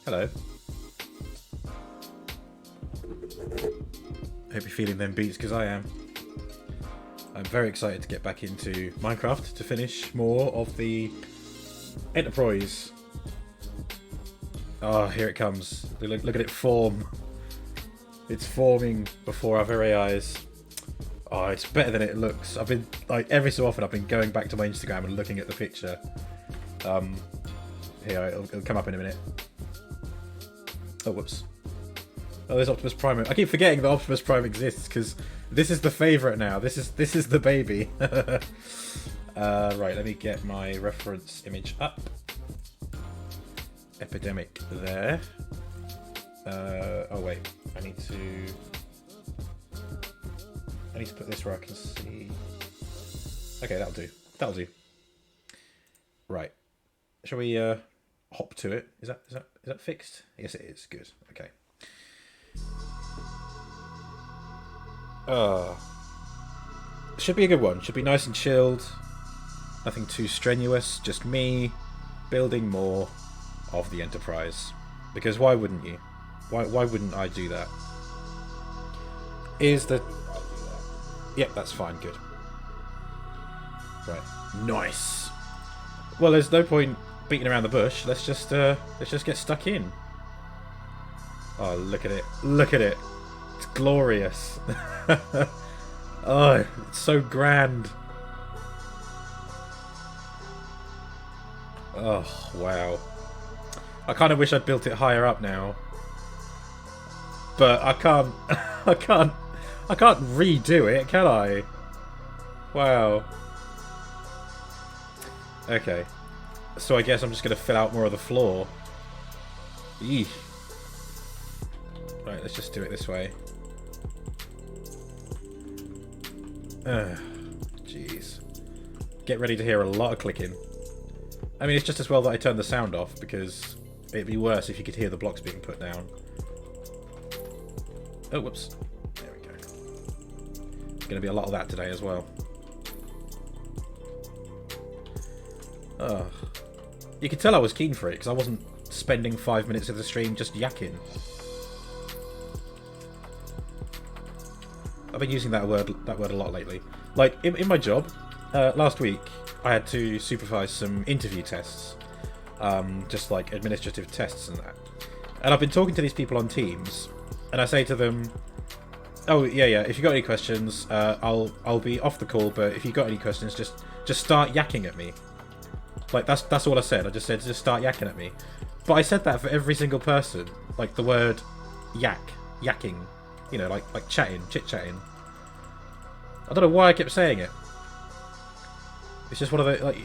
Hello. Hope you're feeling them beats, because I am. I'm very excited to get back into Minecraft to finish more of the Enterprise. Oh, here it comes. Look at it form. It's forming before our very eyes. Oh, it's better than it looks. I've been, like, every so often I've been going back to my Instagram and looking at the picture. Here, it'll come up in a minute. Oh, whoops. Oh, there's Optimus Prime. I keep forgetting that Optimus Prime exists, because this is the favourite now. This is the baby. Right, let me get my reference image up. Epidemic there. Oh wait, I need to put this where I can see. Okay, that'll do. That'll do. Right. Shall we hop to it? Is that fixed? Yes, it is. Good. Okay. Should be a good one. Should be nice and chilled. Nothing too strenuous. Just me building more of the Enterprise. Because why wouldn't you? Why wouldn't I do that? Is the... Yep, that's fine. Good. Right. Nice. Well, there's no point beating around the bush. Let's just get stuck in. Oh, look at it. Look at it. It's glorious. Oh, it's so grand. Oh, wow. I kind of wish I'd built it higher up now. But I can't I can't redo it, can I? Wow. Okay. So I guess I'm just going to fill out more of the floor. Eesh. Right, let's just do it this way. Jeez. Get ready to hear a lot of clicking. I mean, it's just as well that I turned the sound off, because it'd be worse if you could hear the blocks being put down. Oh, whoops. There we go. There's going to be a lot of that today as well. Oh. You could tell I was keen for it, because I wasn't spending 5 minutes of the stream just yakking. I've been using that word a lot lately. Like, in my job, last week, I had to supervise some interview tests. Just like administrative tests and that. And I've been talking to these people on Teams, and I say to them, oh, yeah, if you got any questions, I'll be off the call, but if you got any questions, just start yakking at me. Like, that's all I said. I just said, just start yakking at me. But I said that for every single person. Like, the word yakking. You know, like chatting, chit-chatting. I don't know why I kept saying it. It's just one of the, like,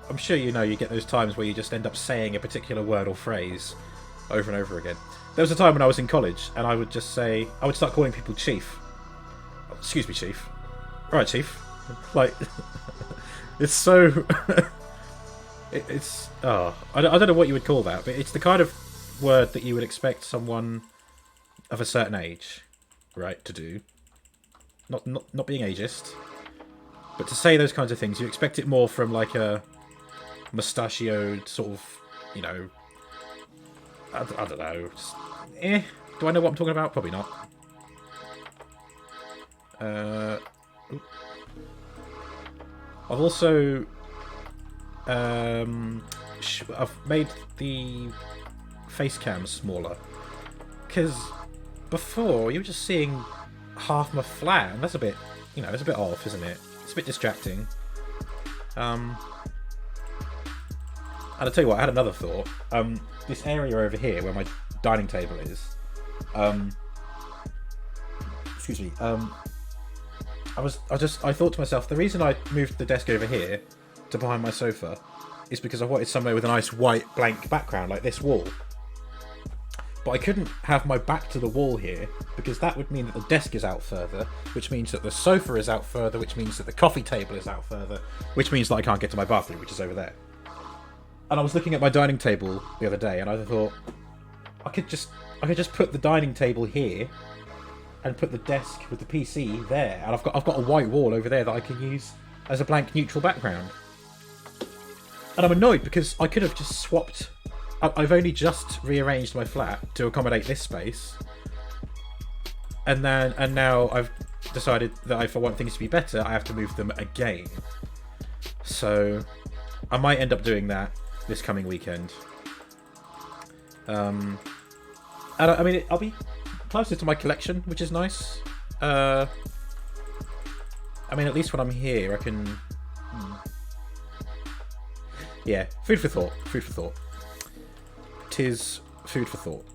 I'm sure you know, you get those times where you just end up saying a particular word or phrase over and over again. There was a time when I was in college, and I would just say, I would start calling people Chief. Excuse me, Chief. Alright, Chief. Like, it's so... it's... Oh, I don't know what you would call that, but it's the kind of word that you would expect someone of a certain age, right, to do. Not being ageist, but to say those kinds of things. You expect it more from, like, a mustachioed sort of, you know... I don't know. Just, do I know what I'm talking about? Probably not. I've also... I've made the face cam smaller. Because before, you were just seeing half my flat, and that's a bit, you know, it's a bit off, isn't it? It's a bit distracting. And I'll tell you what, I had another thought. This area over here, where my dining table is, excuse me, I thought to myself, the reason I moved the desk over here to behind my sofa is because I wanted somewhere with a nice white blank background, like this wall. But I couldn't have my back to the wall here, because that would mean that the desk is out further, which means that the sofa is out further, which means that the coffee table is out further, which means that I can't get to my bathroom, which is over there. And I was looking at my dining table the other day, and I thought, I could just put the dining table here, and put the desk with the PC there, and I've got a white wall over there that I can use as a blank neutral background. And I'm annoyed because I could have just swapped I've only just rearranged my flat to accommodate this space, and now I've decided that if I want things to be better, I have to move them again. So I might end up doing that this coming weekend. And I mean, I'll be closer to my collection, which is nice. I mean, at least when I'm here, I can. Yeah, food for thought. Food for thought. 'Tis food for thought.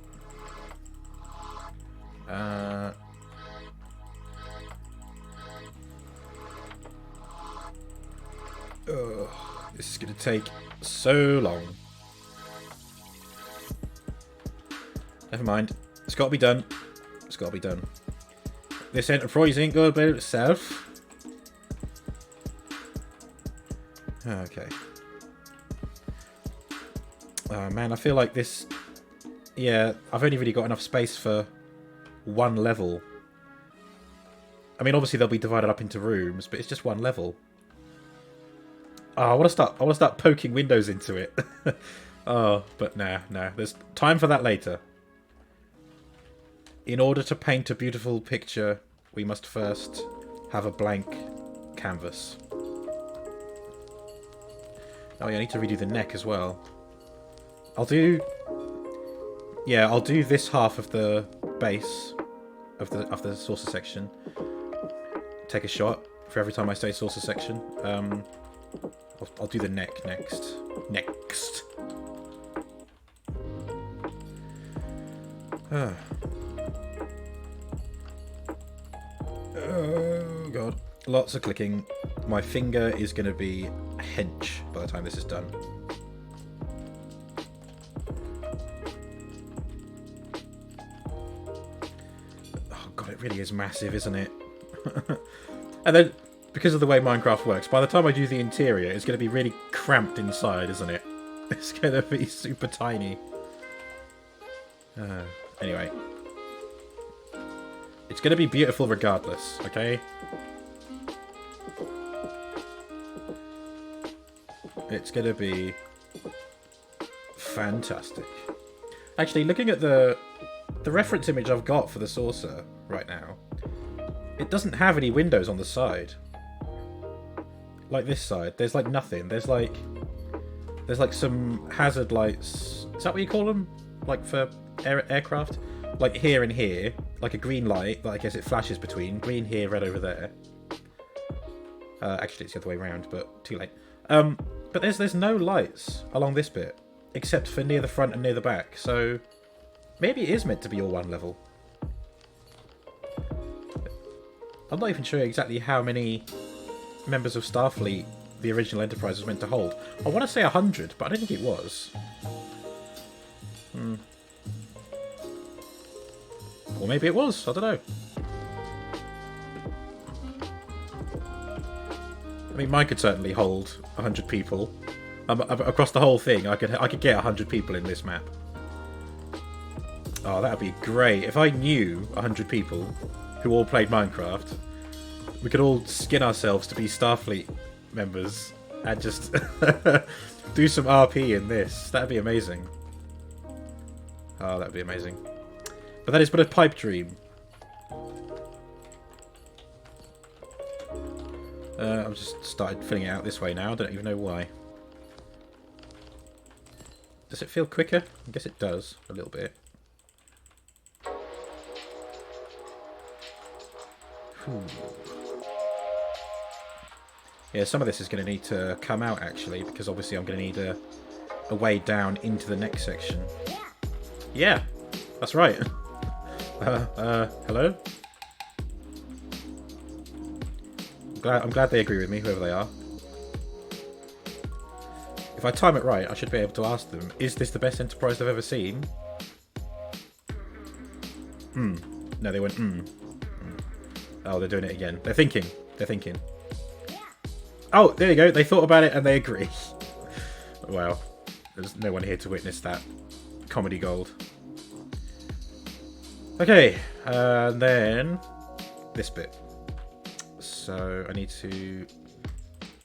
This is going to take so long. Never mind. It's got to be done. It's got to be done. This enterprise ain't going about itself. Okay. Oh man, I feel like this... Yeah, I've only really got enough space for one level. I mean, obviously they'll be divided up into rooms, but it's just one level. Oh, I want to start poking windows into it. Oh, but nah. There's time for that later. In order to paint a beautiful picture, we must first have a blank canvas. Oh yeah, I need to redo the neck as well. I'll do this half of the base of the saucer section. Take a shot for every time I say saucer section. I'll do the neck next. Oh god. Lots of clicking. My finger is going to be a hench by the time this is done. Oh god, it really is massive, isn't it? And then, because of the way Minecraft works, by the time I do the interior, it's going to be really cramped inside, isn't it? It's going to be super tiny. Anyway. It's going to be beautiful regardless, okay? It's going to be fantastic. Actually, looking at the reference image I've got for the saucer right now, it doesn't have any windows on the side. Like this side, there's like nothing. There's like some hazard lights. Is that what you call them? Like for aircraft? Like here and here, like a green light that I guess it flashes between. Green here, red over there. Actually, it's the other way around, but too late. But there's no lights along this bit, except for near the front and near the back. So maybe it is meant to be all one level. I'm not even sure exactly how many members of Starfleet the original Enterprise was meant to hold. I want to say 100, but I don't think it was. Or maybe it was. I don't know. I mean, mine could certainly hold 100 people. Across the whole thing, I could get 100 people in this map. Oh, that would be great. If I knew 100 people who all played Minecraft, we could all skin ourselves to be Starfleet members and just do some RP in this. That'd be amazing. Oh, that'd be amazing. But that is but a pipe dream. I've just started filling it out this way now. I don't even know why. Does it feel quicker? I guess it does, a little bit. Whew. Yeah, some of this is going to need to come out, actually, because obviously I'm going to need a way down into the next section. Yeah, that's right. Hello? I'm glad they agree with me, whoever they are. If I time it right, I should be able to ask them, is this the best Enterprise they've ever seen? No, they went, Oh, they're doing it again. They're thinking. Oh, there you go. They thought about it and they agree. Well, there's no one here to witness that comedy gold. Okay, and then this bit. So I need to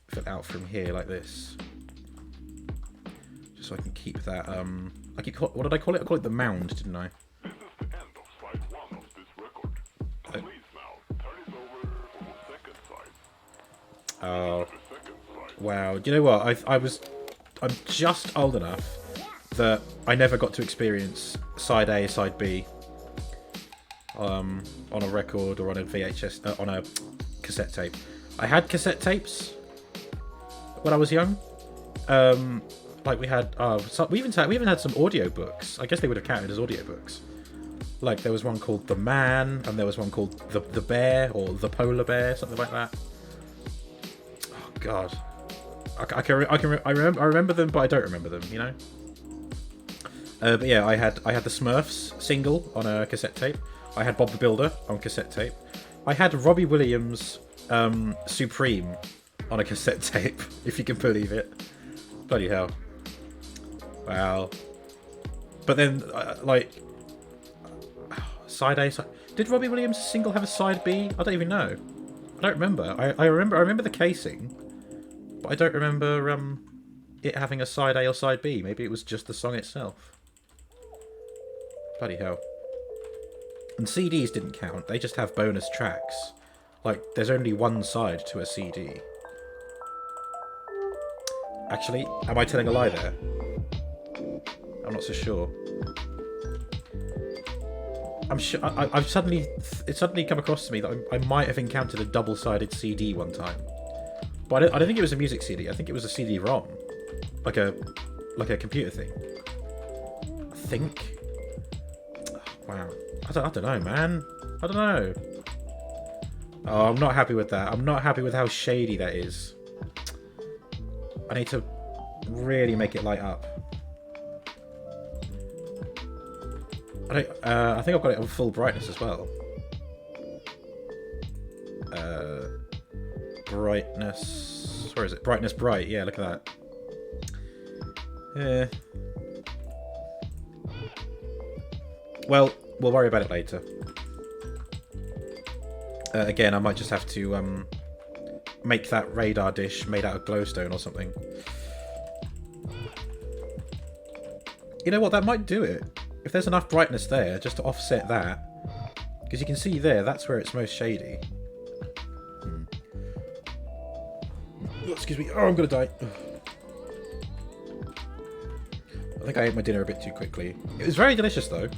fill it out from here like this. Just so I can keep that. What did I call it? I called it the mound, didn't I? This is the end of side 1 of this record. Please now turn it over for the second side. Oh, The second side. wow. Do you know what? I'm just old enough that I never got to experience side A, side B on a record or on a VHS, on a cassette tape. I had cassette tapes when I was young. Like we had, we even had some audiobooks. I guess they would have counted as audiobooks. Like there was one called The Man, and there was one called the Bear or The Polar Bear, something like that. Oh God, I remember them, but I don't remember them. You know. But yeah, I had the Smurfs single on a cassette tape. I had Bob the Builder on cassette tape. I had Robbie Williams' Supreme on a cassette tape, if you can believe it. Bloody hell. Wow. But then, like, side A, side... Did Robbie Williams' single have a side B? I don't even know. I don't remember. I remember the casing, but I don't remember it having a side A or side B. Maybe it was just the song itself. Bloody hell. And CDs didn't count. They just have bonus tracks. Like, there's only one side to a CD. Actually, am I telling a lie there? I'm not so sure. I'm sure. It's suddenly come across to me that I might have encountered a double-sided CD one time, but I don't think it was a music CD. I think it was a CD-ROM, like a computer thing. I think. Oh, wow. I don't know, man. I don't know. Oh, I'm not happy with that. I'm not happy with how shady that is. I need to really make it light up. I think I've got it on full brightness as well. Brightness. Where is it? Brightness bright. Yeah, look at that. Yeah. Well, we'll worry about it later. Again, I might just have to make that radar dish made out of glowstone or something. You know what? That might do it. If there's enough brightness there, just to offset that. Because you can see there, that's where it's most shady. Oh, excuse me. Oh, I'm going to die. I think I ate my dinner a bit too quickly. It was very delicious, though.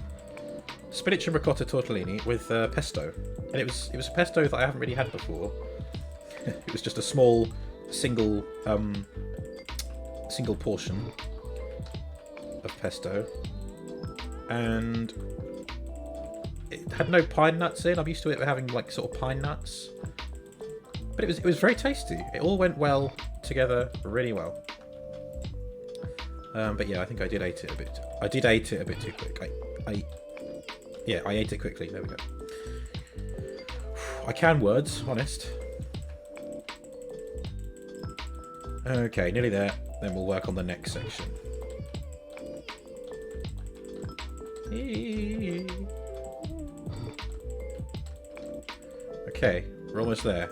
Spinach and ricotta tortellini with pesto. And it was a pesto that I haven't really had before. It was just a small, single portion of pesto. And it had no pine nuts in. I'm used to it having like sort of pine nuts, but it was very tasty. It all went well together, really well. But yeah, I think I did eat it a bit. I did eat it a bit too quick. I ate it quickly. There we go. I can words, honest. Okay, nearly there. Then we'll work on the next section. Okay, we're almost there.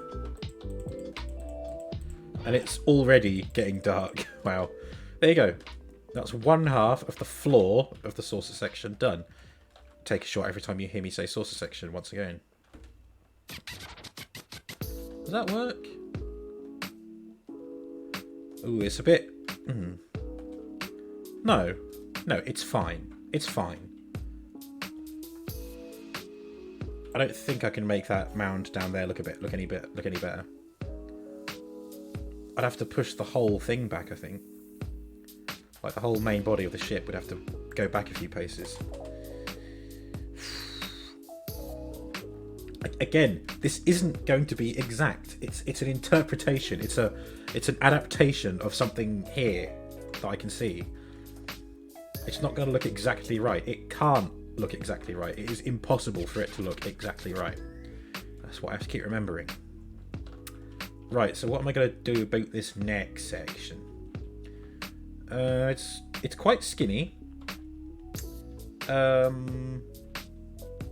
And it's already getting dark. Wow. There you go. That's one half of the floor of the saucer section done. Take a shot every time you hear me say saucer section once again. Does that work? Ooh, it's a bit... No, it's fine. It's fine. I don't think I can make that mound down there look any better. I'd have to push the whole thing back, I think. Like the whole main body of the ship would have to go back a few paces. Again, this isn't going to be exact. It's an interpretation. It's an adaptation of something here that I can see. It's not going to look exactly right. It can't look exactly right. It is impossible for it to look exactly right. That's what I have to keep remembering. Right, so what am I going to do about this next section? It's quite skinny. Yeah,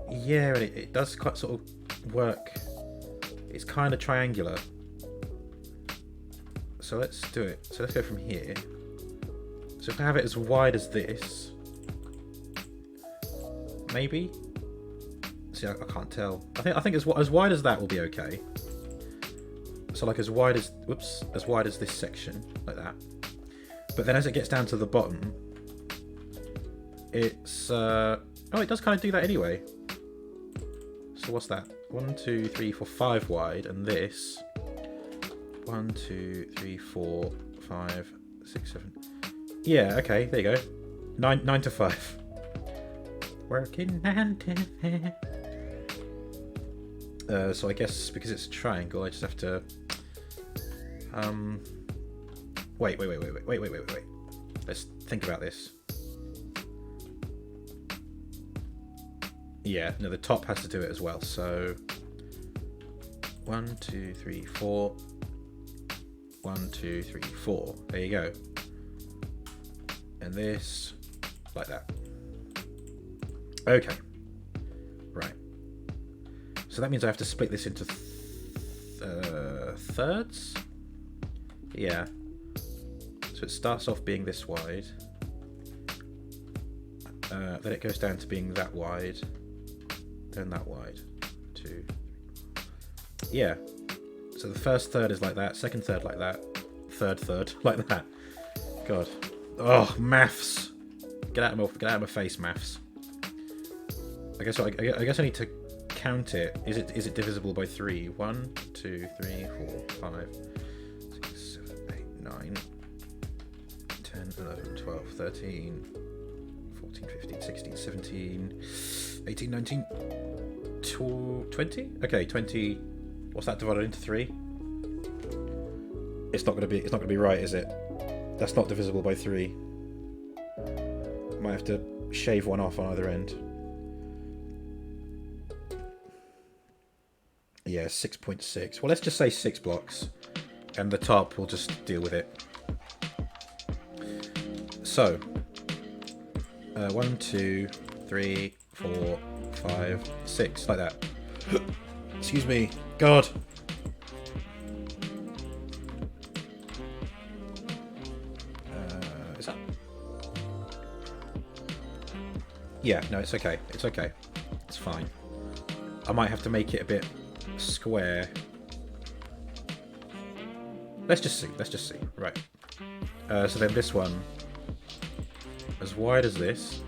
and it does quite sort of work. It's kind of triangular. So let's do it. So let's go from here. So if I have it as wide as this, maybe. See, I can't tell. I think as wide as that will be okay. So like as wide as this section, like that. But then as it gets down to the bottom, it's oh, it does kind of do that anyway. So what's that? 1, 2, 3, 4, 5 wide, and this 1, 2, 3, 4, 5, 6, 7. Yeah, okay, there you go. 9 to 5. Working 9 to 5. So I guess because it's a triangle, I just have to wait. Let's think about this. Yeah, no, the top has to do it as well. So 1, 2, 3, 4. 1, 2, 3, 4. There you go. And this, like that. Okay. Right. So that means I have to split this into thirds? Yeah. So it starts off being this wide. Then it goes down to being that wide. Then that wide. 2. Yeah. So the first third is like that, second third like that, third like that. God. Oh, maths. Get out of my face, maths. I guess I need to count it. Is it divisible by 3? 1, 2, 3, 4, 5, 6, 7, 8, 9, 10, 11, 12, 13, 14, 15, 16, 17, 18, 19, 20? Okay, 20. What's that divided into 3? It's not gonna be right, is it? That's not divisible by 3. Might have to shave one off on either end. Yeah, 6.6. Well, let's just say 6 blocks, and the top will just deal with it. So, 1, 2, 3, 4, 5, 6, like that. Excuse me. God. Is that? Yeah, no, it's okay. It's okay. It's fine. I might have to make it a bit square. Let's just see. Right. So then this one, as wide as this.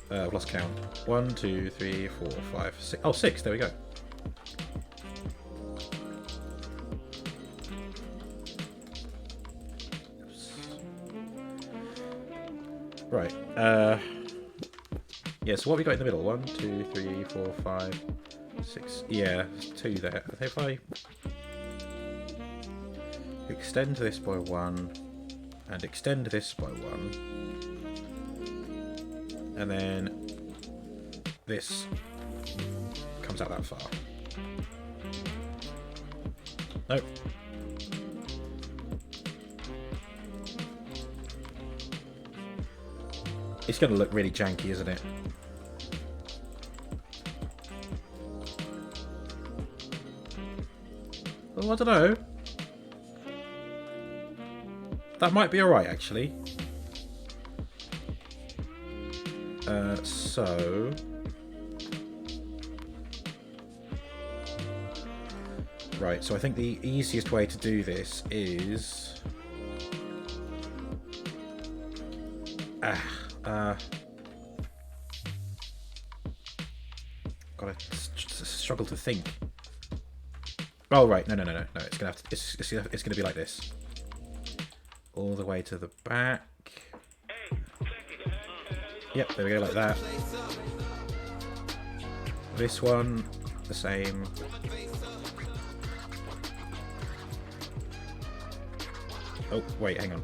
I've lost count. 1, 2, 3, 4, 5, 6. Oh, 6. There we go. Right. Yeah, so what have we got in the middle? 1, 2, 3, 4, 5, 6. Yeah, there's 2 there. If I extend this by 1 and extend this by 1, and then this comes out that far. Nope. It's going to look really janky, isn't it? Well, I don't know. That might be alright, actually. So... Right, so I think the easiest way to do this is... gotta struggle to think. Oh right, no. It's gonna have to. It's gonna be like this, all the way to the back. Yep, there we go, like that. This one, the same. Oh wait, hang on.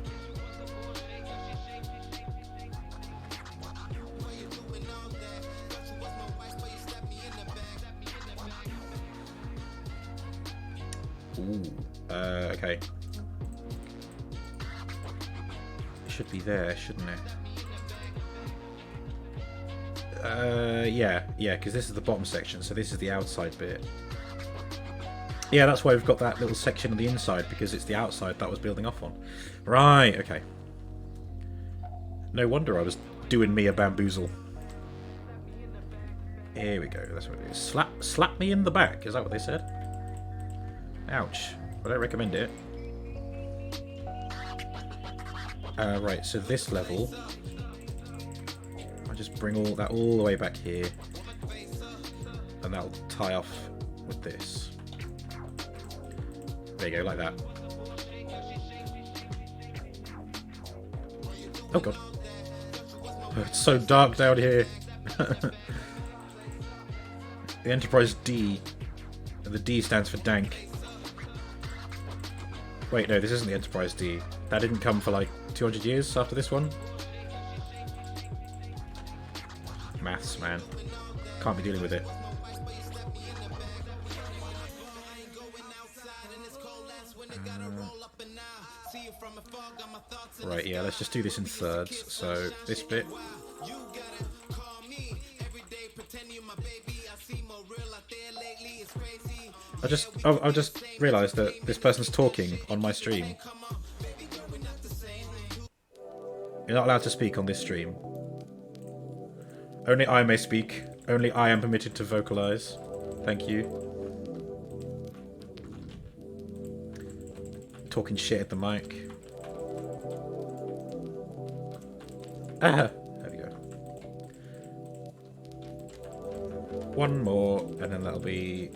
Ooh, okay. It should be there, shouldn't it? Yeah, because this is the bottom section, so this is the outside bit. Yeah, that's why we've got that little section on the inside, because it's the outside that was building off on. Right, okay. No wonder I was doing me a bamboozle. Here we go, that's what it is. Slap me in the back, is that what they said? Ouch. I don't recommend it. Right, so this level... I'll just bring all that all the way back here. And that'll tie off with this. There you go, like that. Oh god. Oh, it's so dark down here. The Enterprise D. The D stands for dank. Wait, no, this isn't the Enterprise D. That didn't come for like 200 years after this one. Maths, man. Can't be dealing with it. Right, yeah, let's just do this in thirds. So, this bit. I just realised that this person's talking on my stream. You're not allowed to speak on this stream. Only I may speak. Only I am permitted to vocalise. Thank you. Talking shit at the mic. Ah! There we go. One more, and then that'll be...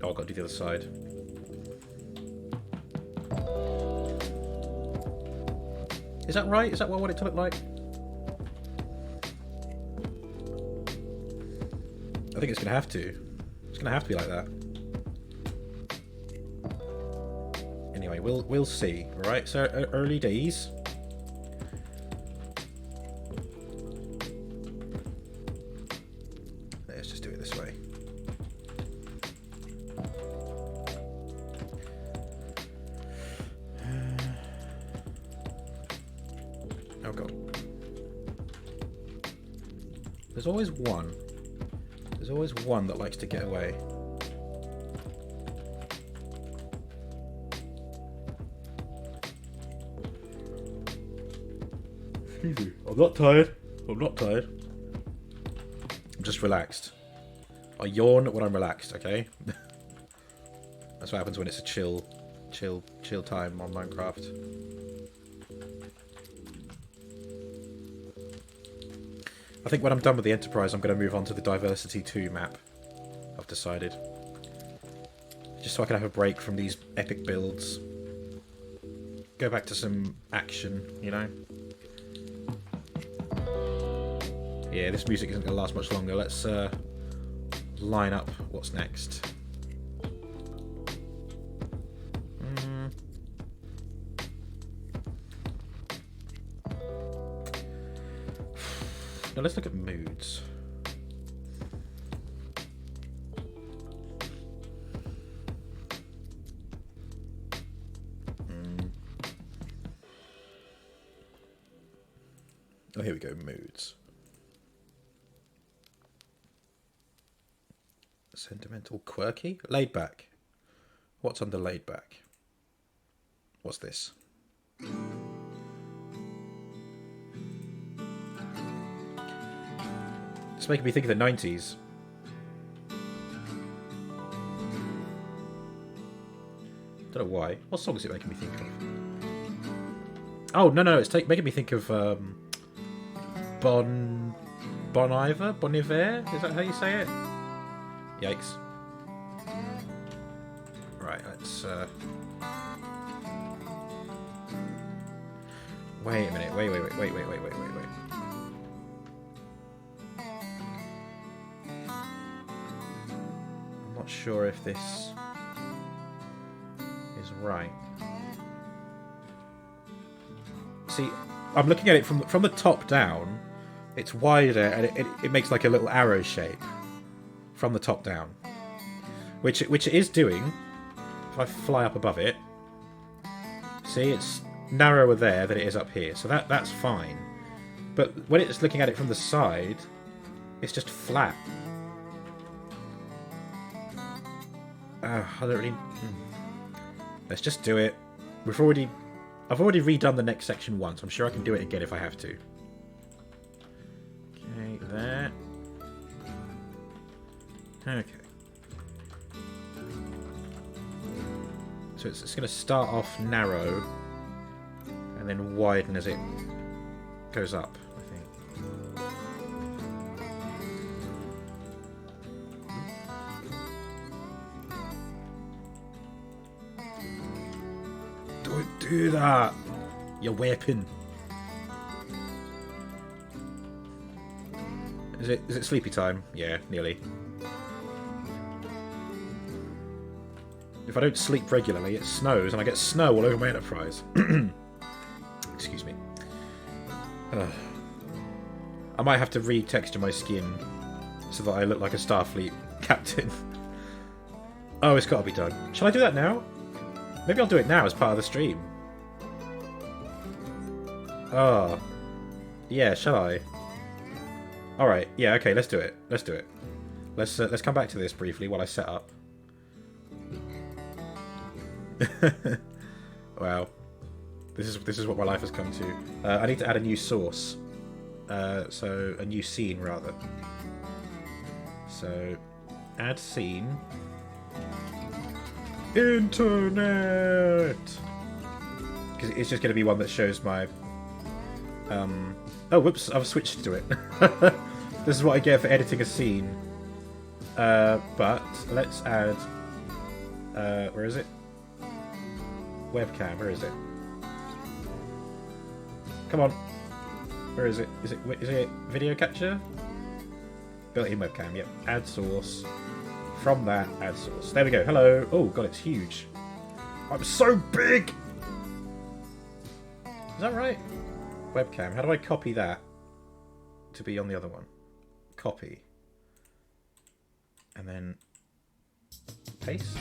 Oh, I've got to do the other side. Is that right? Is that what I want it to look like? I think it's going to have to. It's going to have to be like that. Anyway, we'll see. Alright, so early days. Let's just do it this way. Oh god. There's always one. There's always one that likes to get away. Excuse me. I'm not tired. I'm not tired. I'm just relaxed. I yawn when I'm relaxed, okay? That's what happens when it's a chill time on Minecraft. I think when I'm done with the Enterprise, I'm going to move on to the Diversity 2 map. I've decided. Just so I can have a break from these epic builds. Go back to some action, you know? Yeah, this music isn't going to last much longer. Let's line up what's next. Now let's look at moods. Oh, here we go, moods. Sentimental, quirky, laid back. What's under laid back? What's this? It's making me think of the 90s. Don't know why. What song is it making me think of? Oh, no, it's making me think of Bon Iver? Is that how you say it? Yikes. Right, let's wait a minute. Wait. I'm not sure if this is right. See, I'm looking at it from the top down. It's wider and it makes like a little arrow shape from the top down, which it is doing. If I fly up above it, see, it's narrower there than it is up here, so that's fine. But when it's looking at it from the side, it's just flat. I don't really... Let's just do it. I've already redone the next section once. I'm sure I can do it again if I have to. Okay, there. Okay. So it's going to start off narrow and then widen as it goes up, I think. Don't do that! Your weapon. Is it sleepy time? Yeah, nearly. If I don't sleep regularly, it snows, and I get snow all over my Enterprise. Excuse me. I might have to retexture my skin so that I look like a Starfleet captain. Oh, it's got to be done. Shall I do that now? Maybe I'll do it now as part of the stream. Oh. Yeah, shall I? Alright, yeah, okay, let's do it. Let's do it. Let's come back to this briefly while I set up. Wow. This is what my life has come to. I need to add a new source. So, a new scene, rather. So, add scene. Internet! Because it's just going to be one that shows my... Oh, whoops, I've switched to it. This is what I get for editing a scene. But, let's add... where is it? Webcam, where is it? Come on. Where is it? Is it video capture? Built-in webcam, yep. Add source. From that, add source. There we go. Hello. Oh, God, it's huge. I'm so big! Is that right? Webcam. How do I copy that to be on the other one? Copy. And then paste.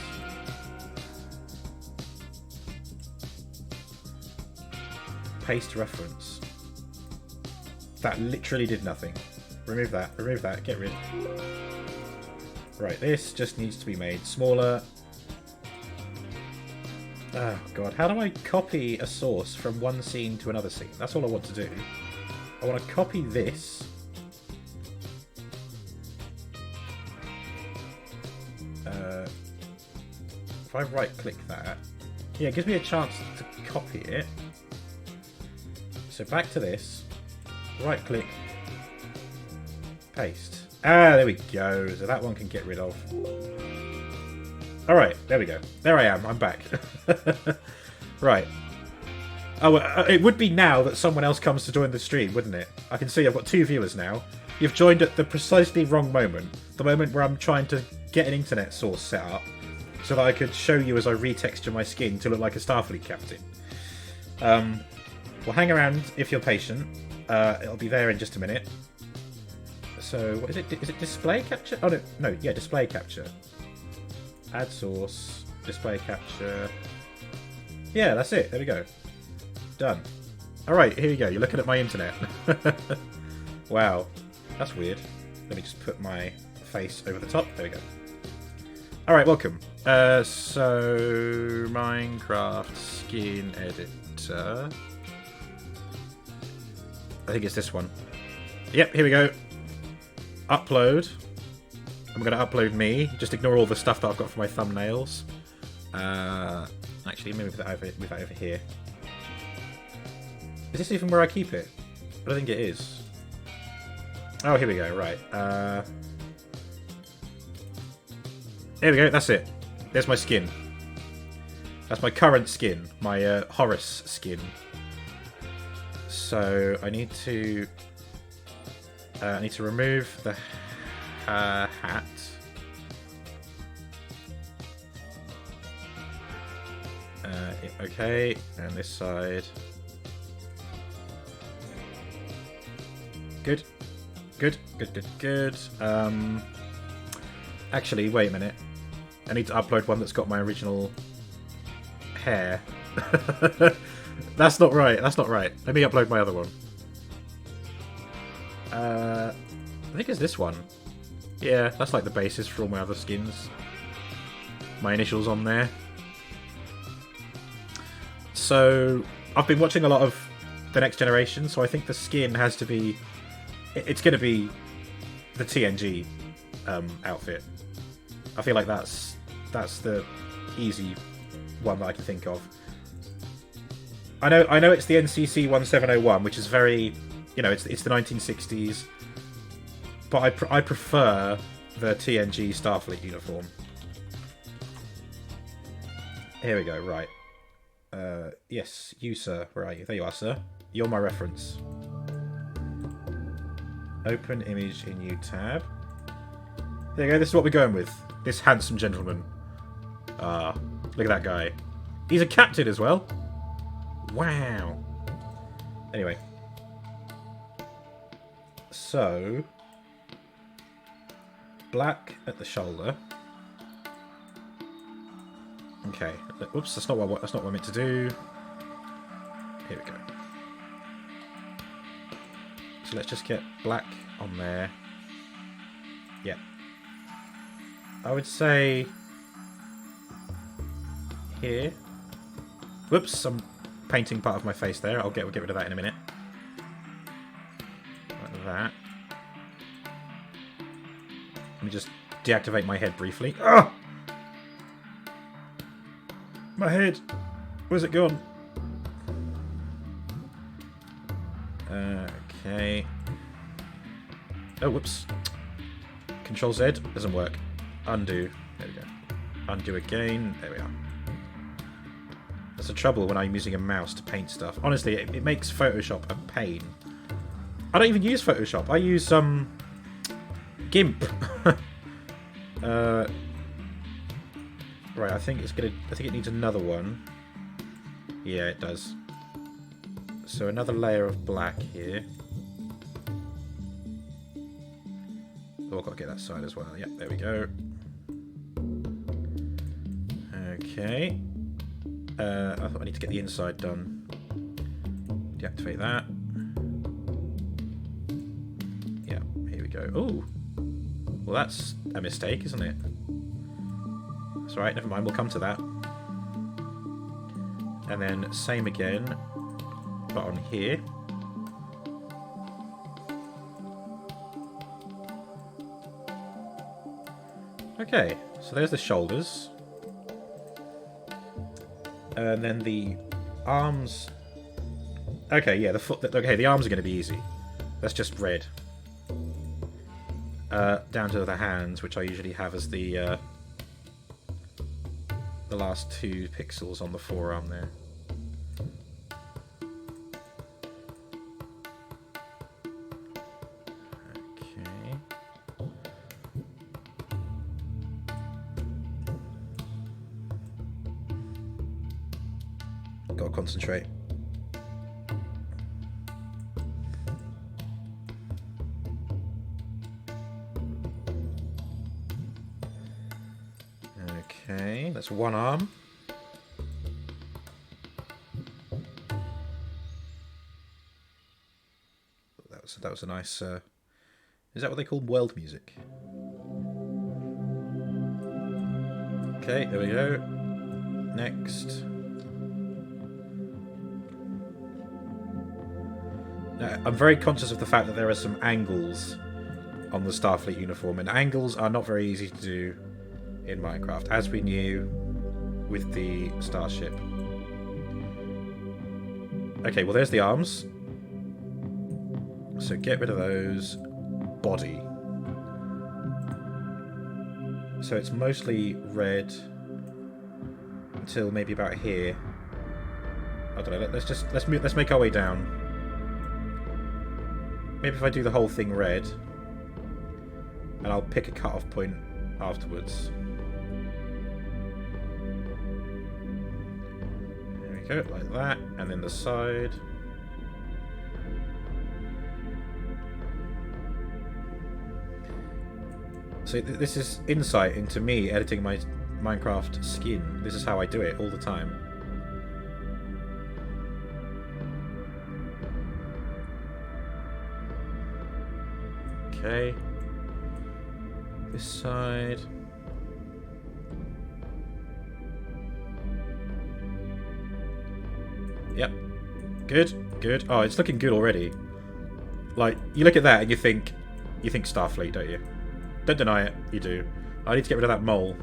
Paste reference. That literally did nothing. Remove that, get rid. Right, this just needs to be made smaller. Oh god, how do I copy a source from one scene to another scene? That's all I want to do. I want to copy this. If I right click that, yeah, it gives me a chance to copy it. So back to this, right click, paste. Ah, there we go. So that one can get rid of. Alright, there we go. There I am, I'm back. Right. Oh, it would be now that someone else comes to join the stream, wouldn't it? I can see I've got 2 viewers now. You've joined at the precisely wrong moment. The moment where I'm trying to get an internet source set up so that I could show you as I retexture my skin to look like a Starfleet captain. Well, hang around if you're patient. It'll be there in just a minute. So, what is it? Is it display capture? Oh, no, yeah, display capture. Add source, display capture. Yeah, that's it. There we go. Done. Alright, here you go. You're looking at my internet. Wow. That's weird. Let me just put my face over the top. There we go. Alright, welcome. So, Minecraft skin editor. I think it's this one. Yep, here we go. Upload. I'm going to upload me. Just ignore all the stuff that I've got for my thumbnails. Actually, maybe move that over here. Is this even where I keep it? I don't think it is. Oh, here we go. Right. There we go. That's it. There's my skin. That's my current skin. My Horus skin. So I need to remove the hat. Okay, and this side. Good. Actually, wait a minute. I need to upload one that's got my original hair. That's not right. Let me upload my other one. I think it's this one. Yeah, that's like the basis for all my other skins. My initials on there. So I've been watching a lot of The Next Generation, so I think the skin has to be... It's going to be the TNG outfit. I feel like that's the easy one that I can think of. I know it's the NCC 1701, which is very, it's the 1960s, but I prefer the TNG Starfleet uniform. Here we go. Right. Yes, you, sir. Where are you? There you are, sir. You're my reference. Open image in new tab. There you go. This is what we're going with. This handsome gentleman. Look at that guy. He's a captain as well. Wow. Anyway. So, black at the shoulder. Okay. Oops, that's not what I meant to do. Here we go. So let's just get black on there. Yeah. I would say here. Whoops, I'm painting part of my face there. I'll get rid of that in a minute. Like that. Let me just deactivate my head briefly. Ah! My head! Where's it gone? Okay. Oh, whoops. Control Z doesn't work. Undo. There we go. Undo again. There we are. That's the trouble when I'm using a mouse to paint stuff. Honestly, it makes Photoshop a pain. I don't even use Photoshop. I use GIMP. Right, I think it needs another one. Yeah, it does. So another layer of black here. Oh, I've got to get that side as well. Yep, there we go. Okay. I thought I need to get the inside done. Deactivate that. Yeah, here we go. Oh! Well, that's a mistake, isn't it? That's alright, never mind, we'll come to that. And then same again, but on here. Okay, so there's the shoulders. And then the arms. Okay, yeah, the foot. Okay, the arms are going to be easy. That's just red. Down to the hands, which I usually have as the last 2 pixels on the forearm there. Okay. Gotta concentrate. Okay, that's one arm. That was a nice. Is that what they call world music? Okay, there we go. Next. Now, I'm very conscious of the fact that there are some angles on the Starfleet uniform, and angles are not very easy to do in Minecraft, as we knew with the starship. Okay, well there's the arms. So get rid of those. Body. So it's mostly red until maybe about here. I don't know. Let's make our way down. Maybe if I do the whole thing red, and I'll pick a cut-off point afterwards. There we go, like that, and then the side. So this is insight into me editing my Minecraft skin. This is how I do it all the time. Okay. This side. Yep. Good, good. Oh, it's looking good already. Like, you look at that and you think Starfleet, don't you? Don't deny it, you do. I need to get rid of that mole.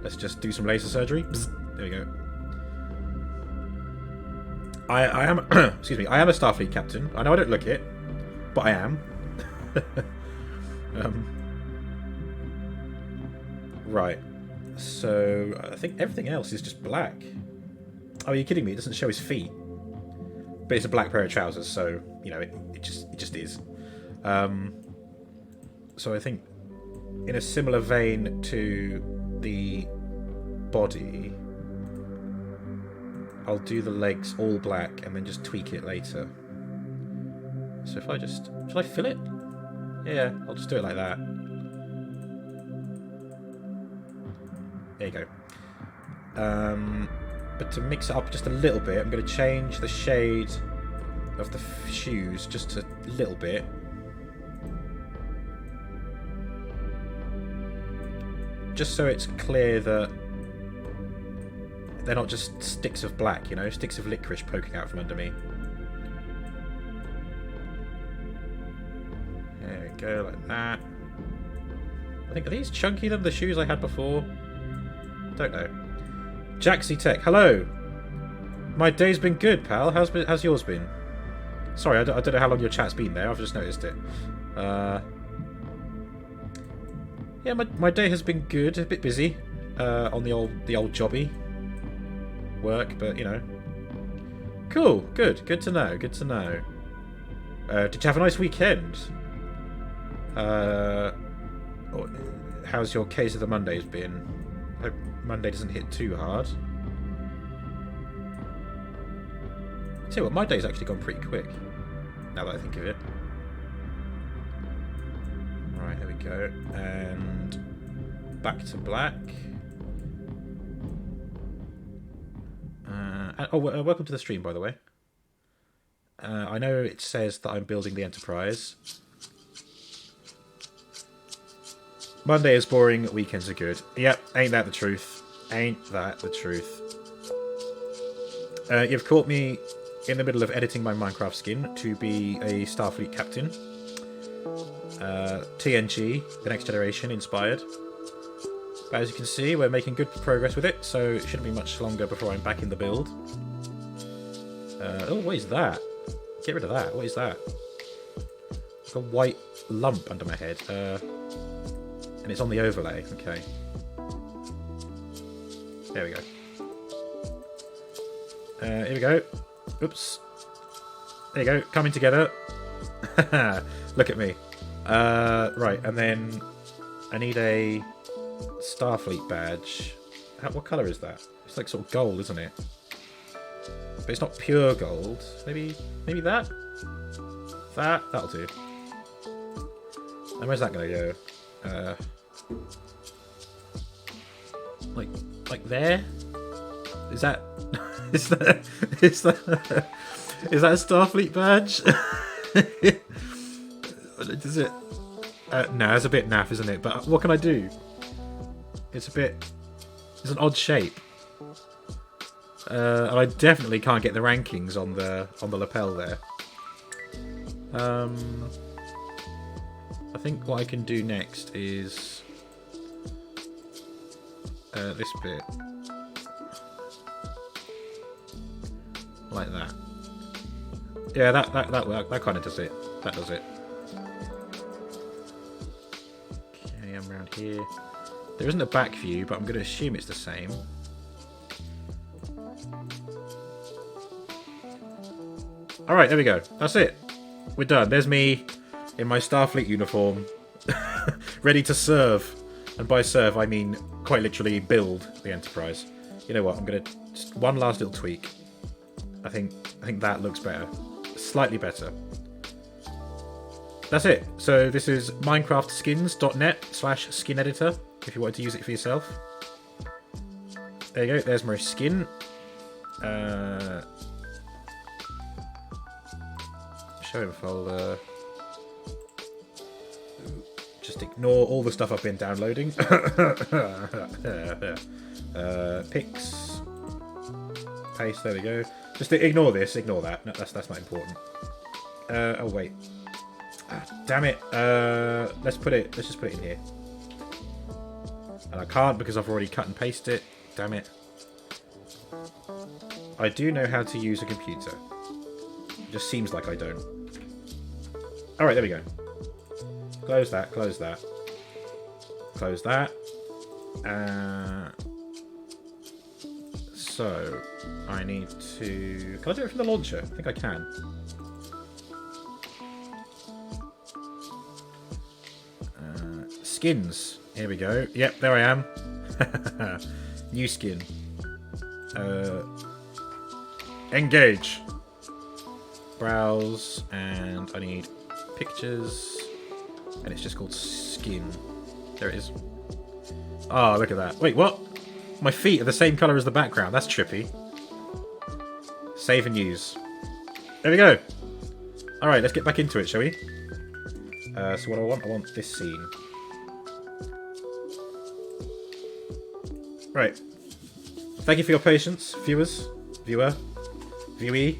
Let's just do some laser surgery. Bzz. There we go. I am, excuse me, I am a Starfleet captain. I know I don't look it, but I am. Right. So, I think everything else is just black. Oh, are you kidding me? It doesn't show his feet. But it's a black pair of trousers, so, you know, it just is. So I think, in a similar vein to the body, I'll do the legs all black and then just tweak it later. So if I just... Shall I fill it? Yeah, I'll just do it like that. There you go. But to mix it up just a little bit, I'm going to change the shade of the shoes just a little bit. Just so it's clear that they're not just sticks of black, you know, sticks of licorice poking out from under me. There we go, like that. I think, are these chunkier than the shoes I had before? Don't know. Jaxie Tech, hello! My day's been good, pal. How's yours been? Sorry, I don't know how long your chat's been there. I've just noticed it. Yeah, my day has been good. A bit busy on the old jobby work, but you know. Cool, good to know. Good to know. Did you have a nice weekend? How's your case of the Mondays been? Hope Monday doesn't hit too hard. Tell you what, my day's actually gone pretty quick. Now that I think of it. Right, there we go. And back to black. Welcome to the stream, by the way. I know it says that I'm building the Enterprise. Monday is boring, weekends are good. Yep, ain't that the truth. Ain't that the truth. You've caught me in the middle of editing my Minecraft skin to be a Starfleet captain. TNG, the Next Generation, inspired. But as you can see, we're making good progress with it, so it shouldn't be much longer before I'm back in the build. Oh, what is that? Get rid of that. What is that? Like a white lump under my head. And it's on the overlay. Okay. There we go. Here we go. Oops. There you go. Coming together. Look at me. Right, and then I need a Starfleet badge. What colour is that? It's like sort of gold, isn't it? But it's not pure gold. Maybe that? That'll do. And where's that going to go? Like there? Is that is that a Starfleet badge? Does it? No, it's a bit naff, isn't it? But what can I do? It's an odd shape. And I definitely can't get the rankings on the lapel there. I think what I can do next is this bit. Like that. Yeah, that worked. That kind of does it. That does it. Okay, I'm around here. There isn't a back view, but I'm going to assume it's the same. Alright, there we go. That's it. We're done. There's me in my Starfleet uniform, ready to serve. And by serve, I mean quite literally build the Enterprise. You know what? I'm going to just one last little tweak. I think that looks better. Slightly better. That's it. So this is minecraftskins.net/skin editor if you want to use it for yourself. There you go. There's my skin. Show in folder. Just ignore all the stuff I've been downloading. Pics. Paste. There we go. Just ignore this, ignore that. No, that's not important. Oh wait. Ah, damn it. Let's just put it in here. And I can't because I've already cut and pasted it. Damn it. I do know how to use a computer. It just seems like I don't. Alright, there we go. Close that, close that. Close that. So, I need to... Can I do it from the launcher? I think I can. Skins. Here we go. Yep, there I am. New skin. Engage. Browse. And I need pictures. And it's just called skin. There it is. Oh, look at that. Wait, what? My feet are the same colour as the background. That's trippy. Save and use. There we go. Alright, let's get back into it, shall we? So what do I want? I want this scene. Right. Thank you for your patience, viewers. Viewer. Viewee.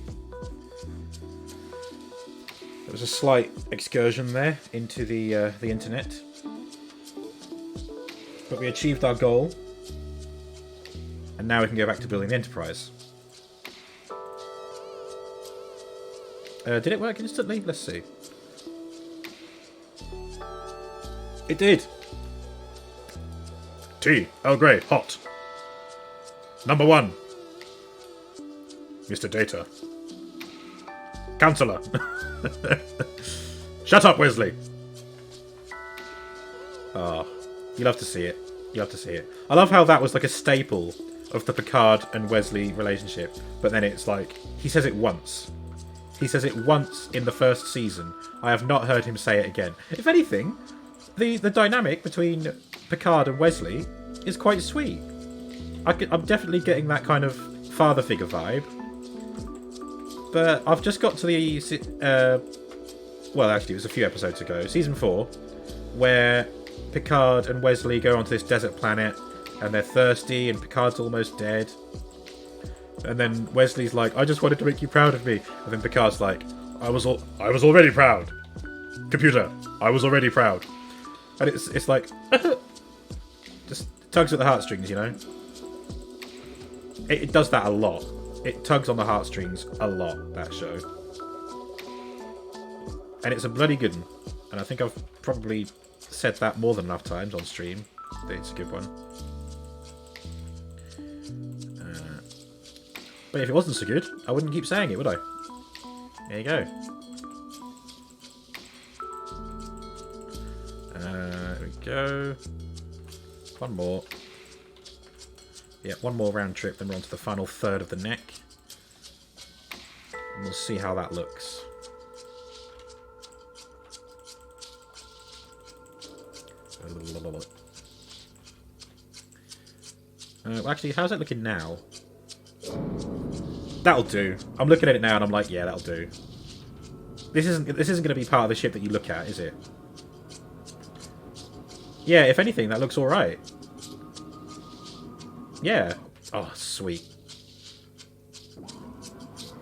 There was a slight excursion there into the internet. But we achieved our goal. And now we can go back to building the Enterprise. Did it work instantly? Let's see. It did! Tea, Earl Grey, hot. Number 1. Mr. Data. Counselor. Shut up, Wesley! Ah, you love to see it. You love to see it. I love how that was like a staple of the Picard and Wesley relationship, but then it's like, he says it once. He says it once in the first season. I have not heard him say it again. If anything, the dynamic between Picard and Wesley is quite sweet. I'm definitely getting that kind of father figure vibe. But I've just got to the... well, actually, it was a few episodes ago. Season 4, where Picard and Wesley go onto this desert planet, and they're thirsty, and Picard's almost dead. And then Wesley's like, I just wanted to make you proud of me. And then Picard's like, I was already proud. Computer, I was already proud. And it's like, just tugs at the heartstrings, you know? It does that a lot. It tugs on the heartstrings a lot, that show. And it's a bloody good one. And I think I've probably said that more than enough times on stream. That it's a good one. But if it wasn't so good, I wouldn't keep saying it, would I? There you go. There we go. One more. Yeah, one more round trip, then we're on to the final third of the neck. And we'll see how that looks. Actually, how's that looking now? That'll do. I'm looking at it now and I'm like, yeah, that'll do. This isn't going to be part of the ship that you look at, is it? Yeah, if anything, that looks alright. Yeah. Oh, sweet.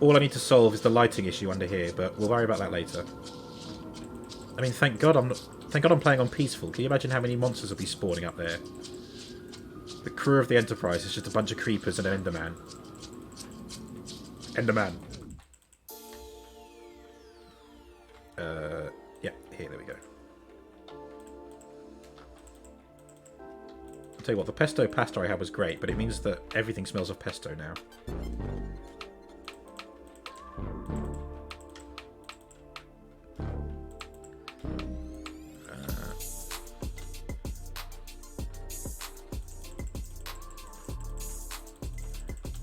All I need to solve is the lighting issue under here, but we'll worry about that later. I mean, thank God I'm playing on peaceful. Can you imagine how many monsters will be spawning up there? The crew of the Enterprise is just a bunch of creepers and an Enderman. Enderman. Yeah, here, there we go. I'll tell you what, the pesto pasta I had was great, but it means that everything smells of pesto now.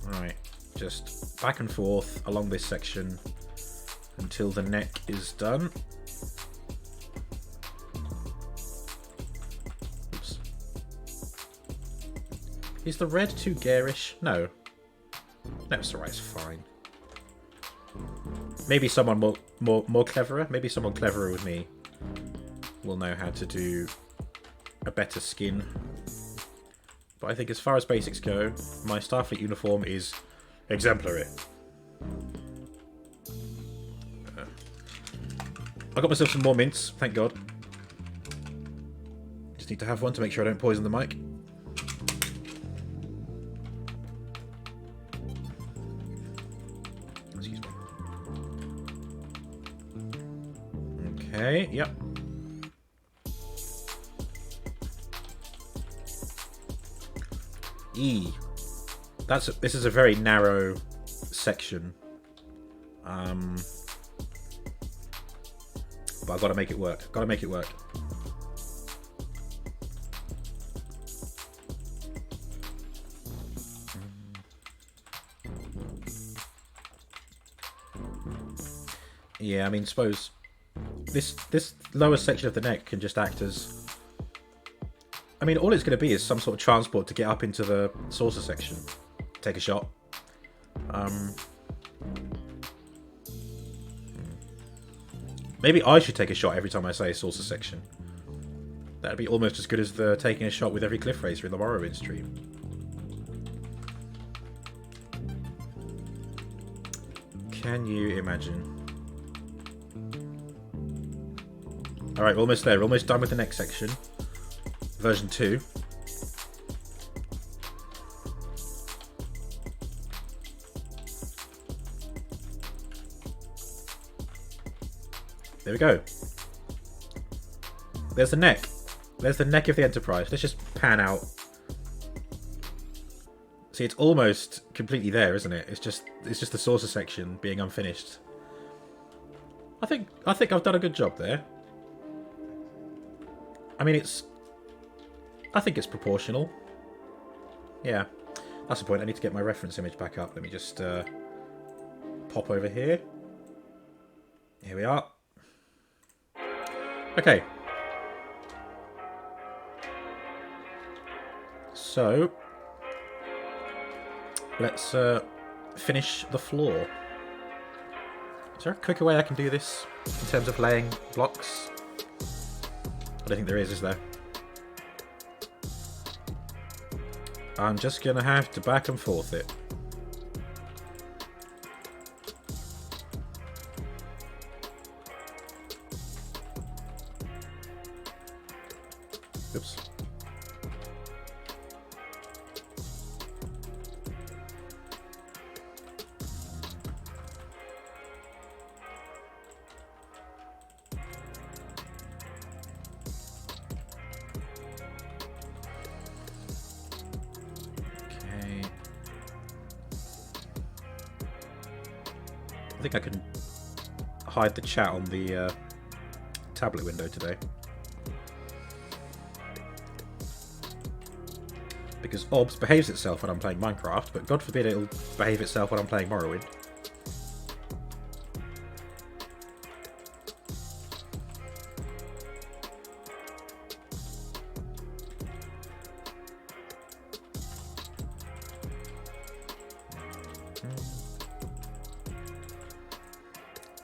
Right, just back and forth along this section until the neck is done. Oops. Is the red too garish? No. No, it's alright, it's fine. Maybe someone more cleverer, maybe someone cleverer with me will know how to do a better skin. But I think as far as basics go, my Starfleet uniform is exemplary. I got myself some more mints, thank God. Just need to have one to make sure I don't poison the mic. Excuse me. Okay, yep. E. This is a very narrow section. But I've got to make it work. Got to make it work. Yeah, I mean, suppose this lower section of the neck can just act as... I mean, all it's going to be is some sort of transport to get up into the saucer section. Take a shot. Maybe I should take a shot every time I say saucer section. That'd be almost as good as the taking a shot with every cliff racer in the Morrowind stream. Can you imagine? Alright, we're almost there. We're almost done with the next section. Version 2. There we go. There's the neck. There's the neck of the Enterprise. Let's just pan out. See, it's almost completely there, isn't it? It's just the saucer section being unfinished. I think I've done a good job there. I mean, I think it's proportional. Yeah, that's the point. I need to get my reference image back up. Let me just pop over here. Here we are. Okay. So, let's finish the floor. Is there a quicker way I can do this in terms of laying blocks? I don't think there is there? I'm just going to have to back and forth it. Oops. Okay. I think I can hide the chat on the tablet window today. Because OBS behaves itself when I'm playing Minecraft, but God forbid it'll behave itself when I'm playing Morrowind.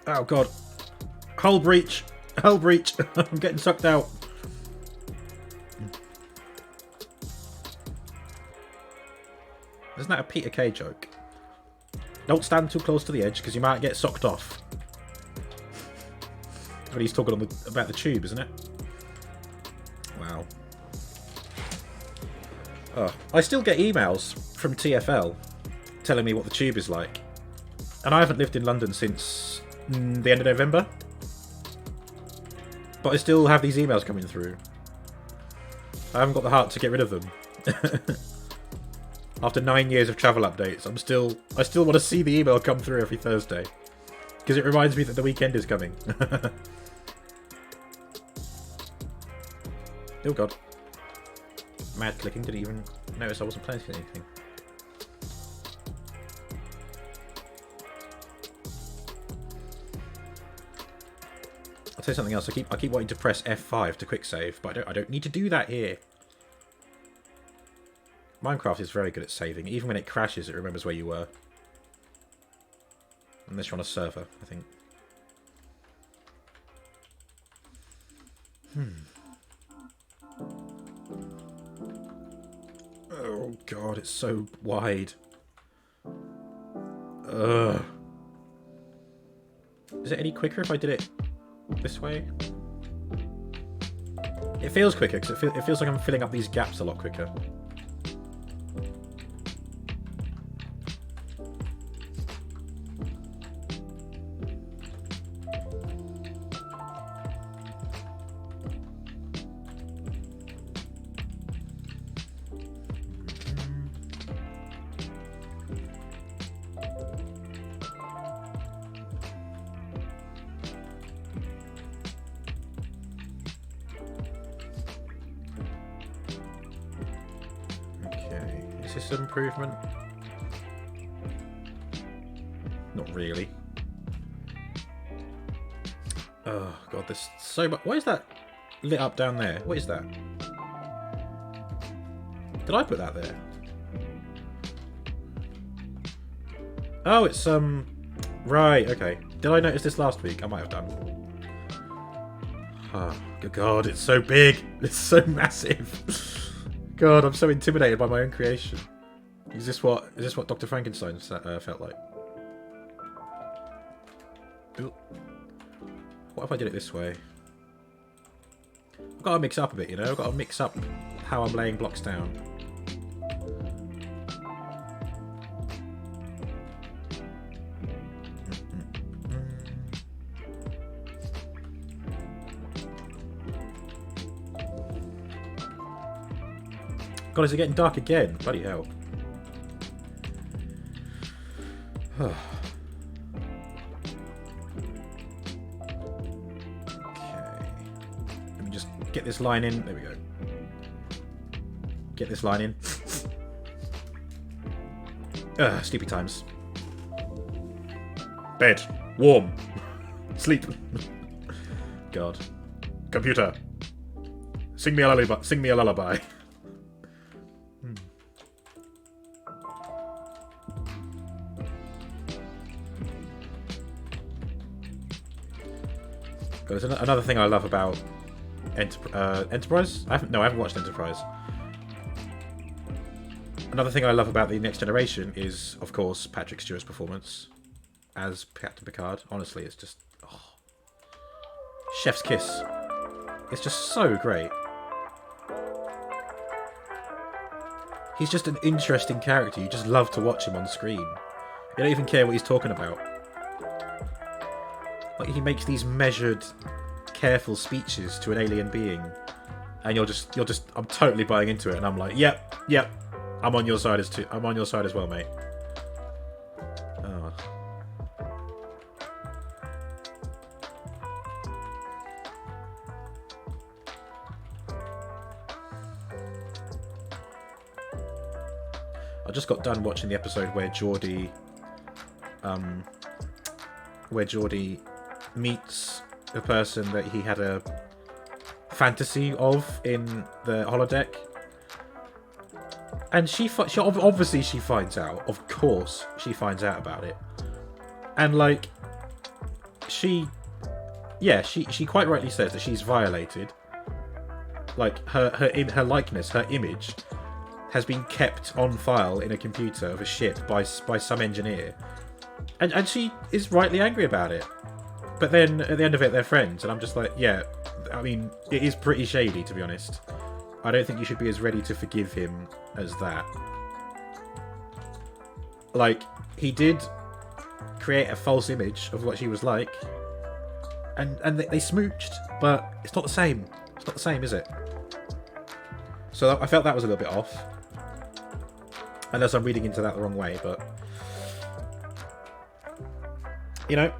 Oh God. Hull breach! Hull breach! I'm getting sucked out. Isn't that a Peter Kay joke? Don't stand too close to the edge because you might get sucked off. When he's talking about the tube, isn't it? Wow. Oh, I still get emails from TFL telling me what the tube is like. And I haven't lived in London since the end of November. But I still have these emails coming through. I haven't got the heart to get rid of them. After 9 years of travel updates, I still want to see the email come through every Thursday. Because it reminds me that the weekend is coming. Oh God. Mad clicking, didn't even notice I wasn't playing anything. I'll tell you something else. I keep wanting to press F5 to quick save, but I don't need to do that here. Minecraft is very good at saving. Even when it crashes, it remembers where you were. Unless you're on a server, I think. Oh God, it's so wide. Ugh. Is it any quicker if I did it this way? It feels quicker because it feels like I'm filling up these gaps a lot quicker. Is this an improvement? Not really. Oh god, there's so much. Why is that lit up down there? What is that? Did I put that there? Oh, it's right, okay. Did I notice this last week? I might have done. Oh, good god, it's so big. It's so massive. God, I'm so intimidated by my own creation. Is this what Dr. Frankenstein felt like? Ooh. What if I did it this way? I've got to mix up a bit, you know? I've got to mix up how I'm laying blocks down. God, is it getting dark again? Bloody hell. Okay. Let me just get this line in. There we go. Get this line in. Sleepy times. Bed. Warm. Sleep. God. Computer. Sing me a lullaby. Sing me a lullaby. There's another thing I love about Enterprise. I haven't watched Enterprise. Another thing I love about the Next Generation is, of course, Patrick Stewart's performance as Captain Picard. Honestly, it's just chef's kiss. It's just so great. He's just an interesting character. You just love to watch him on screen. You don't even care what he's talking about. Like, he makes these measured, careful speeches to an alien being, and you're just, I'm totally buying into it, and I'm like, yep, I'm on your side as well, mate. Oh. I just got done watching the episode where Geordi meets a person that he had a fantasy of in the holodeck, and she obviously she finds out. Of course, she finds out about it, and like she quite rightly says that she's violated. Like her likeness, her image, has been kept on file in a computer of a ship by some engineer, and she is rightly angry about it. But then, at the end of it, they're friends, and I'm just like, yeah, I mean, it is pretty shady, to be honest. I don't think you should be as ready to forgive him as that. Like, he did create a false image of what she was like, and they smooched, but it's not the same. It's not the same, is it? So I felt that was a little bit off. Unless I'm reading into that the wrong way, but... You know...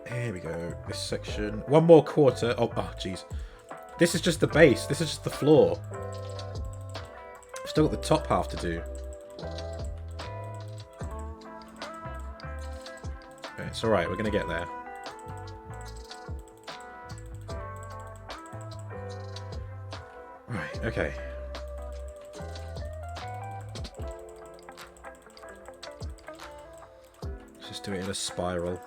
Here we go. This section. One more quarter. Oh, jeez. This is just the base. This is just the floor. I've still got the top half to do. Okay, it's alright. We're going to get there. Right, okay. Let's just do it in a spiral.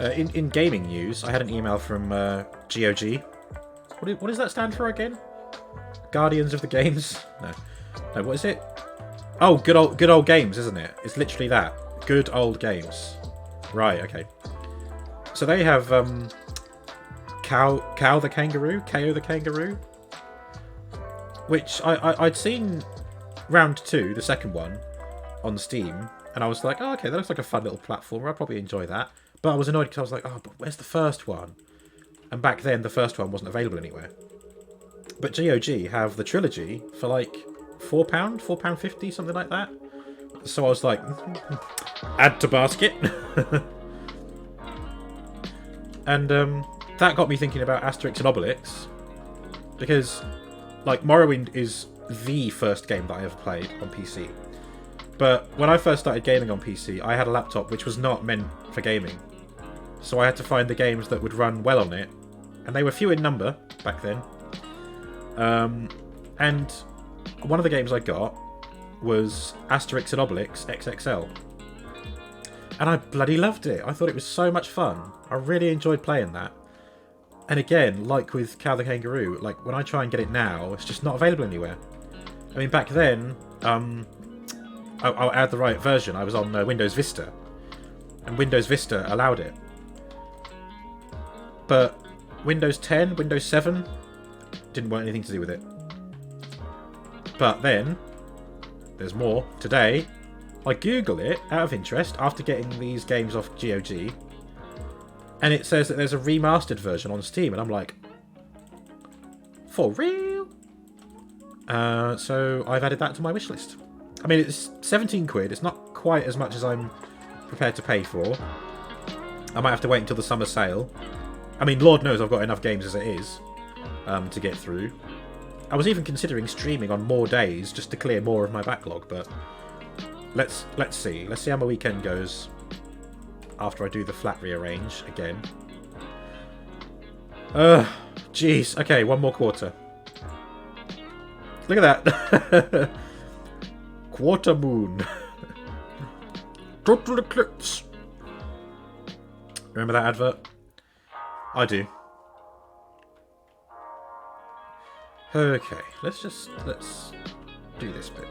In gaming news, I had an email from GOG. What does that stand for again? Guardians of the Games? No. What is it? Oh, good old games, isn't it? It's literally that. Good old games. Right. Okay. So they have Cow the Kangaroo, KO the Kangaroo, which I'd seen round 2, the second one, on Steam, and I was like, oh, okay, that looks like a fun little platformer. I'd probably enjoy that. But I was annoyed because I was like, oh, but where's the first one? And back then, the first one wasn't available anywhere. But GOG have the trilogy for like £4, £4.50, something like that. So I was like, add to basket. And that got me thinking about Asterix and Obelix, because like Morrowind is the first game that I ever played on PC. But when I first started gaming on PC, I had a laptop which was not meant for gaming. So I had to find the games that would run well on it. And they were few in number back then. And one of the games I got was Asterix and Obelix XXL. And I bloody loved it. I thought it was so much fun. I really enjoyed playing that. And again, like with Cow the Kangaroo, like when I try and get it now, it's just not available anywhere. I mean, back then, I'll add the right version. I was on Windows Vista, and Windows Vista allowed it. But Windows 10, Windows 7 didn't want anything to do with it. But then, there's more. Today, I Google it out of interest after getting these games off GOG, and it says that there's a remastered version on Steam, and I'm like, for real? So I've added that to my wishlist. I mean, it's 17 quid. It's not quite as much as I'm prepared to pay for. I might have to wait until the summer sale. I mean, Lord knows I've got enough games as it is to get through. I was even considering streaming on more days just to clear more of my backlog, but let's see. Let's see how my weekend goes after I do the flat rearrange again. Jeez. Okay, one more quarter. Look at that. Quarter moon. Total eclipse. Remember that advert? I do. Okay, let's do this bit.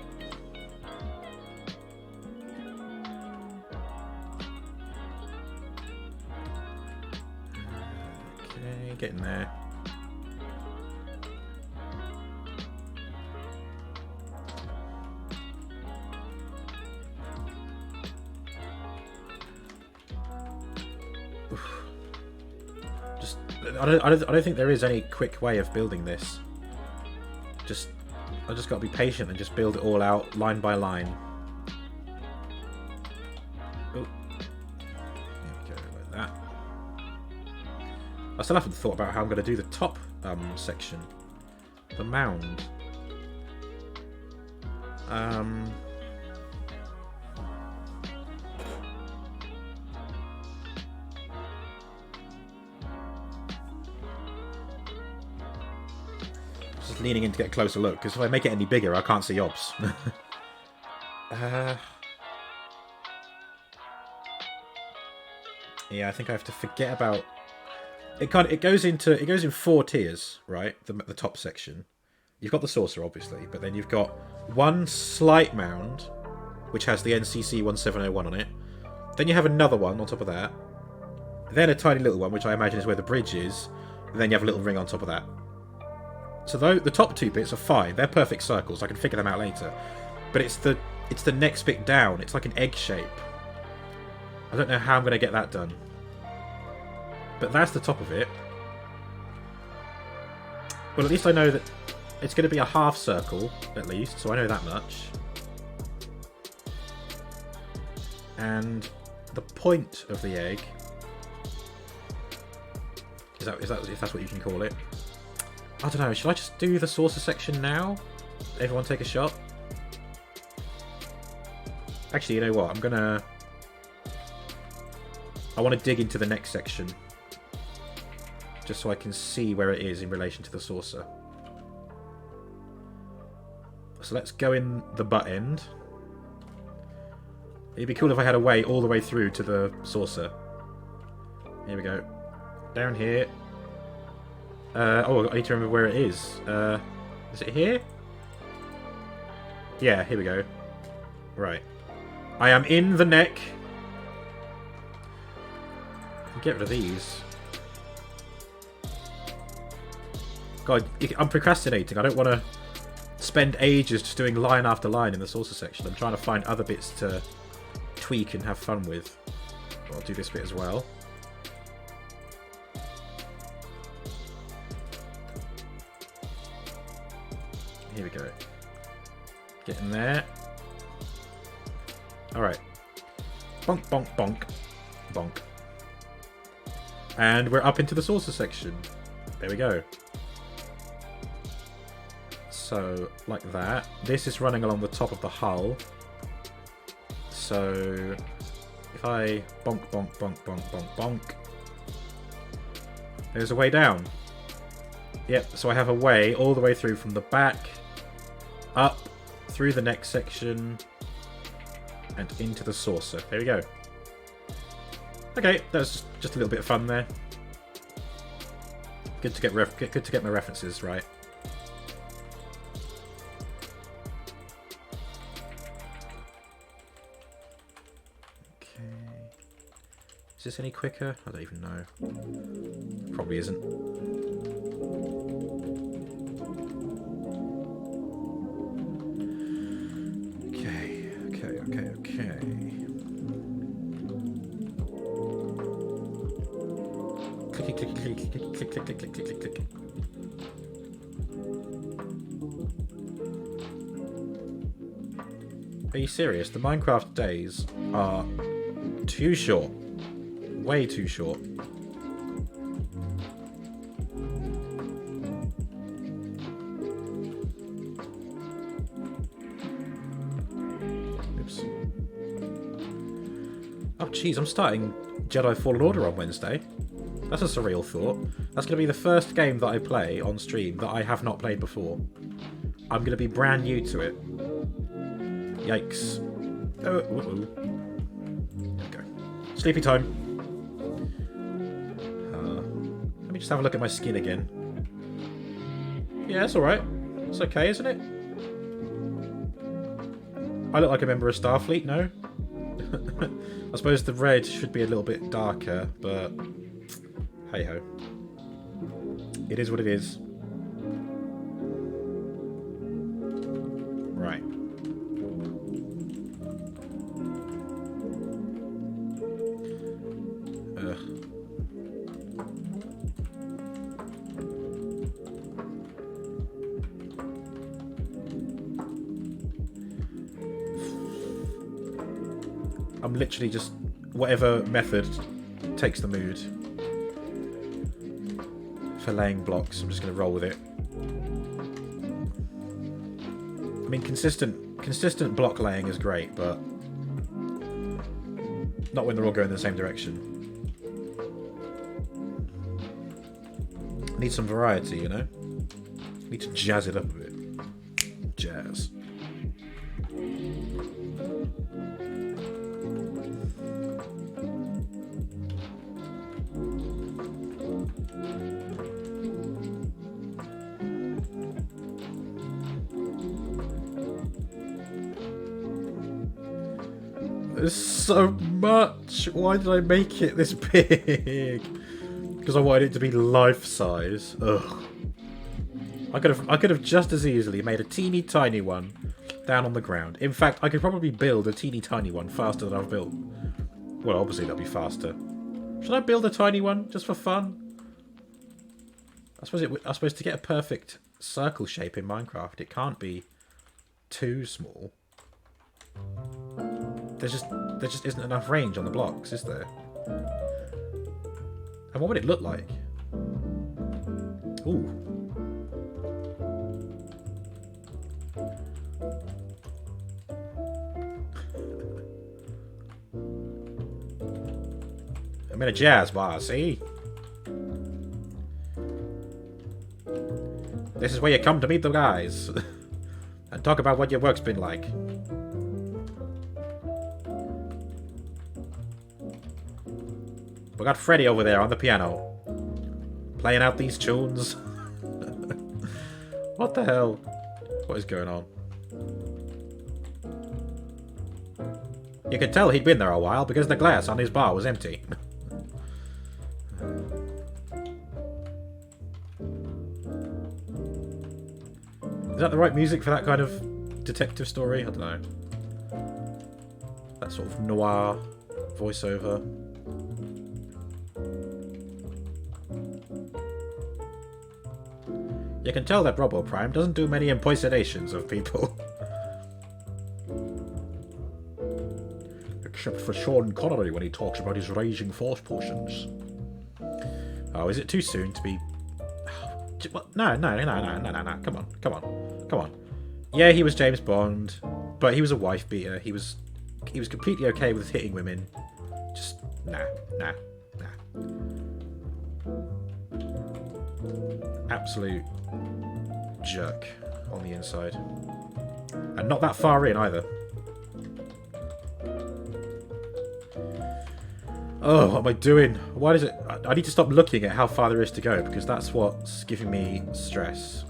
Okay, getting there. I don't think there is any quick way of building this. I just got to be patient and just build it all out line by line. Oh, there we go, like that. I still haven't thought about how I'm going to do the top section, the mound. Just leaning in to get a closer look, because if I make it any bigger, I can't see obs. Yeah, I think I have to forget about it. It goes in 4 tiers, right? The top section. You've got the saucer, obviously, but then you've got one slight mound, which has the NCC 1701 on it. Then you have another one on top of that. Then a tiny little one, which I imagine is where the bridge is. And then you have a little ring on top of that. So though the top 2 bits are fine, they're perfect circles. I can figure them out later. But it's the next bit down. It's like an egg shape. I don't know how I'm going to get that done. But that's the top of it. Well, at least I know that it's going to be a half circle, at least. So I know that much. And the point of the egg... Is that if that's what you can call it? I don't know, should I just do the saucer section now? Everyone take a shot? Actually, you know what? I want to dig into the next section. Just so I can see where it is in relation to the saucer. So let's go in the butt end. It'd be cool if I had a way all the way through to the saucer. Here we go. Down here. Oh, I need to remember where it is. Is it here? Yeah, here we go. Right. I am in the neck. Get rid of these. God, I'm procrastinating. I don't want to spend ages just doing line after line in the saucer section. I'm trying to find other bits to tweak and have fun with. I'll do this bit as well. Here we go. Get in there. Alright. Bonk, bonk, bonk. Bonk. And we're up into the saucer section. There we go. So, like that. This is running along the top of the hull. So, if I bonk, bonk, bonk, bonk, bonk, bonk. There's a way down. Yep, so I have a way all the way through from the back, up, through the next section, and into the saucer. There we go. Okay, that's just a little bit of fun there. Good to get my references right. Okay. Is this any quicker? I don't even know. Probably isn't. Okay. Clicky, clicky, clicky, click, click, click, click, click, click, click. Are you serious? The Minecraft days are too short. Way too short. Oh, jeez, I'm starting Jedi Fallen Order on Wednesday. That's a surreal thought. That's going to be the first game that I play on stream that I have not played before. I'm going to be brand new to it. Yikes. Oh, there we go. Sleepy time. Let me just have a look at my skin again. Yeah, that's alright. It's okay, isn't it? I look like a member of Starfleet, no? I suppose the red should be a little bit darker, but hey-ho. It is what it is. Right. I'm literally just whatever method takes the mood for laying blocks. I'm just going to roll with it. I mean, consistent block laying is great, but not when they're all going in the same direction. Need some variety, you know? Need to jazz it up a bit. Jazz. There's so much. Why did I make it this big? Because I wanted it to be life size. Ugh. I could have just as easily made a teeny tiny one down on the ground. In fact, I could probably build a teeny tiny one faster than I've built. Well, obviously that'll be faster. Should I build a tiny one just for fun? I suppose to get a perfect circle shape in Minecraft, it can't be too small. There just isn't enough range on the blocks, is there? And what would it look like? Ooh. I'm in a jazz bar, see? This is where you come to meet the guys. And talk about what your work's been like. We got Freddy over there on the piano. Playing out these tunes. What the hell? What is going on? You could tell he'd been there a while because the glass on his bar was empty. Is that the right music for that kind of detective story? I don't know. That sort of noir voiceover. You can tell that Robo Prime doesn't do many impersonations of people. Except for Sean Connery when he talks about his raging force potions. Oh, is it too soon to be... No. Come on. Yeah, he was James Bond, but he was a wife beater. He was completely okay with hitting women. Just, nah. Absolute jerk on the inside. And not that far in either. Oh, what am I doing? Why does it... I need to stop looking at how far there is to go, because that's what's giving me stress.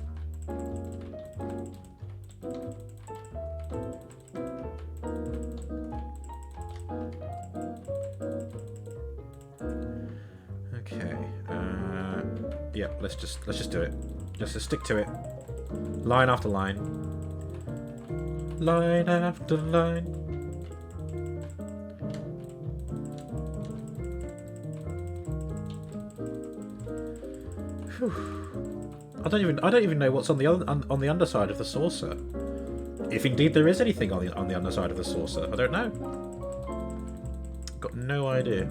Okay. Yeah, let's just do it. Just stick to it. Line after line. Line after line. I don't even know what's on the underside of the saucer. If indeed there is anything on the underside of the saucer, I don't know. Got no idea.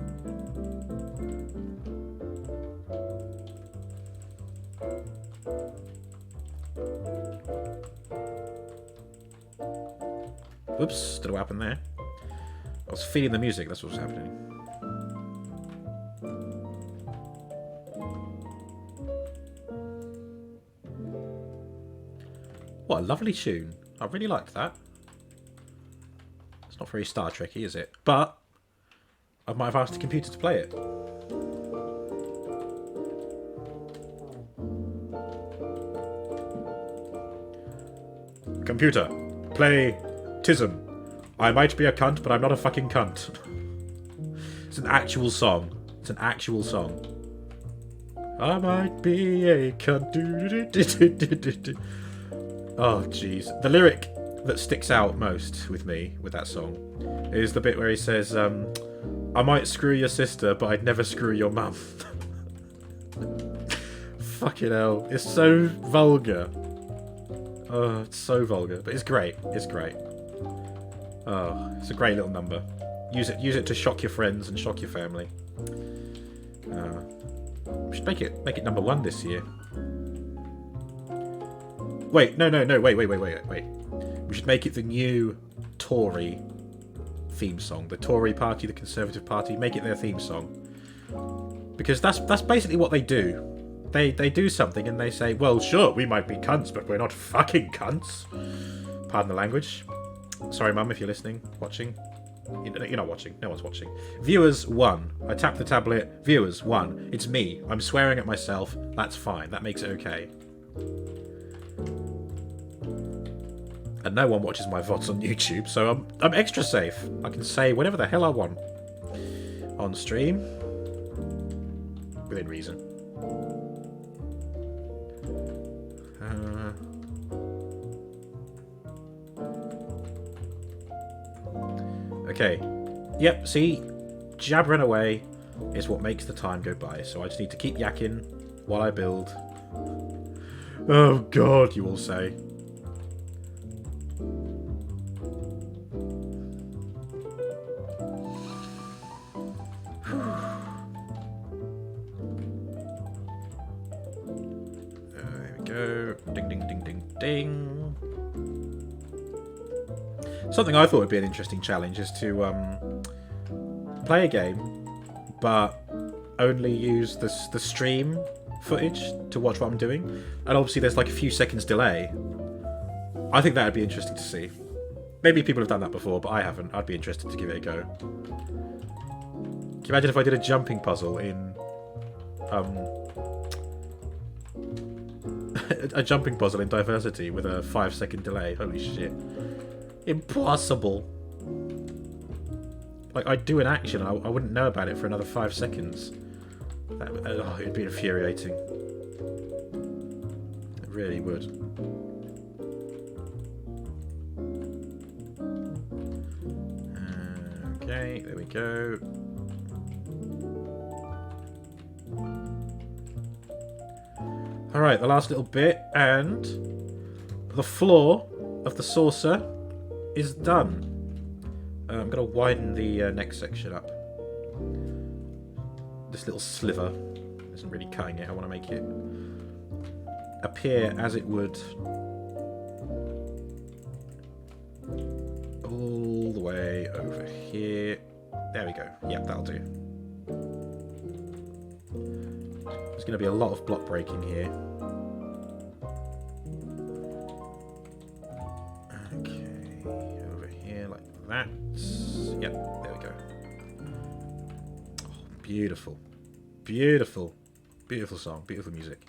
Oops, don't know what happened there. I was feeling the music, that's what was happening. What a lovely tune. I really liked that. It's not very Star Trek-y, is it? But I might have asked the computer to play it. Computer, play Tism. I might be a cunt, but I'm not a fucking cunt. It's an actual song. It's an actual song. I might be a cunt. Oh, jeez. The lyric that sticks out most with me, with that song, is the bit where he says, I might screw your sister, but I'd never screw your mum. Fucking hell. It's so vulgar. Oh, it's so vulgar. But it's great. It's great. Oh, it's a great little number. Use it to shock your friends and shock your family. We should make it number 1 this year. Wait, no, wait. We should make it the new Tory theme song. The Tory party, the Conservative Party, make it their theme song. Because that's basically what they do. They do something and they say, well, sure, we might be cunts, but we're not fucking cunts. Pardon the language. Sorry, Mum, if you're listening, watching. You're not watching. No one's watching. Viewers 1. I tap the tablet. Viewers 1. It's me. I'm swearing at myself. That's fine. That makes it okay. And no one watches my VODs on YouTube, so I'm extra safe. I can say whatever the hell I want on stream, within reason. Okay. Yep. See, jabbering away is what makes the time go by. So I just need to keep yakking while I build. Oh God, you all say. Ding. Something I thought would be an interesting challenge is to play a game, but only use the stream footage to watch what I'm doing. And obviously there's like a few seconds delay. I think that would be interesting to see. Maybe people have done that before, but I haven't. I'd be interested to give it a go. Can you imagine if I did a jumping puzzle in... a jumping puzzle in Diversity with a 5-second delay? Holy shit. Impossible. Like, I'd do an action and I wouldn't know about it for another 5 seconds. It'd be infuriating. It really would. Okay, there we go. Alright, the last little bit, and the floor of the saucer is done. I'm going to widen the next section up. This little sliver isn't really cutting it. I want to make it appear as it would all the way over here. There we go. Yep, that'll do. There's going to be a lot of block breaking here. Okay, over here like that. Yep, there we go. Oh, beautiful. Beautiful. Beautiful song. Beautiful music.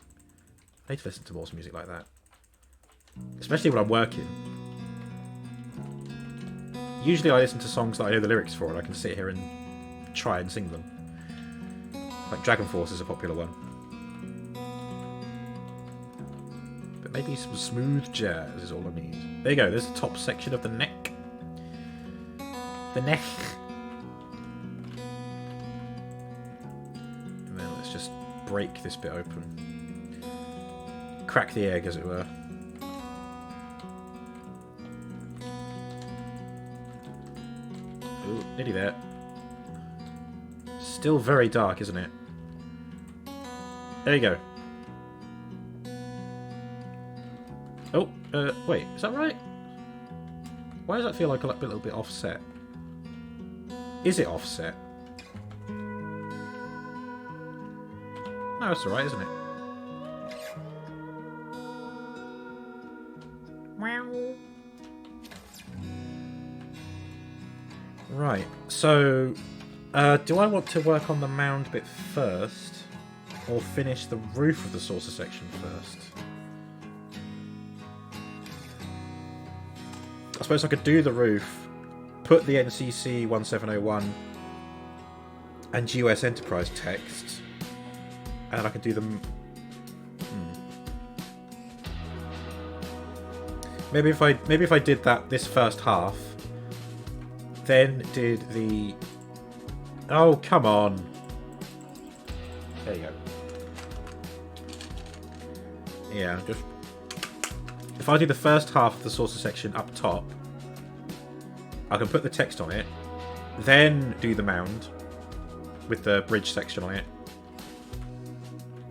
I need to listen to more music like that. Especially when I'm working. Usually I listen to songs that I know the lyrics for and I can sit here and try and sing them. Like Dragon Force is a popular one. But maybe some smooth jazz is all I need. There you go, there's the top section of the neck. The neck. And then let's just break this bit open. Crack the egg, as it were. Ooh, nearly there. Still very dark, isn't it? There you go. Oh, wait, is that right? Why does that feel like a little bit offset? Is it offset? No, it's alright, isn't it? Right, so do I want to work on the mound bit first, or finish the roof of the saucer section first? I suppose I could do the roof, put the NCC 1701 and US Enterprise text, and I could do them. Maybe if I did that this first half, then did the... Oh, come on. There you go. Yeah, just... If I do the first half of the saucer section up top, I can put the text on it, then do the mound with the bridge section on it.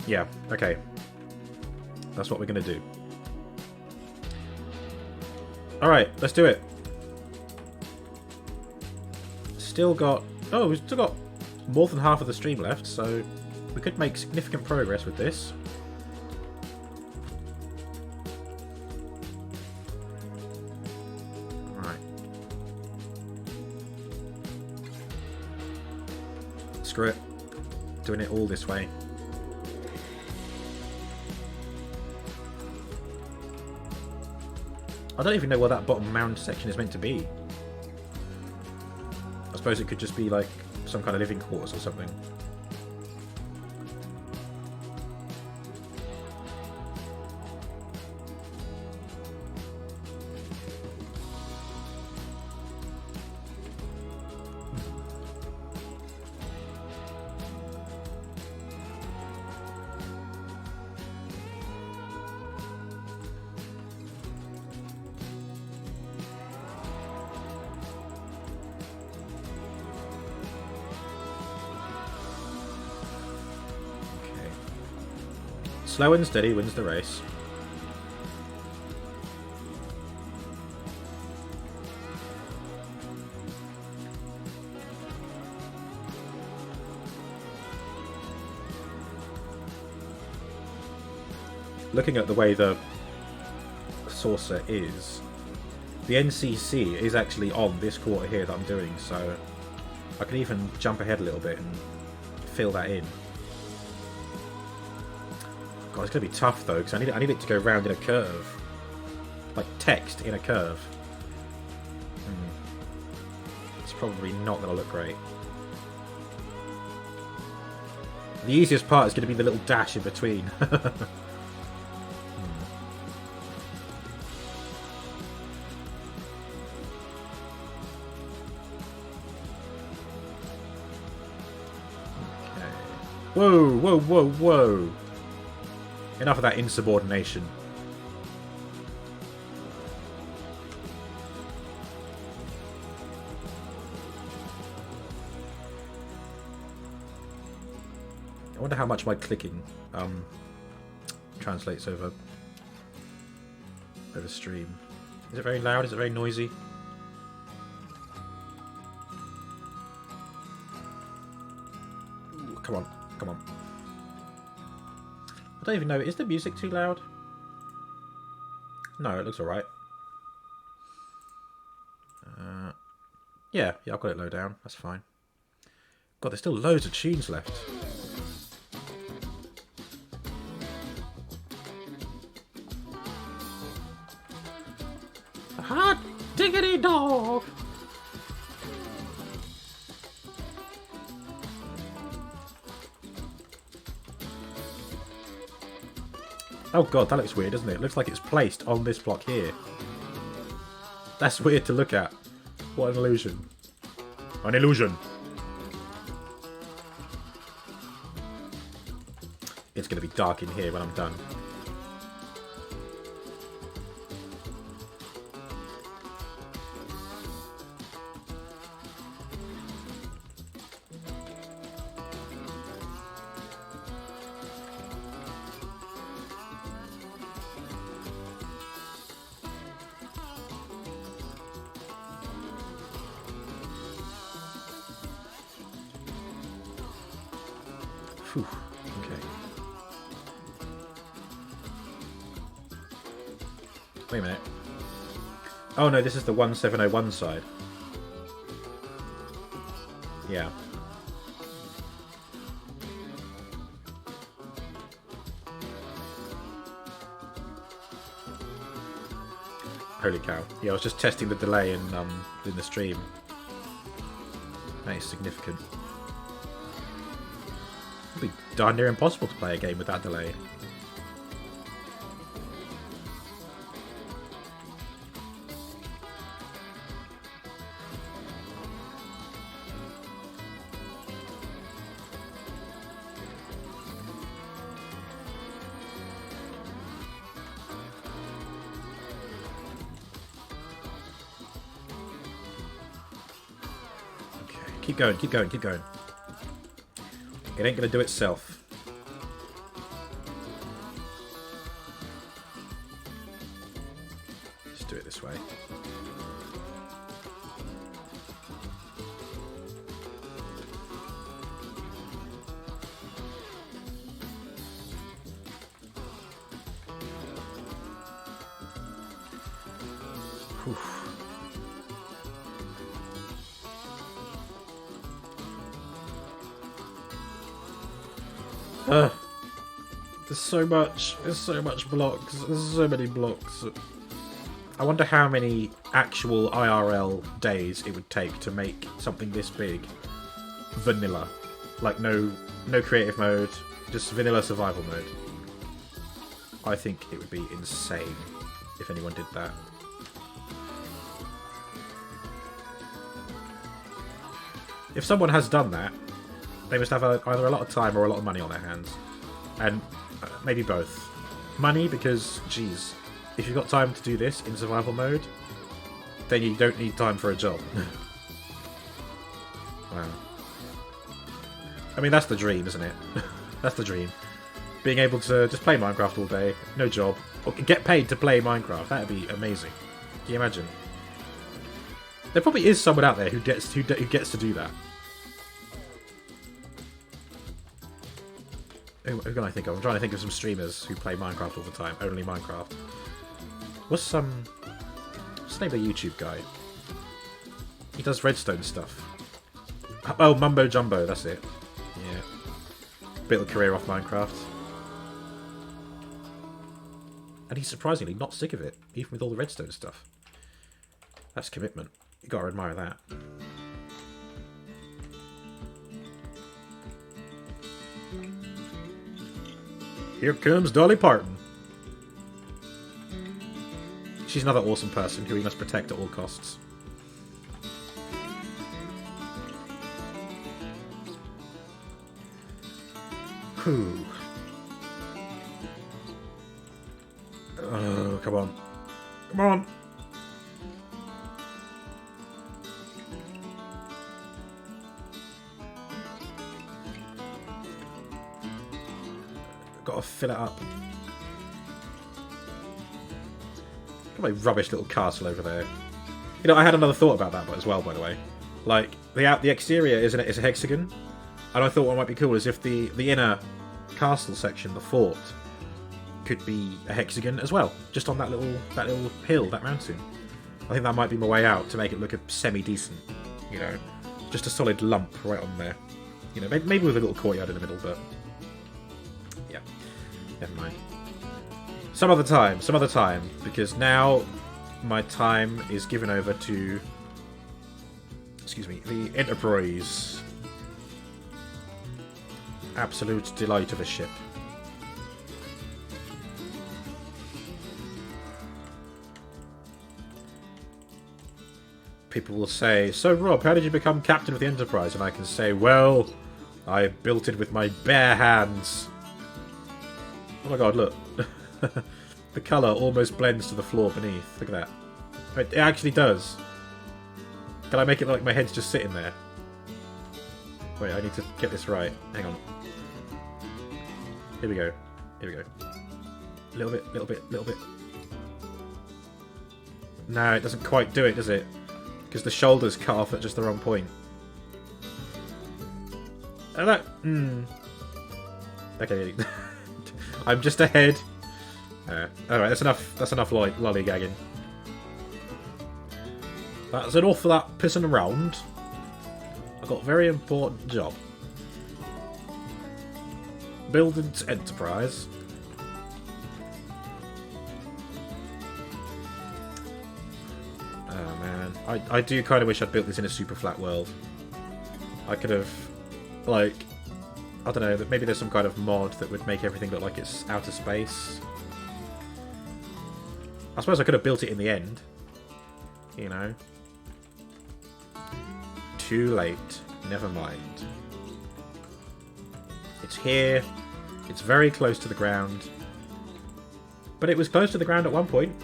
Yeah, okay. That's what we're going to do. Alright, let's do it. Still got... Oh, we've still got more than half of the stream left, so we could make significant progress with this. Right. Screw it. Doing it all this way. I don't even know what that bottom mound section is meant to be. I suppose it could just be like some kind of living quarters or something. Slow and steady wins the race. Looking at the way the saucer is, the NCC is actually on this quarter here that I'm doing, so I can even jump ahead a little bit and fill that in. God, it's going to be tough though, because I need it to go round in a curve. Like text in a curve. It's probably not going to look great. The easiest part is going to be the little dash in between. Whoa, whoa, whoa, whoa. Enough of that insubordination. I wonder how much my clicking translates over stream. Is it very loud? Is it very noisy? Ooh, come on. Come on. I don't even know. Is the music too loud? No, it looks alright. Yeah, I've got it low down. That's fine. God, there's still loads of tunes left. Hot diggity dog! Oh god, that looks weird, doesn't it? It looks like it's placed on this block here. That's weird to look at. What an illusion. An illusion. It's going to be dark in here when I'm done. Whew. Okay. Wait a minute. Oh no, this is the 1701 side. Yeah. Holy cow. Yeah, I was just testing the delay in the stream. That is significant. It'd be darn near impossible to play a game with that delay. Okay, keep going, keep going, keep going. It ain't gonna do itself. Just do it this way. Whew. There's so much blocks. There's so many blocks. I wonder how many actual IRL days it would take to make something this big. Vanilla. Like no creative mode, just vanilla survival mode. I think it would be insane if anyone did that. If someone has done that, they must have either a lot of time or a lot of money on their hands. And maybe both. Money because, geez, if you've got time to do this in survival mode, then you don't need time for a job. Wow. I mean, that's the dream, isn't it? That's the dream. Being able to just play Minecraft all day, no job, or get paid to play Minecraft. That'd be amazing. Can you imagine? There probably is someone out there who gets to do that. Who can I think of? I'm trying to think of some streamers who play Minecraft all the time. Only Minecraft. What's the name of the YouTube guy? He does redstone stuff. Oh, Mumbo Jumbo, that's it. Yeah. Built a career off Minecraft. And he's surprisingly not sick of it, even with all the redstone stuff. That's commitment. You gotta admire that. Here comes Dolly Parton. She's another awesome person who we must protect at all costs. Whew. Oh, come on. Come on! Gotta fill it up. Got my rubbish little castle over there. You know, I had another thought about that as well, by the way. Like, the exterior is a hexagon, and I thought what might be cool is if the inner castle section, the fort, could be a hexagon as well, just on that little hill, that mountain. I think that might be my way out to make it look a semi-decent, you know, just a solid lump right on there. You know, maybe with a little courtyard in the middle, but yeah, never mind. Some other time, because now my time is given over to, excuse me, the Enterprise. Absolute delight of a ship. People will say, so Rob, how did you become captain of the Enterprise? And I can say, well, I built it with my bare hands. Oh my god, look. The colour almost blends to the floor beneath. Look at that. It actually does. Can I make it look like my head's just sitting there? Wait, I need to get this right. Hang on. Here we go. Here we go. Little bit. No, it doesn't quite do it, does it? Because the shoulders cut off at just the wrong point. And that... Okay. I'm just ahead. Alright, that's enough lollygagging. That's enough for that pissing around. I've got a very important job. Building Enterprise. Oh man, I do kind of wish I'd built this in a super flat world. I could have, like, I don't know, maybe there's some kind of mod that would make everything look like it's outer space. I suppose I could have built it in the end. You know. Too late. Never mind. It's here. It's very close to the ground. But it was close to the ground at one point.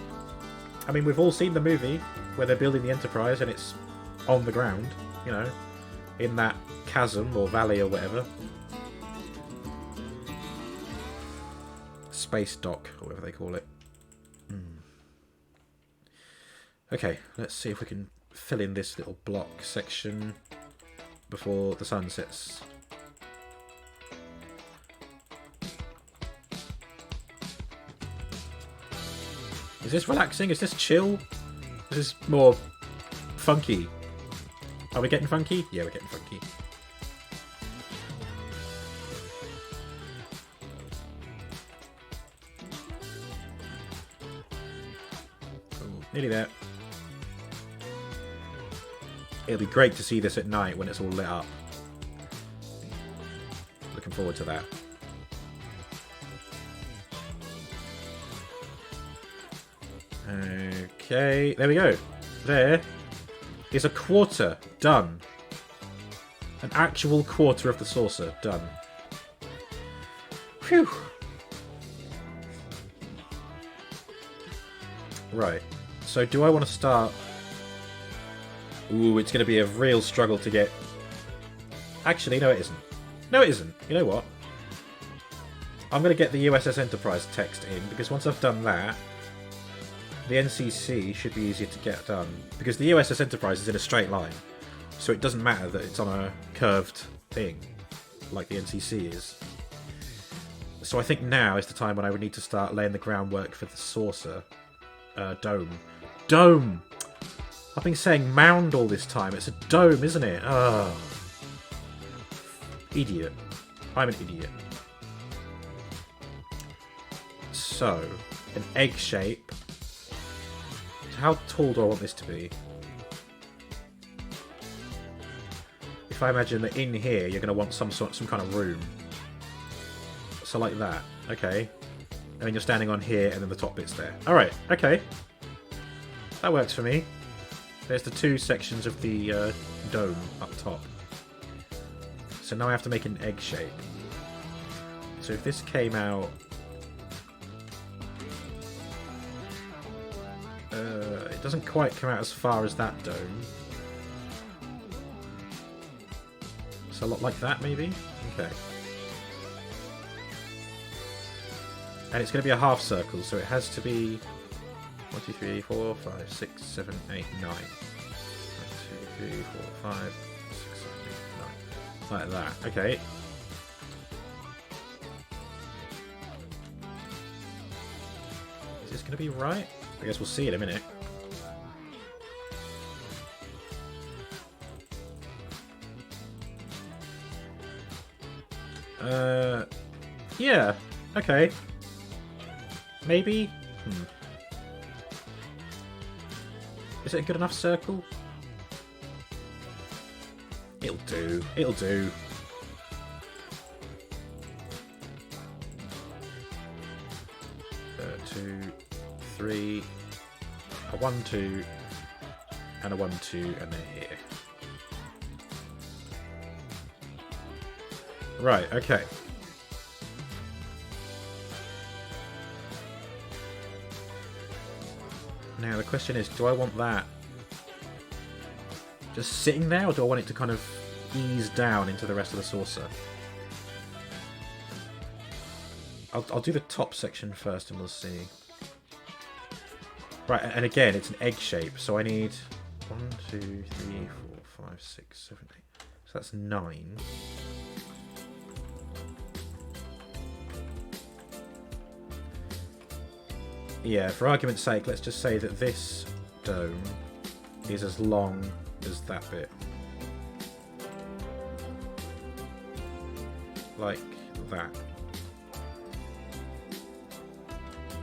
I mean, we've all seen the movie where they're building the Enterprise and it's on the ground, you know, in that chasm or valley or whatever. Space dock, or whatever they call it. Okay, let's see if we can fill in this little block section before the sun sets. Is this relaxing? Is this chill? Is this more funky? Are we getting funky? Yeah, we're getting funky. Oh, nearly there. It'll be great to see this at night when it's all lit up. Looking forward to that. Okay, there we go. There is a quarter done. An actual quarter of the saucer done. Phew. Right. So do I want to start... Ooh, it's going to be a real struggle to get... Actually, no it isn't. No it isn't. You know what? I'm going to get the USS Enterprise text in, because once I've done that, the NCC should be easier to get done. Because the USS Enterprise is in a straight line, so it doesn't matter that it's on a curved thing, like the NCC is. So I think now is the time when I would need to start laying the groundwork for the saucer. Dome. Dome! I've been saying mound all this time. It's a dome, isn't it? Oh. Idiot. I'm an idiot. So, an egg shape. How tall do I want this to be? If I imagine that in here you're going to want some kind of room. So like that. Okay. And then you're standing on here and then the top bit's there. Alright, okay. That works for me. There's the two sections of the dome up top. So now I have to make an egg shape. So if this came out... it doesn't quite come out as far as that dome. So a lot like that, maybe? Okay. And it's going to be a half circle, so it has to be 1, 2, 3, 4, 5, 6, 7, 8, 9. 1, 2, 3, 4, 5, 6, 7, 8, 9. Like that. Okay. Is this going to be right? I guess we'll see in a minute. Yeah. Okay. Maybe? Is it a good enough circle? It'll do. It'll do. Two, three, a 1, 2, and a 1, 2, and they're here. Right, okay. Now the question is, do I want that just sitting there, or do I want it to kind of ease down into the rest of the saucer? I'll do the top section first and we'll see. Right, and again, it's an egg shape, so I need 1, 2, 3, 4, 5, 6, 7, 8. So that's 9. Yeah, for argument's sake, let's just say that this dome is as long as that bit. Like that.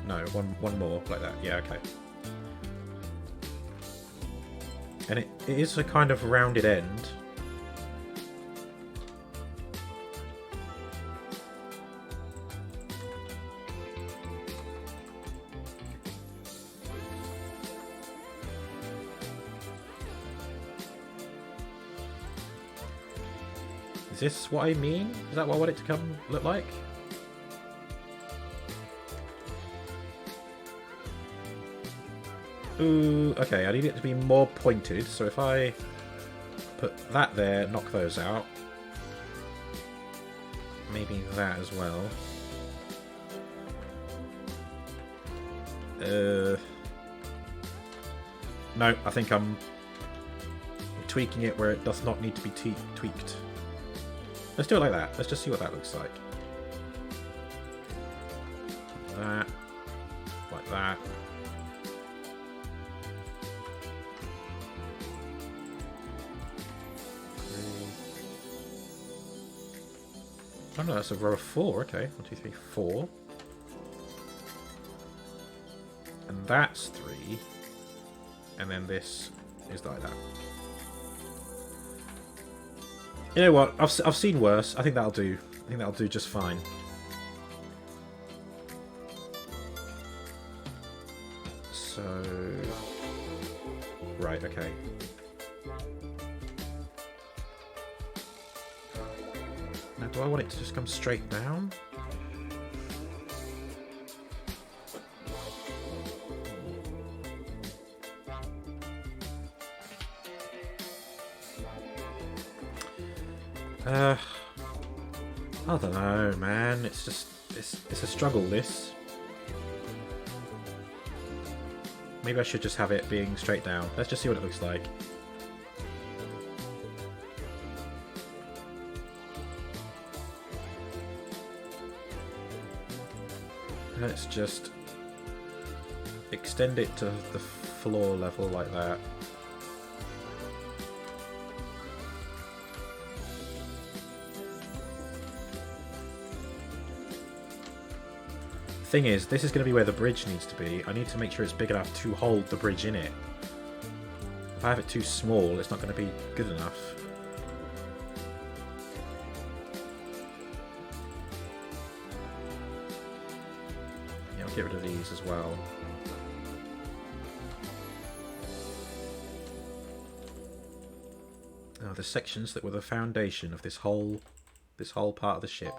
No, one more, like that. Yeah, okay. And it is a kind of rounded end. Is this what I mean? Is that what I want it to look like? Ooh, okay, I need it to be more pointed, so if I put that there, knock those out. Maybe that as well. No, I think I'm tweaking it where it does not need to be tweaked. Let's do it like that. Let's just see what that looks like. That. Like that. Oh no, that's a row of 4. Okay, 1, 2, 3, 4. And that's 3. And then this is like that. You know what? I've seen worse. I think that'll do. I think that'll do just fine. So, right, okay. Now, do I want it to just come straight down? I don't know, man. It's just it's a struggle. This. Maybe I should just have it being straight down. Let's just see what it looks like. Let's just extend it to the floor level like that. thing is, this is going to be where the bridge needs to be. I need to make sure it's big enough to hold the bridge in it. If I have it too small, it's not going to be good enough. Yeah, I'll get rid of these as well. Oh, the sections that were the foundation of this whole part of the ship.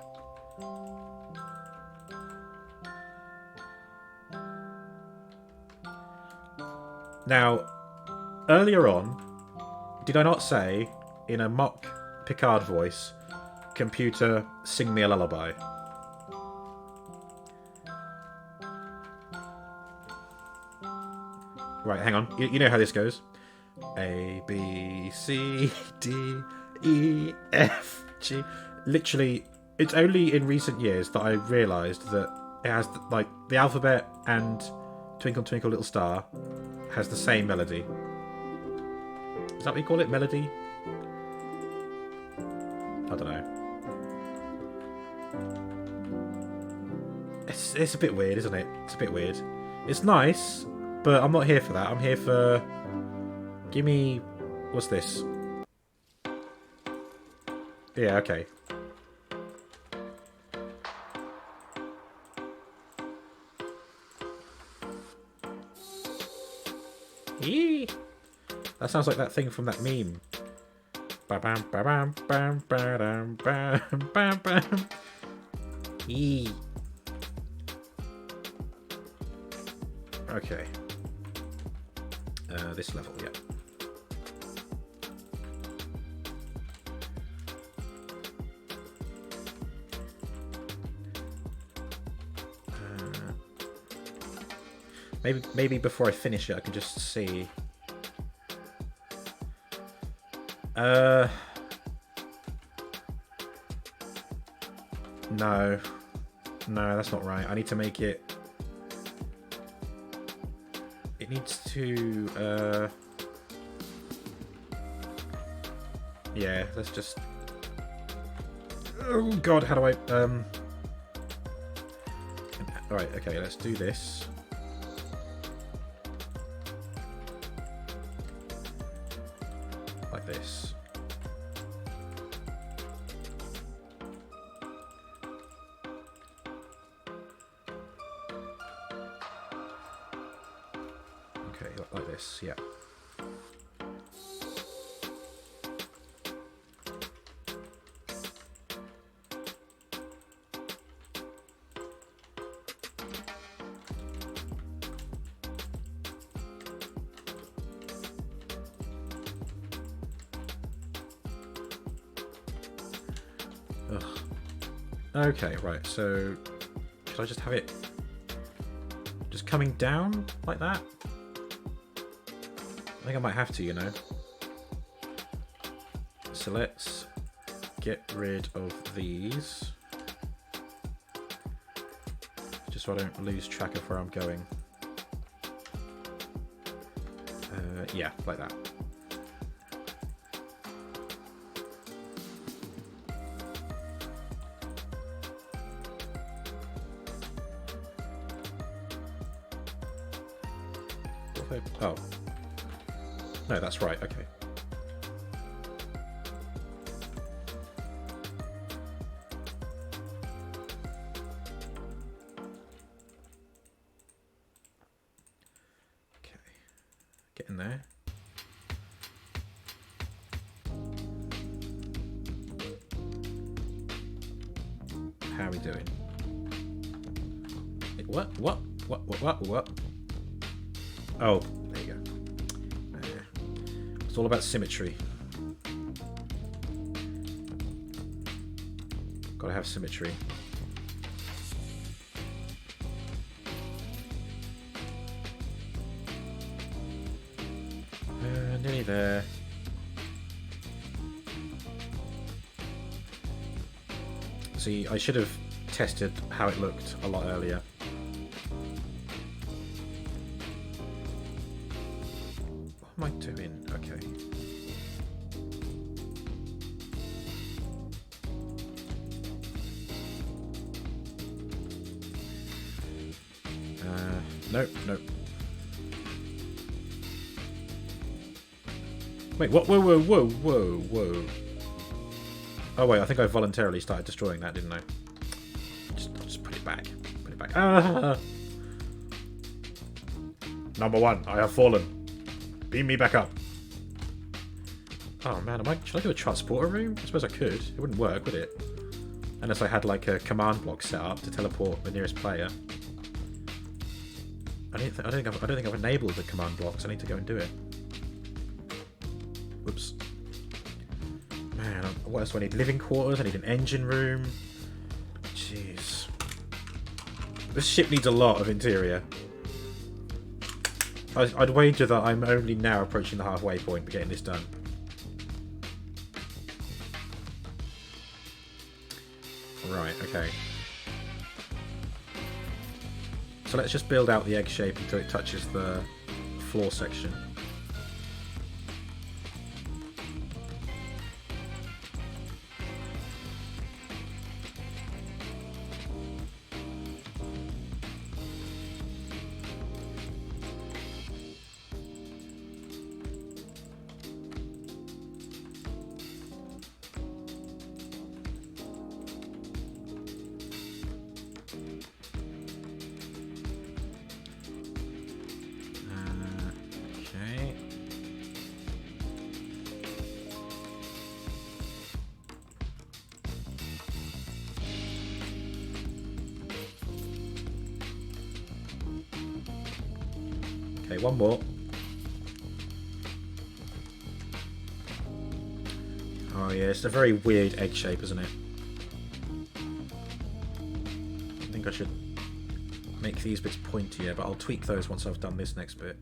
Now, earlier on, did I not say, in a mock Picard voice, "Computer, sing me a lullaby"? Right, hang on. You know how this goes. A, B, C, D, E, F, G. Literally, it's only in recent years that I realised that it has, like, the alphabet and Twinkle Twinkle Little Star has the same melody. Is that what you call it? Melody? I don't know. It's a bit weird, isn't it? It's a bit weird. It's nice, but I'm not here for that. I'm here for... Give me... What's this? Yeah, okay. Eee! That sounds like that thing from that meme. Ba-bam, ba-bam, bam, ba-dam, bam, bam, bam. Eee! Okay. This level, yeah. Maybe before I finish it, I can just see. No, that's not right. I need to make it. It needs to. Yeah, let's just. Oh God, how do I? All right, okay, let's do this. Like this. Okay, like this, yeah. Ugh. Okay, right, so should I just have it just coming down like that? I think I might have to, you know. So let's get rid of these. Just so I don't lose track of where I'm going. Yeah, like that. Oh. No, that's right, okay. Okay. Get in there. How are we doing? What? Oh, there you go. It's all about symmetry. Gotta have symmetry. Nearly there. See, I should have tested how it looked a lot earlier. What am I doing? Okay. Wait, what? Whoa, whoa, whoa, whoa, whoa. Oh, wait, I think I voluntarily started destroying that, didn't I? Just put it back. Put it back. Ah! Number 1, I have fallen. Beam me back up. Oh, man, should I do a transporter room? I suppose I could. It wouldn't work, would it? Unless I had, like, a command block set up to teleport the nearest player. I don't think I've enabled the command blocks. I need to go and do it. Whoops. Man, what else do I need? Living quarters. I need an engine room. Jeez. This ship needs a lot of interior. I'd wager that I'm only now approaching the halfway point for getting this done. Right, okay. So let's just build out the egg shape until it touches the floor section. Okay, one more. Oh yeah, it's a very weird egg shape, isn't it? I think I should make these bits pointier, but I'll tweak those once I've done this next bit.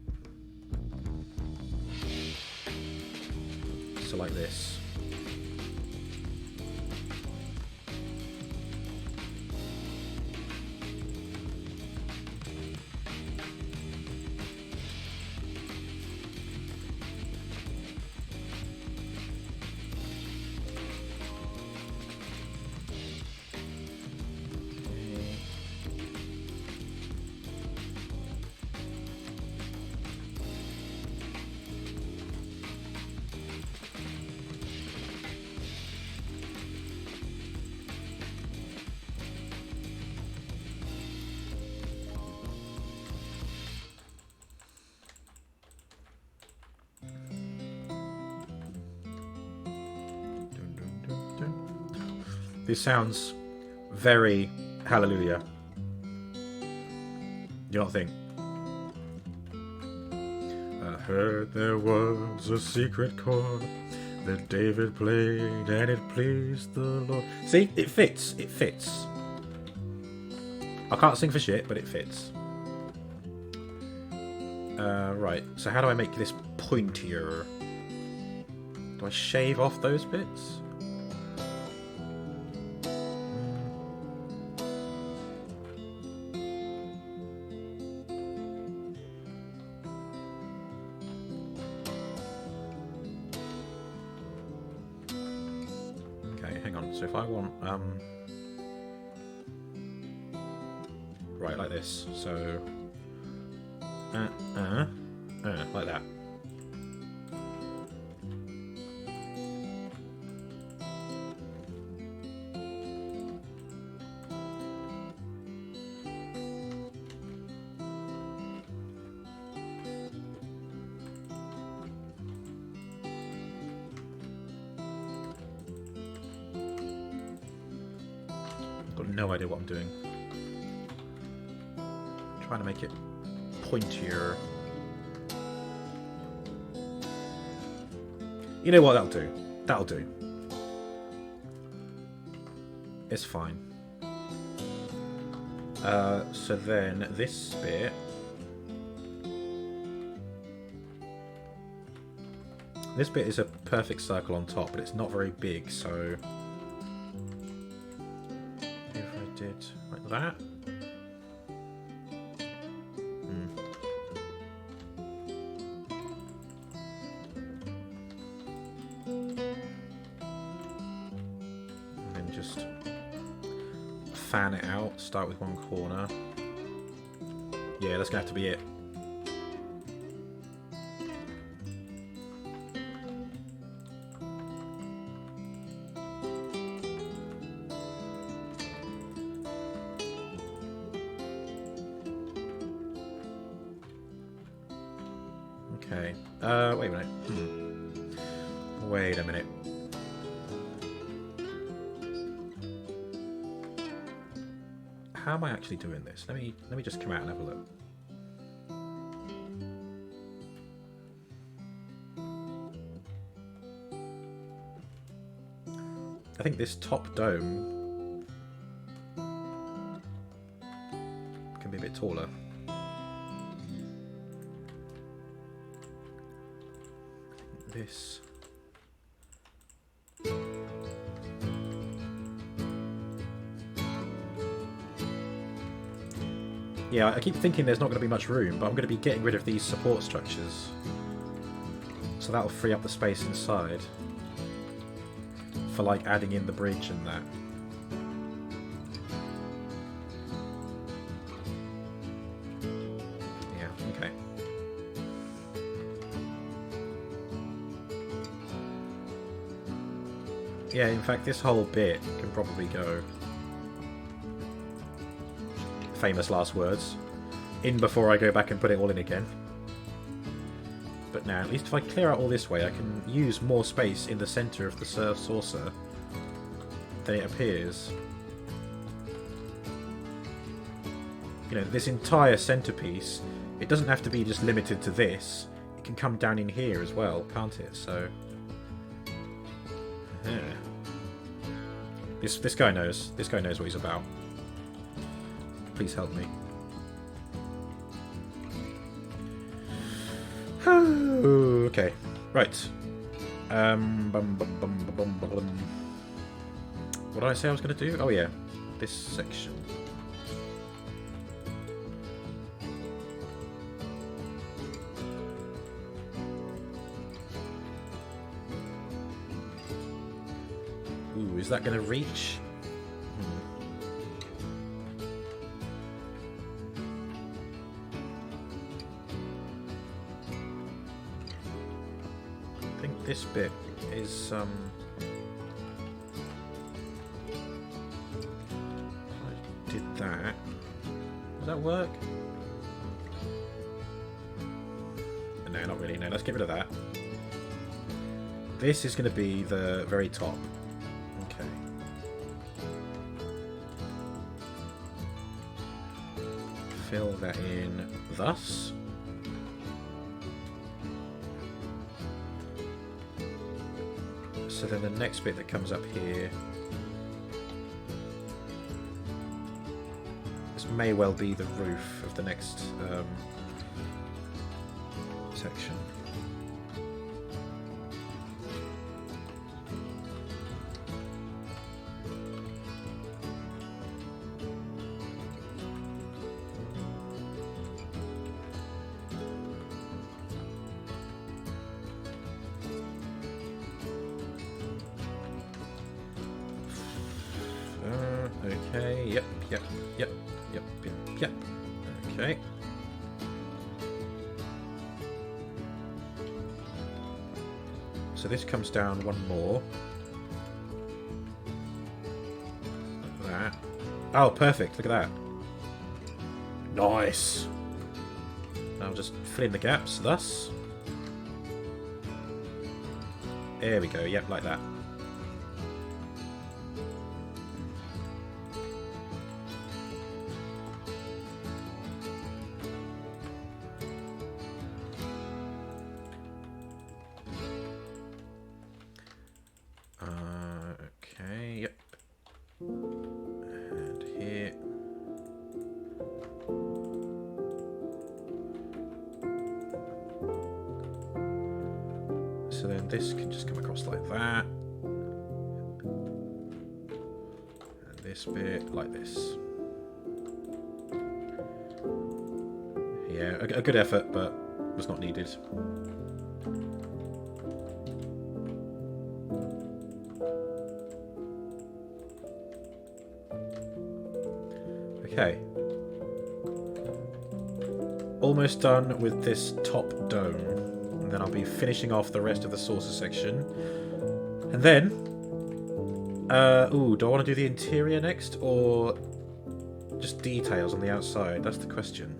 So like this. This sounds very Hallelujah. You don't think? I heard there was a secret chord that David played and it pleased the Lord. See? It fits. It fits. I can't sing for shit, but it fits. Right. So how do I make this pointier? Do I shave off those bits? So if I want, right, like this, so, like that. No idea what I'm doing. I'm trying to make it pointier. You know what? That'll do. That'll do. It's fine. So then this bit. This bit is a perfect circle on top, but it's not very big, so. Did like that. And then just fan it out. Start with one corner. Yeah, that's gonna have to be it. Okay. Wait a minute. Wait a minute. How am I actually doing this? Let me just come out and have a look. I think this top dome can be a bit taller. This. Yeah, I keep thinking there's not going to be much room, but I'm going to be getting rid of these support structures. So that'll free up the space inside. For like adding in the bridge and that. Yeah, okay. Yeah, in fact this whole bit can probably go. Famous last words. In before I go back and put it all in again. But now, at least if I clear out all this way, I can use more space in the centre of the saucer than it appears. You know, this entire centrepiece, it doesn't have to be just limited to this. It can come down in here as well, can't it? So, yeah. This guy knows. This guy knows what he's about. Please help me. Okay, right. What did I say I was going to do? Oh yeah, this section. Ooh, is that going to reach? This bit is I did that. Does that work? No, not really. No, let's get rid of that. This is going to be the very top. Okay. Fill that in thus. So then the next bit that comes up here, this may well be the roof of the next section. Okay, yep. Okay. So this comes down one more. Like that. Oh, perfect. Look at that. Nice. I'll just fill in the gaps, thus. There we go. Yep, like that. Okay, yep. And here. So then this can just come across like that. And this bit like this. Yeah, a good effort, but was not needed. Okay. Almost done with this top dome. And then I'll be finishing off the rest of the saucer section. And then... ooh, do I want to do the interior next? Or just details on the outside? That's the question.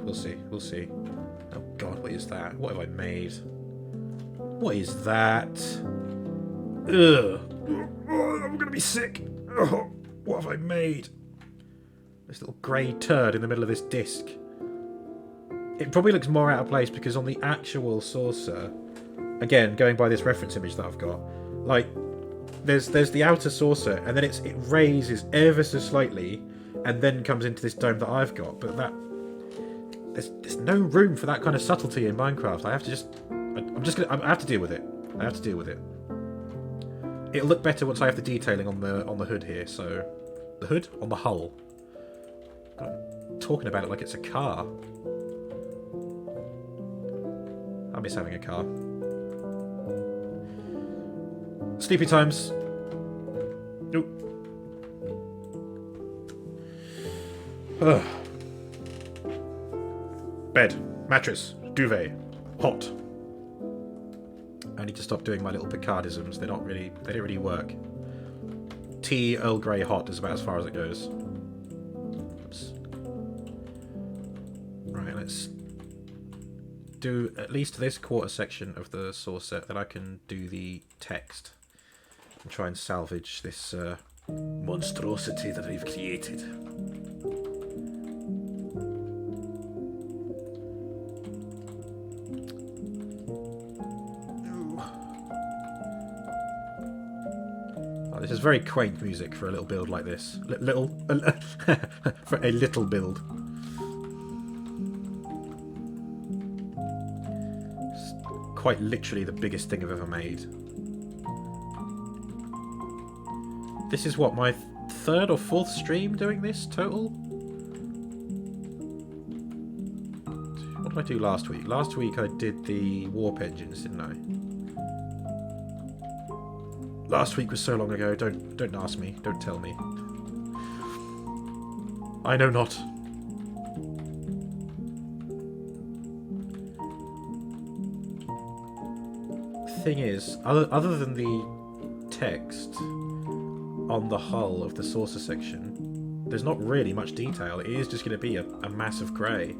We'll see. We'll see. Oh god, what is that? What have I made? What is that? Ugh. Oh, I'm gonna be sick. Oh, what have I made? This little grey turd in the middle of this disc. It probably looks more out of place because on the actual saucer, again, going by this reference image that I've got, like, there's the outer saucer, and then it raises ever so slightly, and then comes into this dome that I've got. But there's no room for that kind of subtlety in Minecraft. I have to I have to deal with it. I have to deal with it. It'll look better once I have the detailing on the hood here. So, the hood on the hull. I'm talking about it like it's a car. I miss having a car. Sleepy times. Nope. Bed, mattress, duvet, hot. I need to stop doing my little Picardisms. They don't really work. Tea, Earl Grey, hot is about as far as it goes. Oops. Right, let's do at least this quarter section of the saucer, then I can do the text and try and salvage this monstrosity that I've created. Oh, this is very quaint music for a little build like this. For a little build. Quite literally the biggest thing I've ever made. This is what, my third or fourth stream doing this total? What did I do last week? Last week I did the warp engines, didn't I? Last week was so long ago, don't ask me, don't tell me. I know not. Thing is, other than the text on the hull of the saucer section, there's not really much detail. It is just going to be a mass of grey.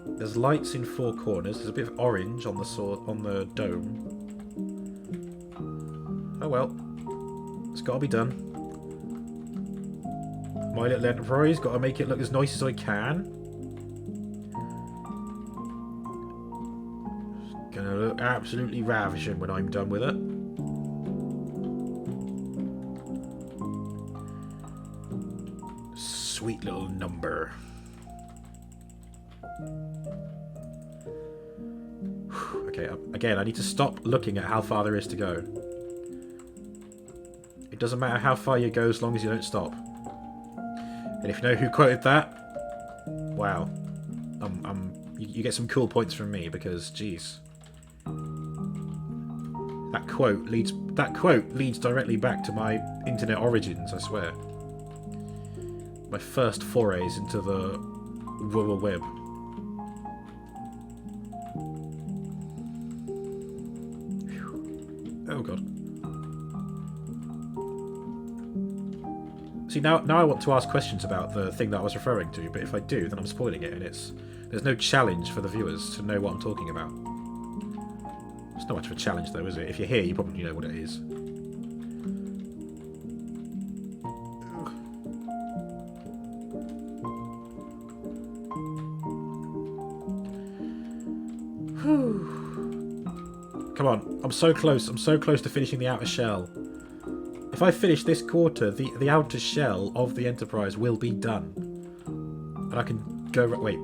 There's lights in four corners. There's a bit of orange on the dome. Oh well, it's got to be done. My little enterprise, got to make it look as nice as I can. Gonna look absolutely ravishing when I'm done with it. Sweet little number. Okay, again, I need to stop looking at how far there is to go. It doesn't matter how far you go as long as you don't stop. And if you know who quoted that, wow. You get some cool points from me because, geez. That quote leads directly back to my internet origins, I swear. My first forays into the web. Oh god. See, now I want to ask questions about the thing that I was referring to, but if I do, then I'm spoiling it, and there's no challenge for the viewers to know what I'm talking about. It's not much of a challenge, though, is it? If you're here, you probably know what it is. Come on, I'm so close. I'm so close to finishing the outer shell. If I finish this quarter, the outer shell of the Enterprise will be done. And I can go... Wait.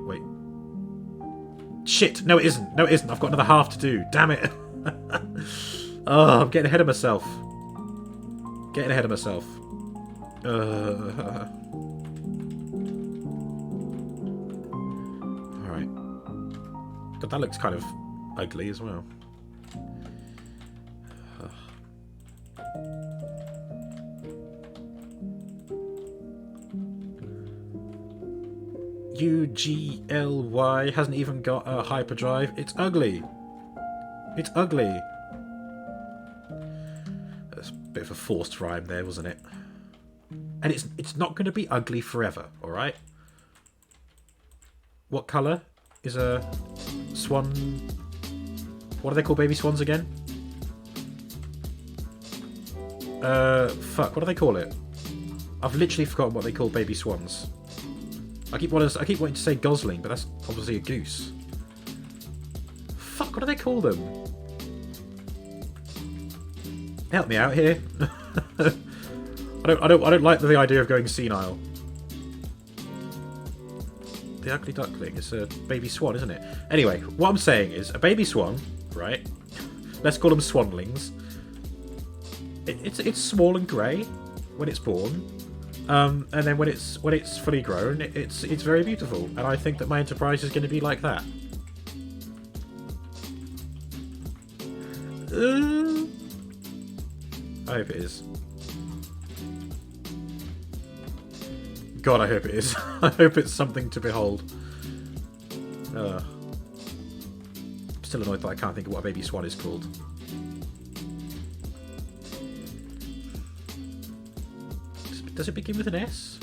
Shit! No, it isn't. No, it isn't. I've got another half to do. Damn it. Oh, I'm getting ahead of myself. Getting ahead of myself. Alright. God, that looks kind of ugly as well. UGLY hasn't even got a hyperdrive. It's ugly. It's ugly. That's a bit of a forced rhyme there, wasn't it? And it's not going to be ugly forever, alright? What colour is a swan? What do they call baby swans again? Fuck. What do they call it? I've literally forgotten what they call baby swans. I keep wanting to say gosling, but that's obviously a goose. Fuck. What do they call them? Help me out here. I don't like the idea of going senile. The ugly duckling is a baby swan, isn't it? Anyway, what I'm saying is a baby swan, right? Let's call them swanlings. It's small and grey when it's born, and then when it's fully grown, it's very beautiful. And I think that my Enterprise is going to be like that. I hope it is. God, I hope it is. I hope it's something to behold. I'm still annoyed that I can't think of what a baby swan is called. Does it begin with an S?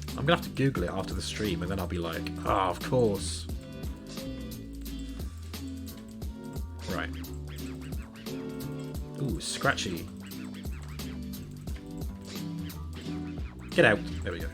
I'm gonna have to Google it after the stream, and then I'll be like, ah, of course. Right. Ooh, scratchy. Get out. There we go.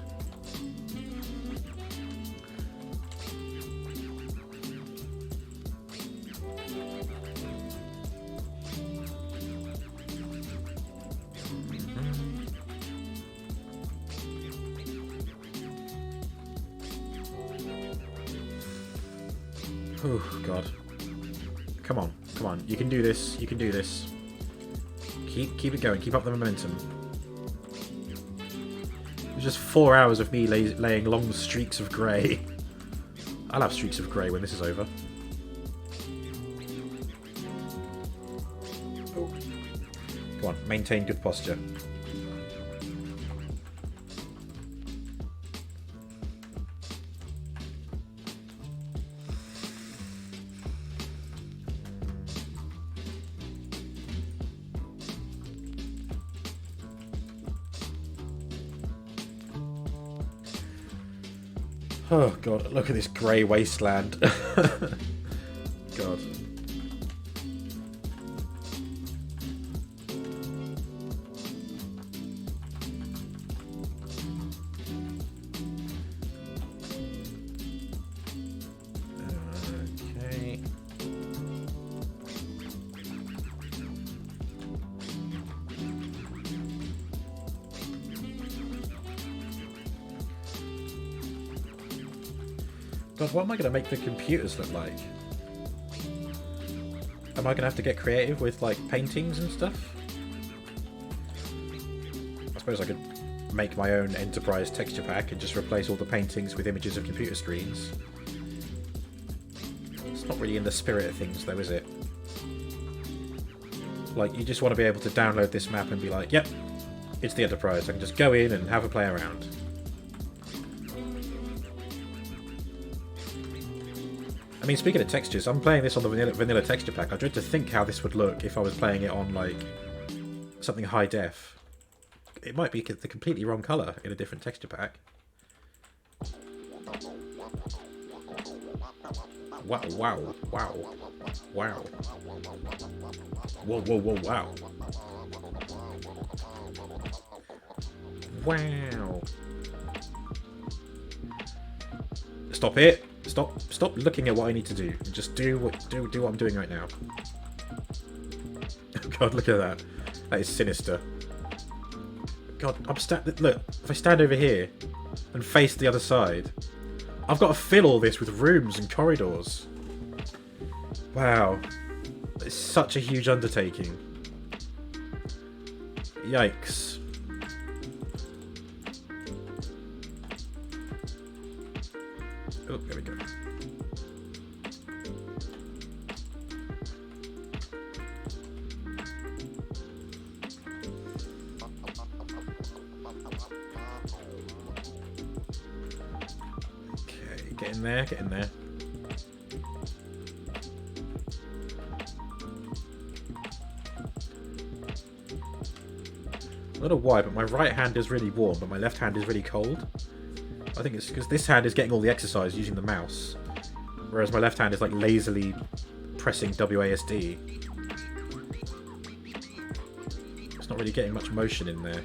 Oh, God. Come on. Come on. You can do this. You can do this. Keep it going. Keep up the momentum. It was just 4 hours of me laying long streaks of grey. I'll have streaks of grey when this is over. Oh. Come on. Maintain good posture. Oh, God, look at this grey wasteland. God. Okay. God, what am I going to make the computers look like? Am I going to have to get creative with, like, paintings and stuff? I suppose I could make my own Enterprise texture pack and just replace all the paintings with images of computer screens. It's not really in the spirit of things, though, is it? Like, you just want to be able to download this map and be like, yep, it's the Enterprise. I can just go in and have a play around. I mean, speaking of textures, I'm playing this on the vanilla texture pack. I dread to think how this would look if I was playing it on, like, something high def. It might be the completely wrong colour in a different texture pack. Wow, wow, wow, wow. Whoa, whoa, whoa, wow. Wow. Stop it. Stop looking at what I need to do. Just do what I'm doing right now. Oh, God, look at that. That is sinister. God, look, if I stand over here and face the other side, I've got to fill all this with rooms and corridors. Wow. It's such a huge undertaking. Yikes. Oh, there we go. Okay, get in there, get in there. I don't know why, but my right hand is really warm, but my left hand is really cold. I think it's because this hand is getting all the exercise using the mouse, whereas my left hand is like lazily pressing WASD. It's not really getting much motion in there.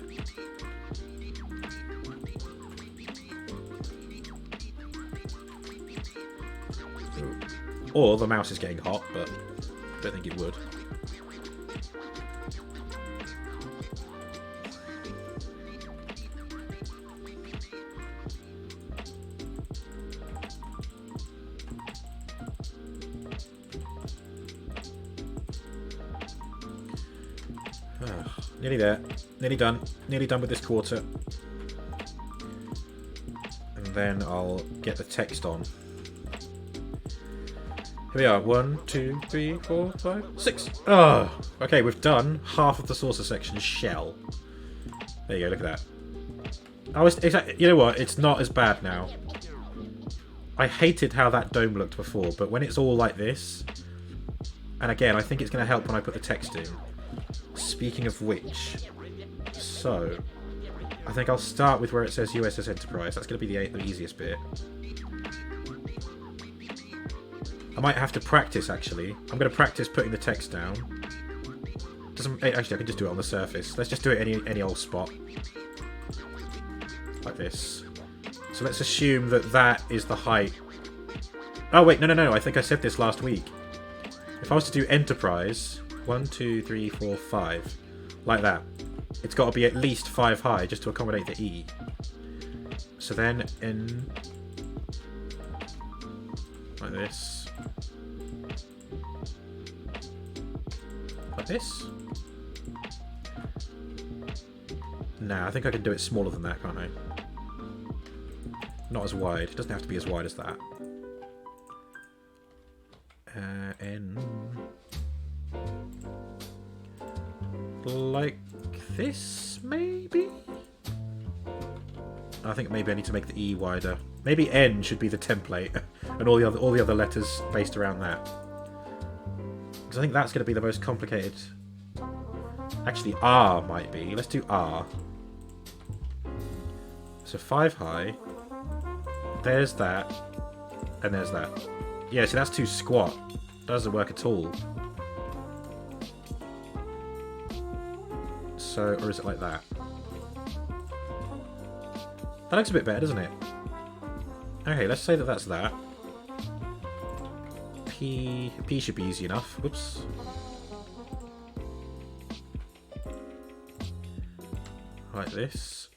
Or the mouse is getting hot, but I don't think it would. Nearly there. Nearly done. Nearly done with this quarter. And then I'll get the text on. Here we are. 1, 2, 3, 4, 5, 6. Oh! Okay, we've done half of the saucer section shell. There you go, look at that. You know what? It's not as bad now. I hated how that dome looked before, but when it's all like this... And again, I think it's going to help when I put the text in. Speaking of which... So... I think I'll start with where it says USS Enterprise. That's going to be the easiest bit. I might have to practice, actually. I'm going to practice putting the text down. Actually, I can just do it on the surface. Let's just do it any old spot. Like this. So let's assume that that is the height. Oh, wait, no. I think I said this last week. If I was to do Enterprise, 1, 2, 3, 4, 5, like that, it's got to be at least 5 high just to accommodate the E. So then in... like this. Like this? Nah, I think I can do it smaller than that, can't I? Not as wide. It doesn't have to be as wide as that. N... like this, maybe? I think maybe I need to make the E wider. Maybe N should be the template, and all the other letters based around that. Because I think that's going to be the most complicated. Actually, R might be. Let's do R. So 5 high. There's that, and there's that. Yeah, so that's too squat. Doesn't work at all. So, or is it like that? That looks a bit better, doesn't it? Okay, let's say that that's that. P should be easy enough. Whoops. Like this.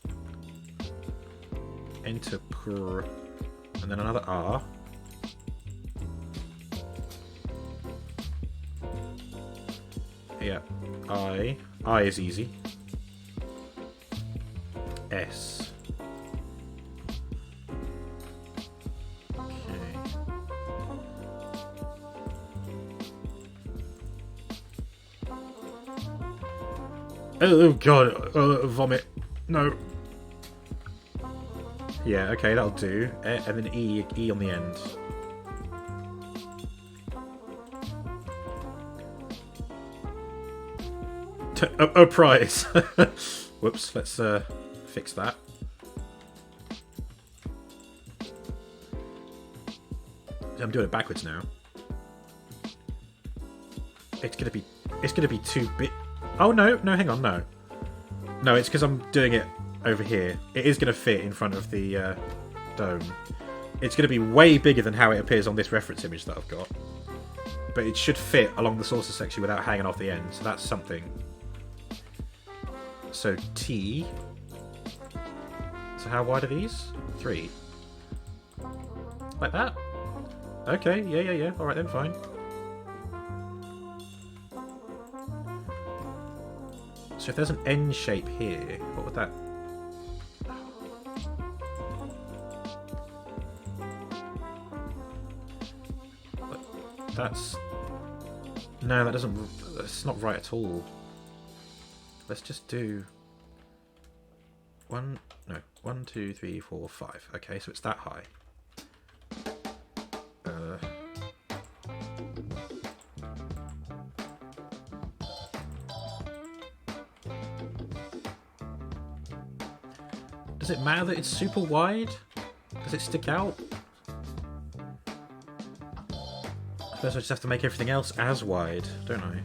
Enter pr. And then another R. Yeah. I. I is easy. S. Oh god, vomit. No. Yeah, okay, that'll do. And then E on the end. Oh, prize. Whoops, let's fix that. I'm doing it backwards now. It's gonna be too big. Oh no, hang on, no. No, it's because I'm doing it over here. It is going to fit in front of the dome. It's going to be way bigger than how it appears on this reference image that I've got. But it should fit along the saucer section without hanging off the end, so that's something. So T. So how wide are these? 3. Like that? Okay, yeah. Alright then, fine. So if there's an N shape here, what would that... That's... No, that doesn't... That's not right at all. Let's just do... 1... No. 1, 2, 3, 4, 5. Okay, so it's that high. Does it matter that it's super wide? Does it stick out? I suppose I just have to make everything else as wide, don't I?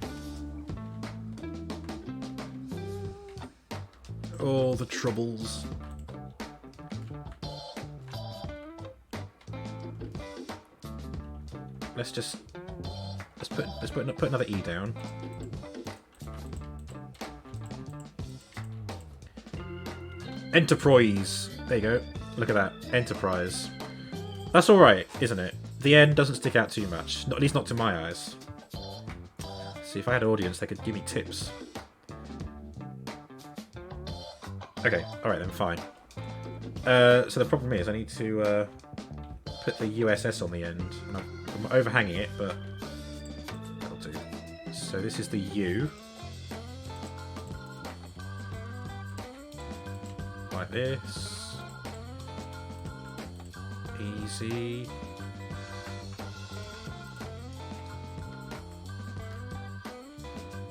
Oh, the troubles. Let's put another E down. Enterprise. There you go. Look at that. Enterprise. That's alright, isn't it? The N doesn't stick out too much. At least not to my eyes. See, if I had an audience, they could give me tips. Okay, alright then, fine. So the problem is I need to put the USS on the end. And I'm overhanging it, but that'll do. So this is the U. Like this. Easy.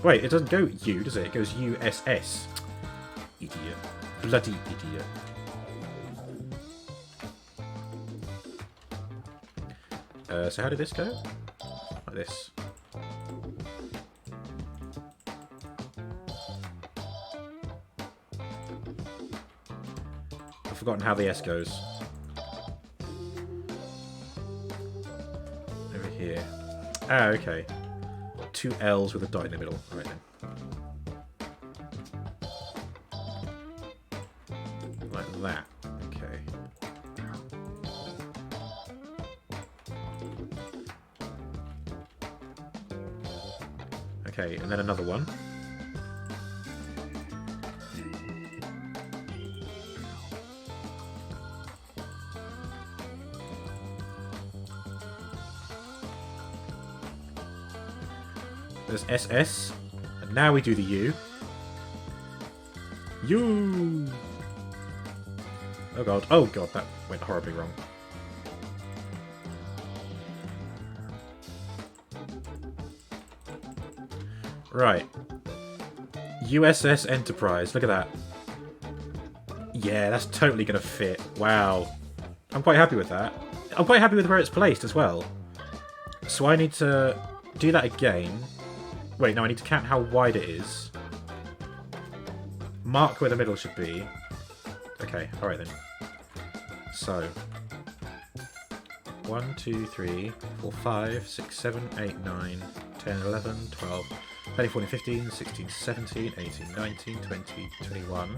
Wait, it doesn't go U, does it? It goes USS. Idiot. Bloody idiot. So how did this go? Like this. I've forgotten how the S goes. Over here. Ah, okay. 2 L's with a dot in the middle. Alright then. Like that. Okay. Okay, and then another one. There's SS, and now we do the U. U! Oh god, that went horribly wrong. Right. USS Enterprise, look at that. Yeah, that's totally gonna fit. Wow. I'm quite happy with that. I'm quite happy with where it's placed as well. So I need to do that again. Wait, no, I need to count how wide it is. Mark where the middle should be. Okay, alright then. So 1, 2, 3, 4, 5, 6, 7, 8, 9, 10, 11, 12, 13, 14, 15, 16, 17, 18, 19, 20, 21,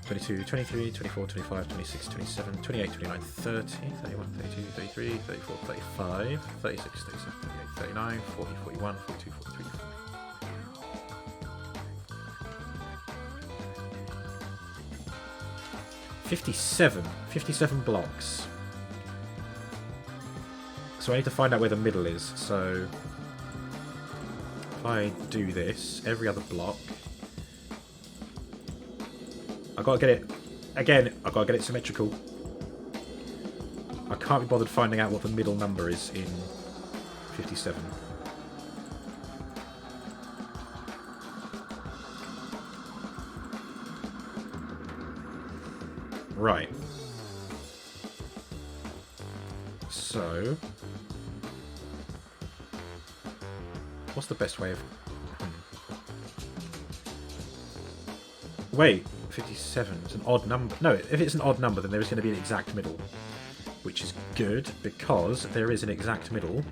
22, 23, 24, 25, 26, 27, 28, 29, 30, 31, 32, 33, 34, 35, 36, 37, 38, 39, 40, 41, 42, 43, 57 blocks. So I need to find out where the middle is. So if I do this, every other block, I gotta get it again. I gotta get it symmetrical. I can't be bothered finding out what the middle number is in 57. Right. So, what's the best way of... Wait, 57 is an odd number. No, if it's an odd number, then there is going to be an exact middle. Which is good, because there is an exact middle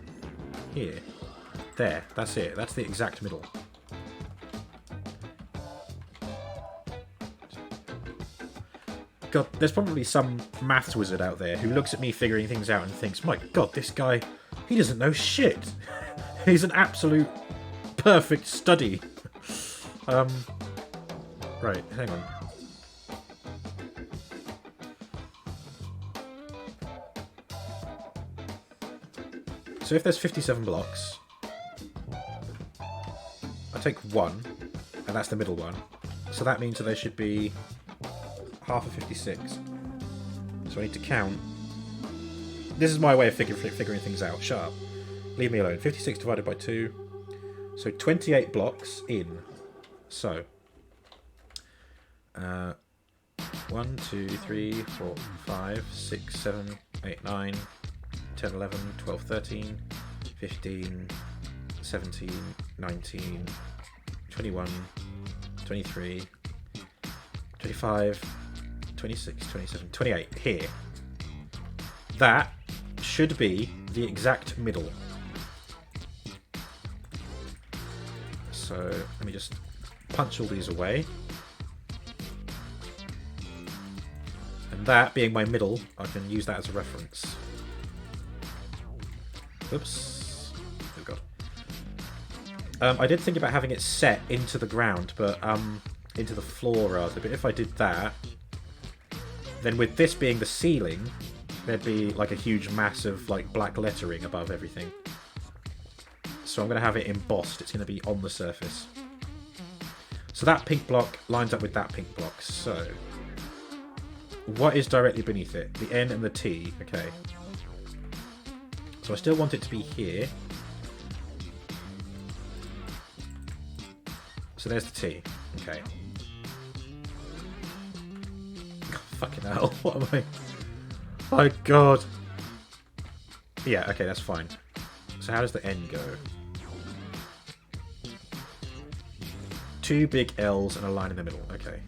here. There, that's it. That's the exact middle. God, there's probably some maths wizard out there who looks at me figuring things out and thinks, my god, this guy, he doesn't know shit. He's an absolute perfect study. Right, hang on. So if there's 57 blocks, I take one, and that's the middle one. So that means that there should be half of 56. So I need to count. This is my way of figuring things out. Shut up. Leave me alone. 56 divided by 2. So 28 blocks in. So 1, 2, 3, 4, 5, 6, 7, 8, 9, 10, 11, 12, 13, 15, 17, 19, 21, 23, 25, 26, 27, 28 here. That should be the exact middle. So let me just punch all these away. And that being my middle, I can use that as a reference. Oops. Oh god. I did think about having it set into the ground, but into the floor rather. But if I did that, then with this being the ceiling, there'd be like a huge mass of like black lettering above everything. So I'm going to have it embossed. It's going to be on the surface. So that pink block lines up with that pink block. So what is directly beneath it? The N and the T. Okay. So I still want it to be here. So there's the T. Okay. Fucking hell. What am I... My god. Yeah, okay, that's fine. So how does the N go? 2 big L's and a line in the middle. Okay.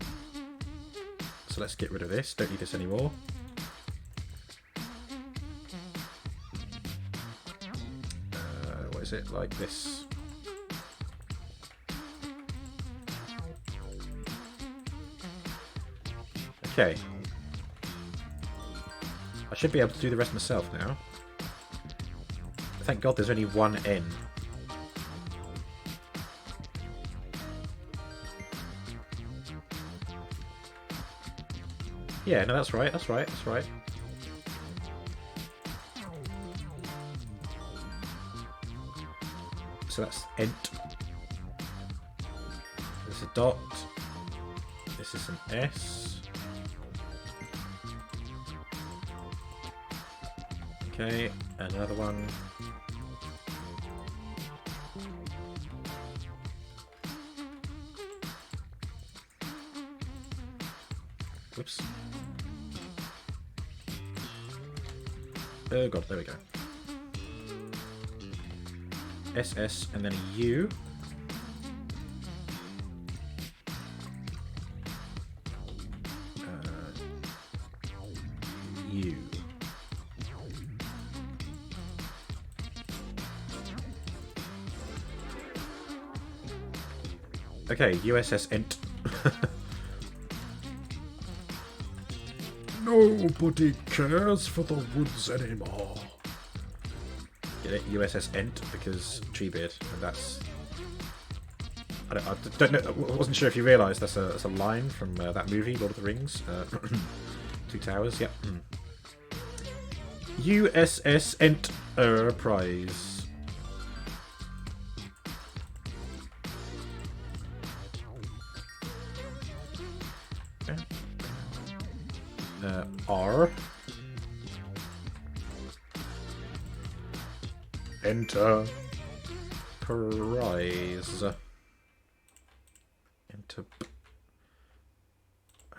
So let's get rid of this. Don't need this anymore. What is it? Like this. Okay. I should be able to do the rest myself now. Thank God there's only one N. Yeah, no, that's right, that's right, that's right. So that's ent. There's a dot. This is an S. Okay, and another one. Whoops. Oh god, there we go. SS and then a U. U. Okay, USS Ent. Nobody cares for the woods anymore. Get it? USS Ent, because Treebeard, and that's... I don't know, I wasn't sure if you realised that's a line from that movie, Lord of the Rings. Two Towers, yep. USS Enterprise. R. Enterprise.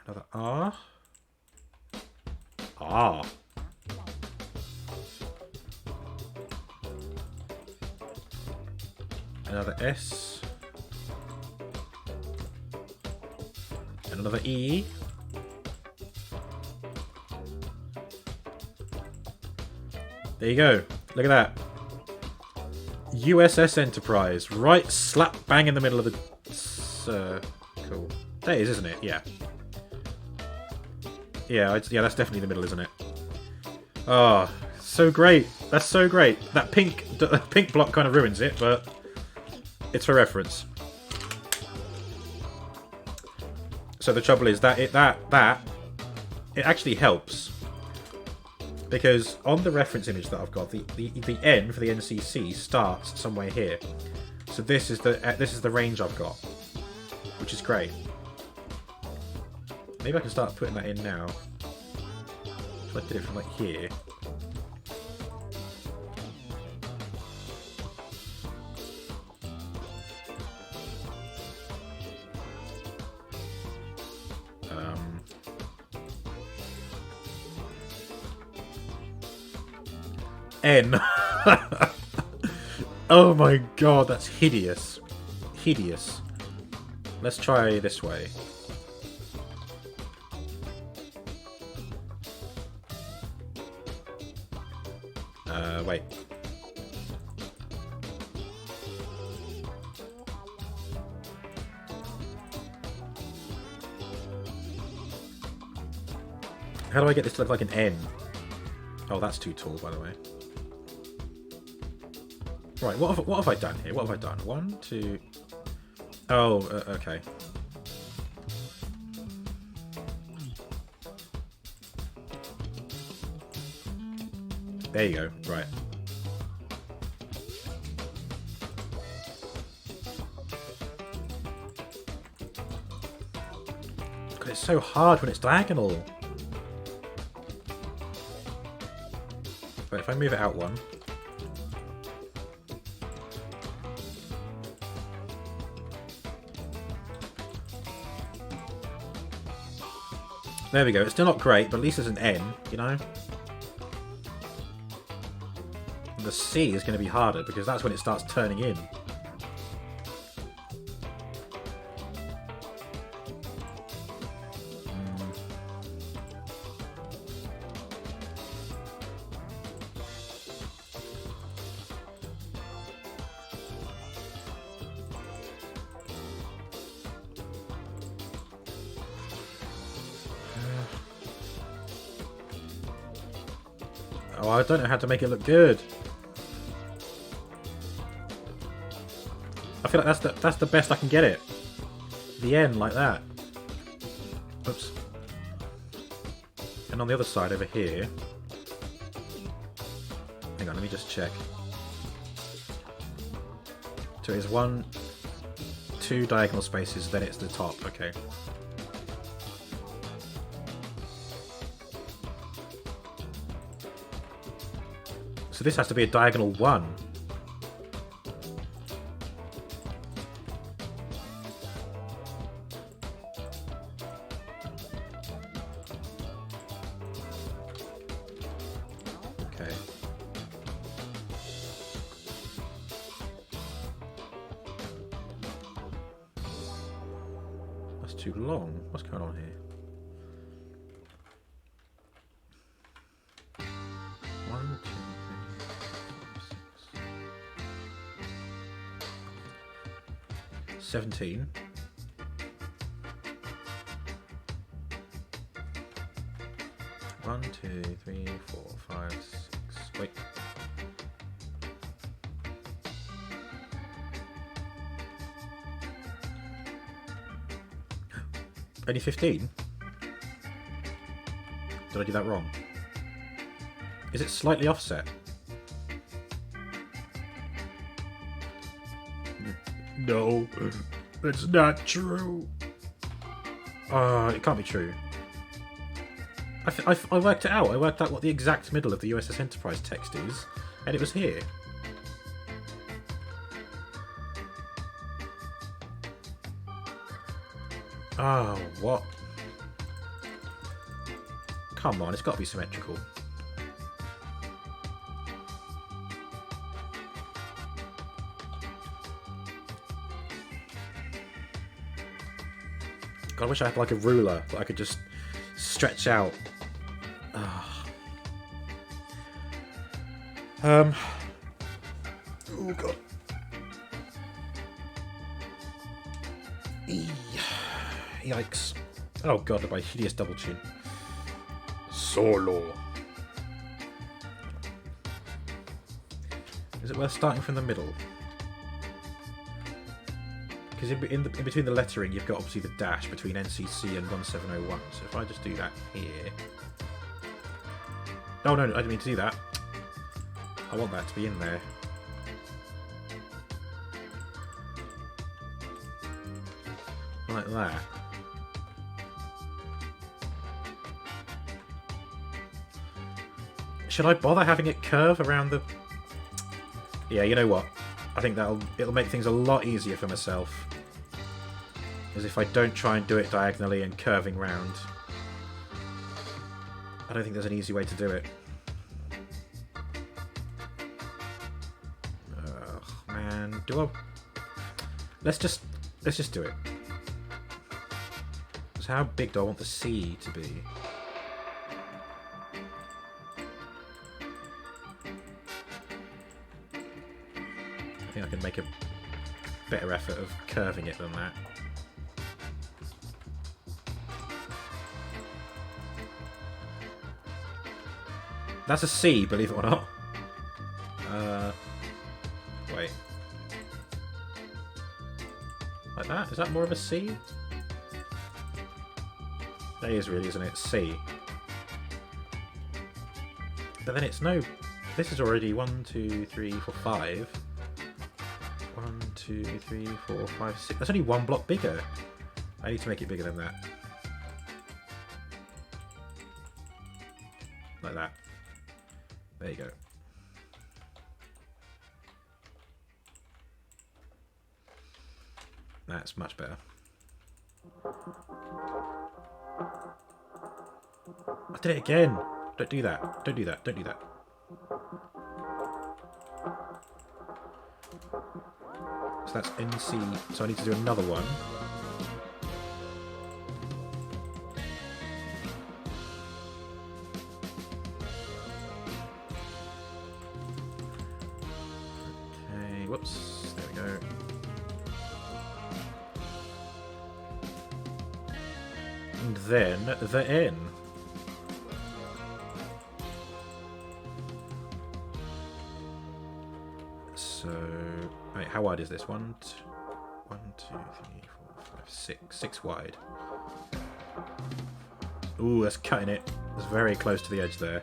Another R. Ah. Another S. And another E. There you go. Look at that. USS Enterprise. Right slap bang in the middle of the circle. That is, isn't it? Yeah. Yeah, yeah, that's definitely the middle, isn't it? Oh, so great. That's so great. That pink block kind of ruins it, but it's for reference. So the trouble is that it actually helps. Because on the reference image that I've got, the N for the NCC starts somewhere here. So this is the range I've got, which is great. Maybe I can start putting that in now. If I did it from like here. N. Oh my god, that's hideous. Hideous. Let's try this way. Wait. How do I get this to look like an N? Oh, that's too tall, by the way. Right, what have I done here? What have I done? 1, 2... Oh, okay. There you go, right. God, it's so hard when it's diagonal. But if I move it out 1... There we go. It's still not great, but at least there's an N, you know? And the C is going to be harder, because that's when it starts turning in. Oh, I don't know how to make it look good. I feel like that's the best I can get it. The N like that. Oops. And on the other side over here. Hang on, let me just check. So it's 1, 2 diagonal spaces, then it's the top. Okay. So this has to be a diagonal 1. Okay. That's too long. What's going on here? 1, 2, 17. One, 2, 3, 4, 5, 6. Wait. Only 15? Did I do that wrong? Is it slightly offset? No, it's not true. It can't be true. I worked it out. I worked out what the exact middle of the USS Enterprise text is, and it was here. Oh, what? Come on, it's got to be symmetrical. God, I wish I had like a ruler that I could just stretch out. Oh god. Yikes. Oh god, my hideous double chin. Solo. Is it worth starting from the middle? Because in between the lettering, you've got obviously the dash between NCC and 1701. So if I just do that here... Oh no, I didn't mean to do that. I want that to be in there. Like that. Should I bother having it curve around the... Yeah, you know what? I think it'll make things a lot easier for myself. As if I don't try and do it diagonally and curving round. I don't think there's an easy way to do it. And do I... Let's just do it. So how big do I want the C to be? I think I can make a better effort of curving it than that. That's a C, believe it or not. Wait. Like that? Is that more of a C? That is really, isn't it? C. But then it's no... This is already 1, 2, 3, 4, 5. 1, 2, 3, 4, 5, 6. That's only one block bigger. I need to make it bigger than that. Like that. There you go. That's much better. I did it again! Don't do that. Don't do that. Don't do that. So that's NC. So I need to do another one. Okay, whoops. There we go. And then the N. So, wait, how wide is this? 1, 2, 3, 4, 5, 6. 6 wide. Ooh, that's cutting it. It's very close to the edge there.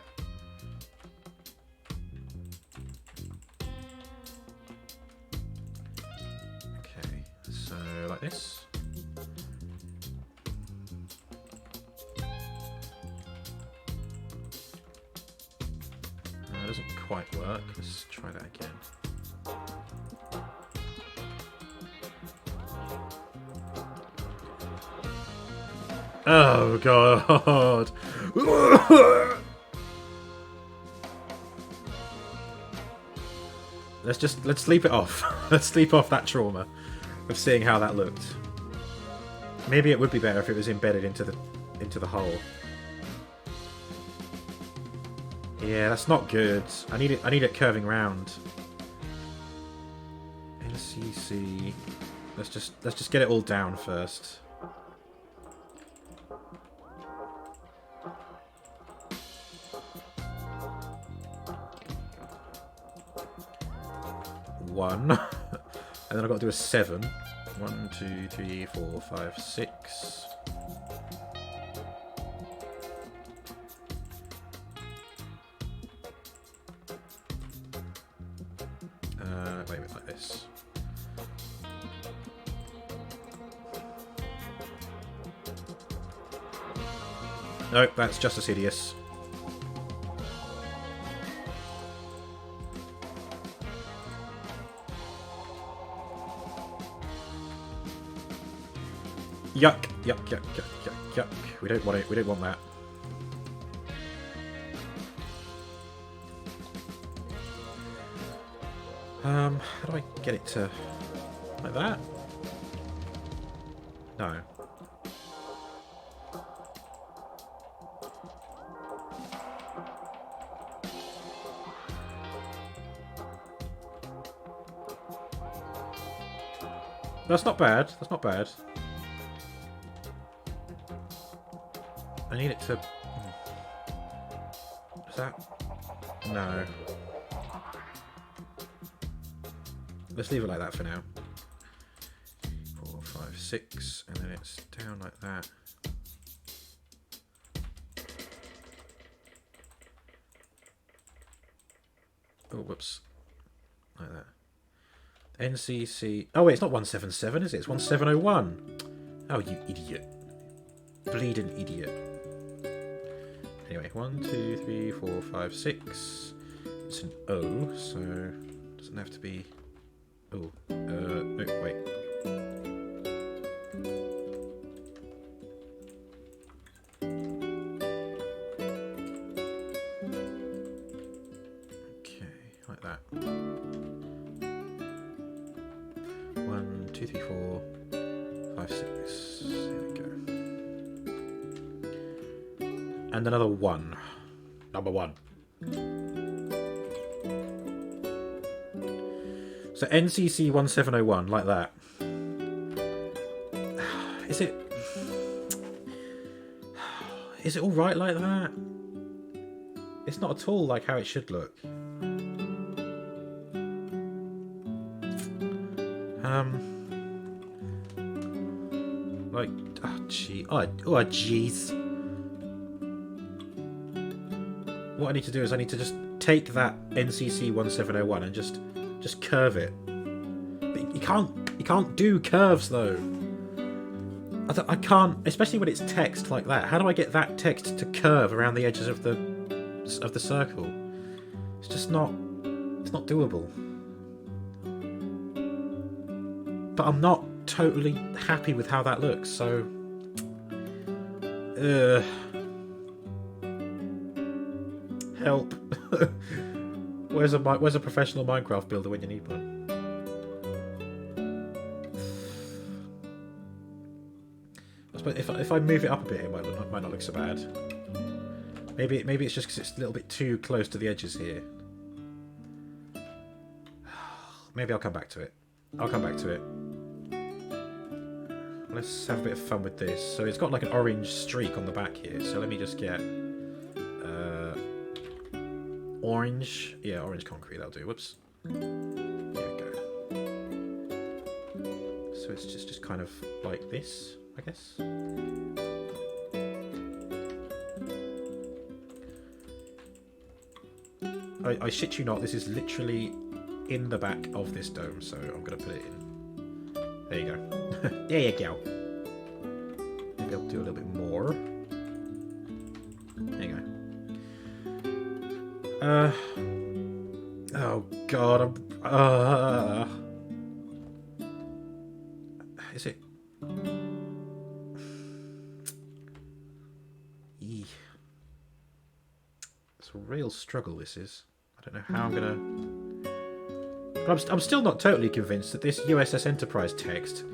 Okay, so like this. That doesn't quite work. Let's try that again. Oh god. Let's sleep it off. Let's sleep off that trauma of seeing how that looked. Maybe it would be better if it was embedded into the hole. Yeah, that's not good. I need it curving round. LCC. Let's just get it all down first. One. And then I've got to do a 7. 1, 2, 3, 4, 5, 6. Wait, like this. Nope, that's just as hideous. Yuck, yuck, yuck, yuck, yuck, yuck. We don't want it. We don't want that. How do I get it to like that? No. That's not bad. That's not bad. I need it to... Is that... No. Let's leave it like that for now. 4, 5, 6, and then it's down like that. Oh, whoops. Like that. NCC... Oh wait, it's not 177, is it? It's 1701. Oh, you idiot. Bleeding idiot. Anyway, 1, 2, 3, 4, 5, 6. It's an O, so it doesn't have to be... Oh, no, wait. Okay, like that. 2, 3, 4, 5, 6. Here we go. And another 1. Number 1. So NCC 1701, like that. Is it all right like that? It's not at all like how it should look. Like, oh gee, oh jeez. What I need to do is I need to just take that NCC 1701 and just curve it. But you can't do curves though. I can't, especially when it's text like that. How do I get that text to curve around the edges of the circle? It's just not. It's not doable. But I'm not totally happy with how that looks. So, help. Where's a professional Minecraft builder when you need one? But if I move it up a bit, it might not look so bad. Maybe it's just because it's a little bit too close to the edges here. Maybe I'll come back to it. Let's have a bit of fun with this. So it's got like an orange streak on the back here. So let me just get orange. Yeah, orange concrete. That'll do. Whoops. There we go. So it's just kind of like this, I guess. I shit you not, this is literally in the back of this dome, so I'm going to put it in. There you go. There you go. Maybe I'll do a little bit more. There you go. Oh god, is it? It's a real struggle, this is. I don't know how I'm gonna... But I'm still not totally convinced that this USS Enterprise text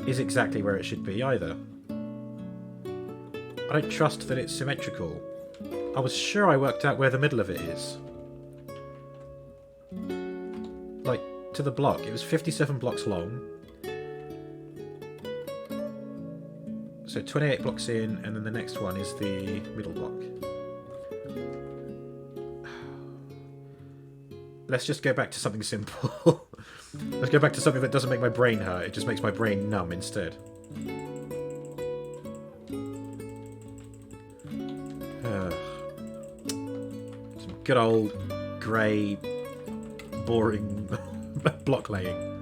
is exactly where it should be either. I don't trust that it's symmetrical. I was sure I worked out where the middle of it is. Like, to the block. It was 57 blocks long. So 28 blocks in, and then the next one is the middle block. Let's just go back to something simple. Let's go back to something that doesn't make my brain hurt. It just makes my brain numb instead. Some good old grey, boring block laying.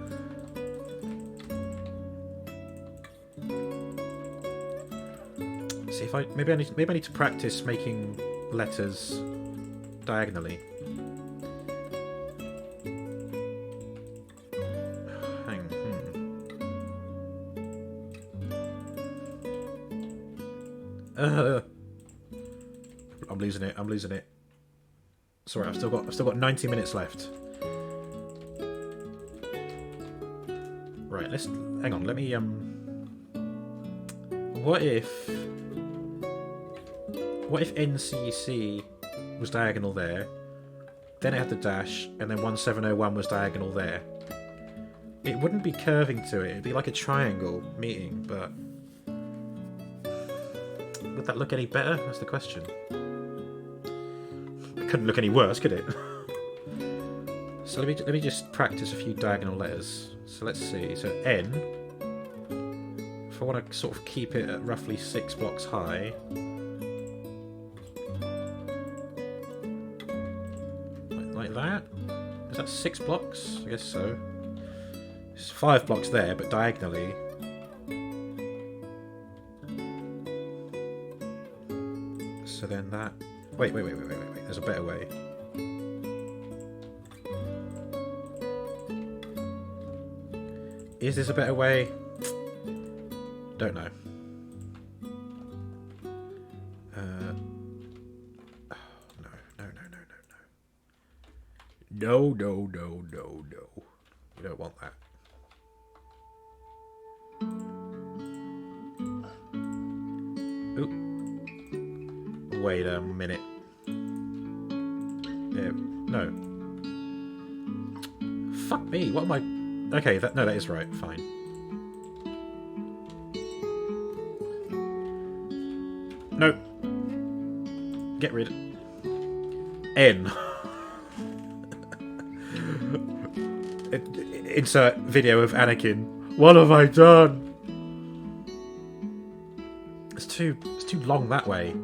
See if maybe I need to practice making letters diagonally. I'm losing it. Sorry, I've still got 90 minutes left. Right, hang on, let me what if NCC was diagonal there, then it had the dash, and then 1701 was diagonal there? It wouldn't be curving to it, it'd be like a triangle meeting, but would that look any better? That's the question. It couldn't look any worse, could it? So let me just practice a few diagonal letters. So let's see. So N. If I want to sort of keep it at roughly 6 blocks high. Like that? Is that 6 blocks? I guess so. It's 5 blocks there, but diagonally. So then that... Wait. There's a better way. Is this a better way? Don't know. No. We don't want that. Wait a minute. Yeah, no. Fuck me, what am I... Okay, no, that is right, fine. No. Get rid. N. Insert video of Anakin. What have I done? It's too long that way.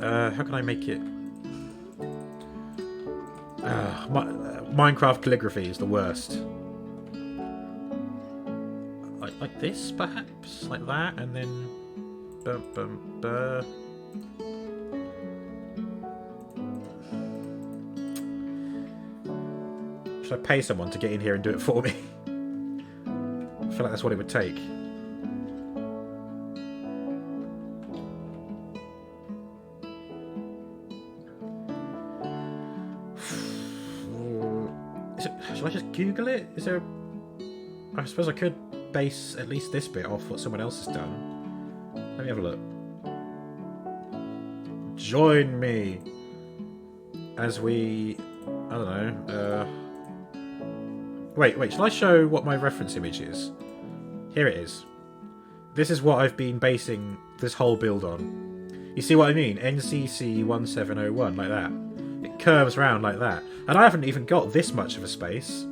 How can I make it? Minecraft calligraphy is the worst. Like this, perhaps? Like that, and then... Should I pay someone to get in here and do it for me? I feel like that's what it would take. Shall I just Google it? Is there... I suppose I could base at least this bit off what someone else has done. Let me have a look. Join me as we... I don't know. Wait, shall I show what my reference image is? Here it is. This is what I've been basing this whole build on. You see what I mean? NCC 1701, like that. It curves round like that. And I haven't even got this much of a space.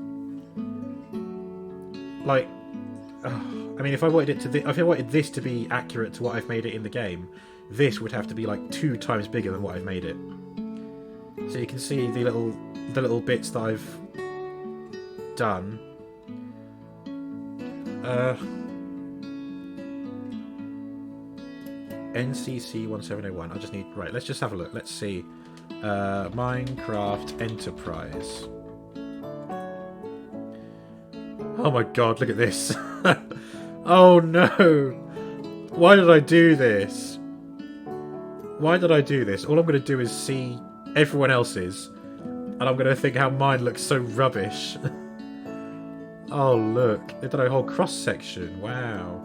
Like, I mean, if I wanted if I wanted this to be accurate to what I've made it in the game, this would have to be like 2 times bigger than what I've made it. So you can see the little bits that I've done. NCC 1701. I just need... Right, let's just have a look. Let's see. Minecraft Enterprise. Oh my god, look at this. Oh no! Why did I do this? Why did I do this? All I'm going to do is see everyone else's, and I'm going to think how mine looks so rubbish. Oh look, they've done a whole cross section. Wow.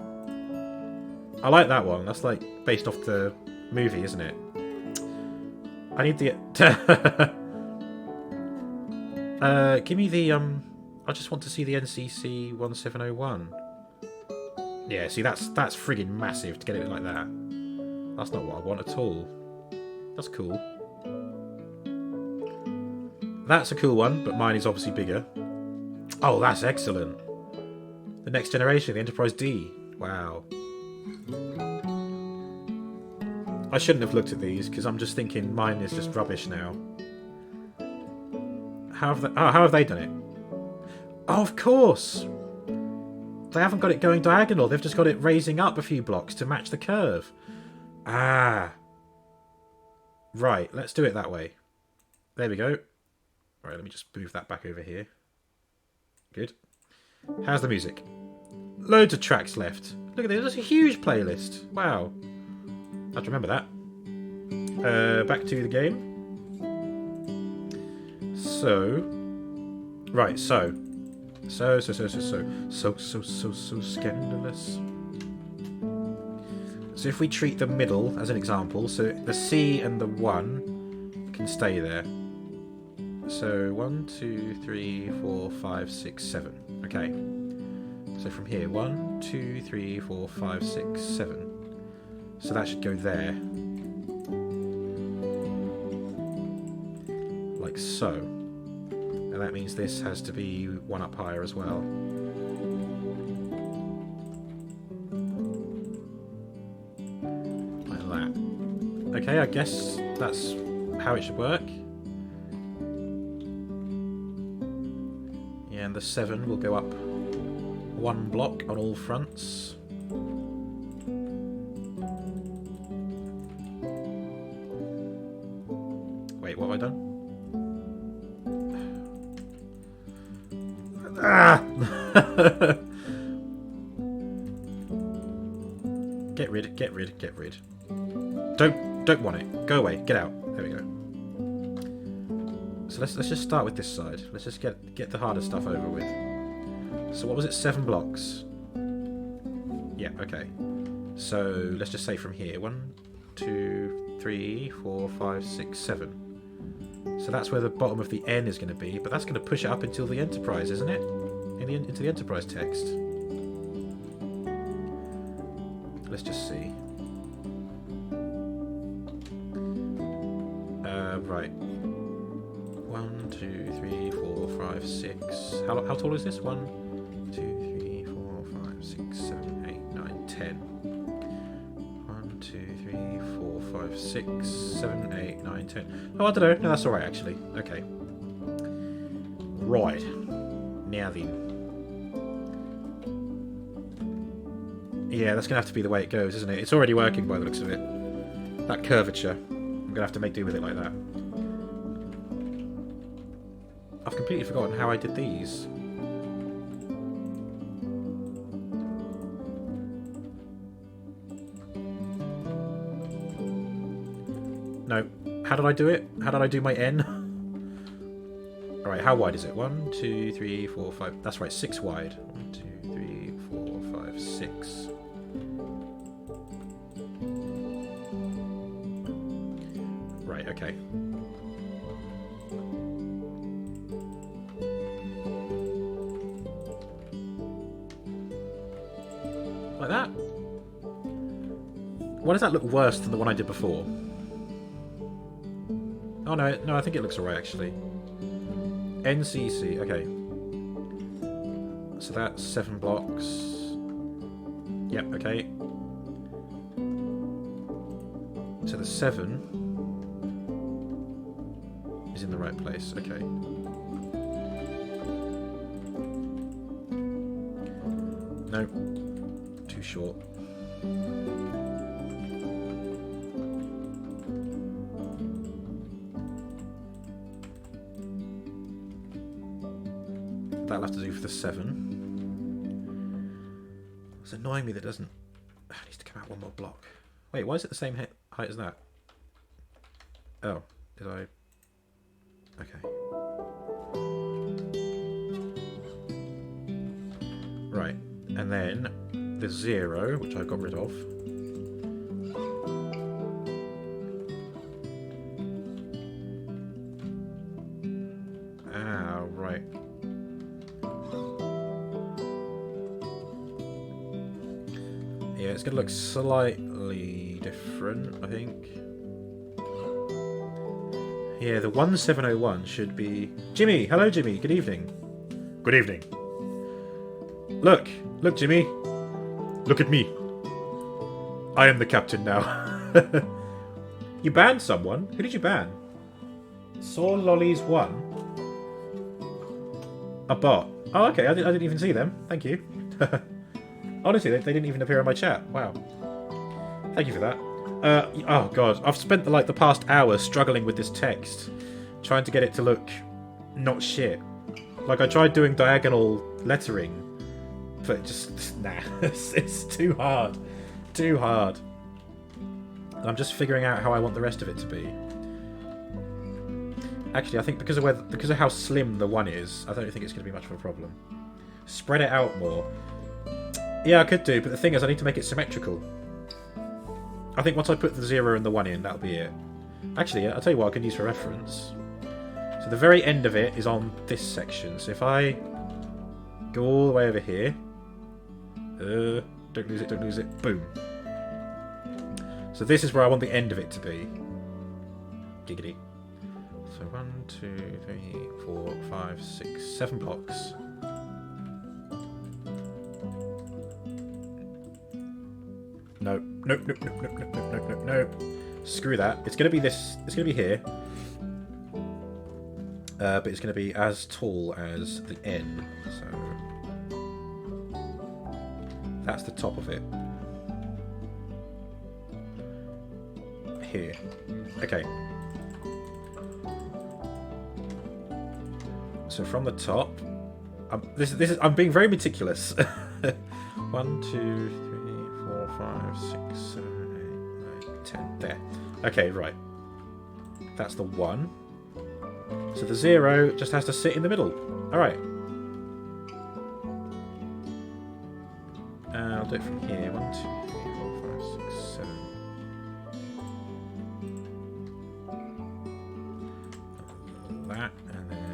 I like that one. That's like based off the movie, isn't it? I need the... give me the... I just want to see the NCC 1701. Yeah, see, that's friggin' massive to get it like that. That's not what I want at all. That's cool. That's a cool one, but mine is obviously bigger. Oh, that's excellent. The next generation, the Enterprise D. Wow. I shouldn't have looked at these, because I'm just thinking mine is just rubbish now. How have they done it? Oh, of course! They haven't got it going diagonal, they've just got it raising up a few blocks to match the curve. Ah. Right, let's do it that way. There we go. Right, let me just move that back over here. Good. How's the music? Loads of tracks left. Look at this, there's a huge playlist. Wow. I have to remember that. Back to the game. So. Right, so scandalous. So if we treat the middle as an example, so the C and the 1 can stay there. So 1, 2, 3, 4, 5, 6, 7. Okay. So from here, 1, 2, 3, 4, 5, 6, 7. So that should go there. Like so. And that means this has to be 1 up higher as well. Like that. Okay, I guess that's how it should work. Yeah, and the 7 will go up 1 block on all fronts. Wait, what have I done? Ah! Get rid. Don't want it. Go away. Get out. There we go. So let's just start with this side. Let's just get the harder stuff over with. So what was it? 7 blocks. Yeah. Okay. So let's just say from here 1, 2, 3, 4, 5, 6, 7. So that's where the bottom of the N is going to be, but that's going to push it up until the Enterprise, isn't it? Into the Enterprise text. Let's just see. Right. 1, 2, 3, 4, 5, 6. How tall is this? 1, 2, 3, 4, 5, 6, 7, 8, 9, 10. 1, 2, 3, 4, 5, 6, 7, 8, 9, 10. Oh, I don't know. No, that's alright, actually. Okay. Right. Now then. Yeah, that's going to have to be the way it goes, isn't it? It's already working by the looks of it. That curvature. I'm going to have to make do with it like that. I've completely forgotten how I did these. No. How did I do it? How did I do my N? Alright, how wide is it? 1, 2, 3, 4, 5. That's right, 6 wide. 1, 2, 3, 4, 5, 6. Right, okay. Like that? Why does that look worse than the one I did before? Oh no, I think it looks alright actually. NCC, okay. So that's 7 blocks. Yep, okay. So the 7 is in the right place, okay. No, too short. That'll have to do for the 7. It's annoying me that it doesn't... It needs to come out one more block. Wait, why is it the same height as that? Oh, did I... Okay. Right, and then the 0, which I got rid of. Ah, right. Yeah, it's going to look slightly different, I think. Yeah, the 1701 should be... Jimmy! Hello, Jimmy. Good evening. Good evening. Look! Look, Jimmy! Look at me. I am the captain now. You banned someone? Who did you ban? Saw Lollies 1? A bot. Oh, okay. I didn't even see them. Thank you. Honestly, they didn't even appear in my chat. Wow. Thank you for that. Oh god, I've spent the past hour struggling with this text, trying to get it to look not shit. Like I tried doing diagonal lettering, but just nah, it's too hard, too hard. And I'm just figuring out how I want the rest of it to be. Actually, I think because of how slim the 1 is, I don't think it's going to be much of a problem. Spread it out more. Yeah, I could do, but the thing is, I need to make it symmetrical. I think once I put the 0 and the 1 in, that'll be it. Actually, I'll tell you what I can use for reference. So the very end of it is on this section. So if I go all the way over here... don't lose it, don't lose it. Boom. So this is where I want the end of it to be. Giggity. So 1, 2, 3, 4, 5, 6, 7 blocks. No, nope, nope, nope, nope, nope, nope, nope, nope, nope. Screw that. It's going to be this. It's going to be here. But it's going to be as tall as the N. So that's the top of it. Here. Okay. So from the top, I'm being very meticulous. 1, 2, 3, 4, 5, 6, 7, 8, 9, 10. There. Okay, right. That's the 1. So the 0 just has to sit in the middle. Alright. I'll do it from here. 1, 2, 3, 4, 5, 6, 7.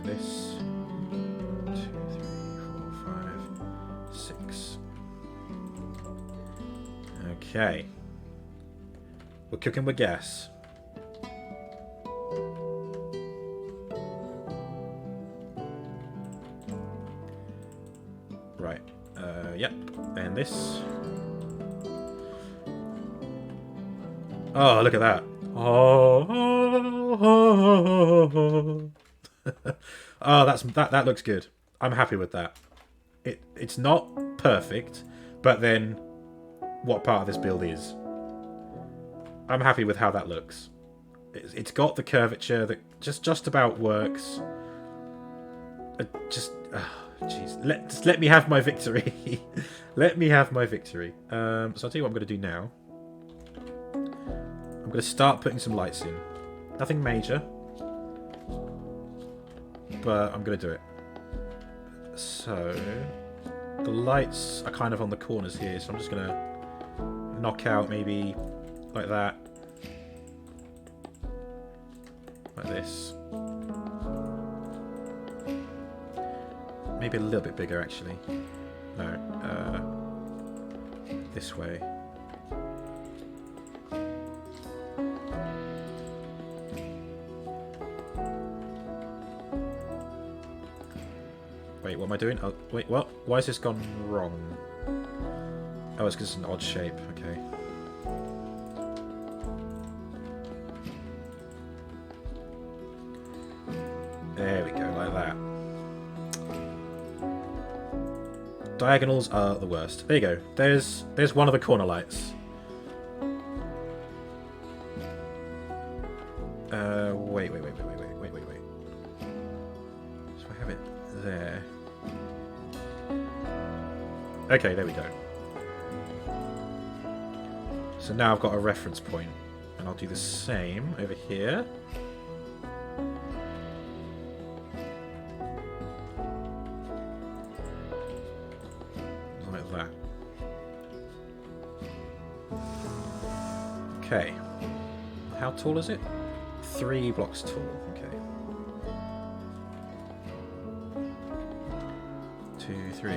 this. 2, 3, 4, 5, 6. Okay. We're cooking with gas. Right. Yep. And this. Oh, look at that. Oh. Oh, that looks good. I'm happy with that. It's not perfect, but then what part of this build is? I'm happy with how that looks. It's got the curvature that just about works. Jeez, let me have my victory. Let me have my victory. So I'll tell you what I'm going to do now. I'm going to start putting some lights in. Nothing major, but I'm going to do it. So the lights are kind of on the corners here, so I'm just going to knock out maybe like that, like this. Maybe a little bit bigger, actually. No, this way. Wait, what am I doing? Oh, wait, what? Why has this gone wrong? Oh, it's because it's an odd shape. Okay. There we go, like that. Diagonals are the worst. There you go. There's one of the corner lights. Wait. So I have it there. Okay, there we go. So now I've got a reference point, and I'll do the same over here. Like that. Okay. How tall is it? 3 blocks tall. Okay. 2, 3.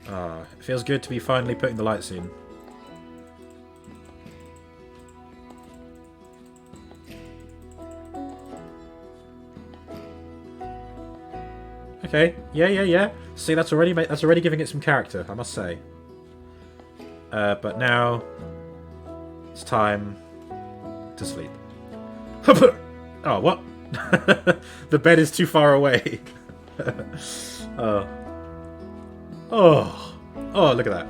Ah, it feels good to be finally putting the lights in. Okay, yeah. See, that's already giving it some character, I must say. But now it's time to sleep. Oh, what? The bed is too far away. Oh, look at that.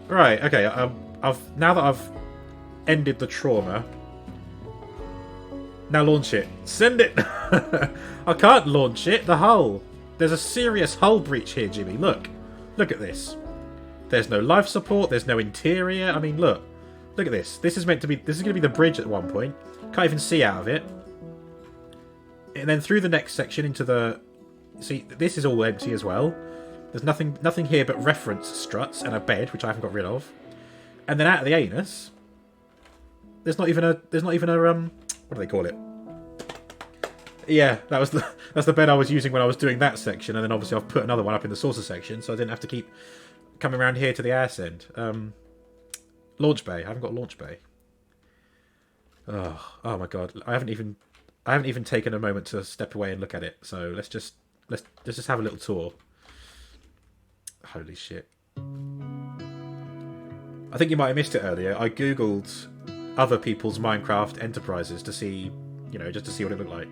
Right, okay, now that I've ended the trauma, now launch it. Send it! I can't launch it, the hull. There's a serious hull breach here, Jimmy. Look at this. There's no life support, there's no interior. I mean, look at this. This is going to be the bridge at one point. Can't even see out of it. And then through the next section into the... See, this is all empty as well. There's nothing here but reference struts and a bed, which I haven't got rid of. And then out of the anus, there's not even a what do they call it? Yeah, that's the bed I was using when I was doing that section, and then obviously I've put another one up in the saucer section, so I didn't have to keep coming around here to the arse end. Launch bay. I haven't got launch bay. Oh my god! I haven't even taken a moment to step away and look at it. So let's just have a little tour. Holy shit! I think you might have missed it earlier. I googled other people's Minecraft enterprises to see, just to see what it looked like.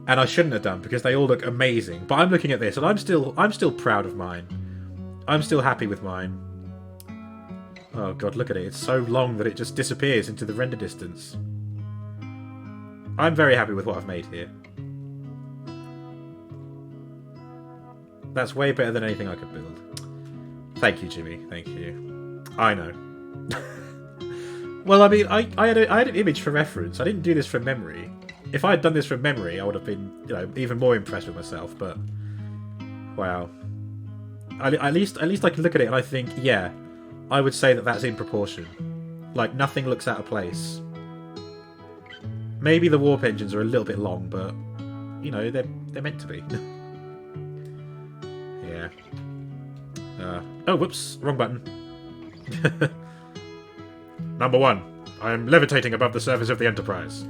And I shouldn't have done because they all look amazing. But I'm looking at this and I'm still proud of mine. I'm still happy with mine. Oh god, look at it. It's so long that it just disappears into the render distance. I'm very happy with what I've made here. That's way better than anything I could build. Thank you, Jimmy. Thank you. I know. Well, I mean, I had an image for reference. I didn't do this from memory. If I had done this from memory, I would have been, you know, even more impressed with myself. But wow, at least I can look at it and I think, yeah, I would say that that's in proportion. Like nothing looks out of place. Maybe the warp engines are a little bit long, but you know they're meant to be. Yeah. Oh, whoops, wrong button. Number 1. I am levitating above the surface of the Enterprise.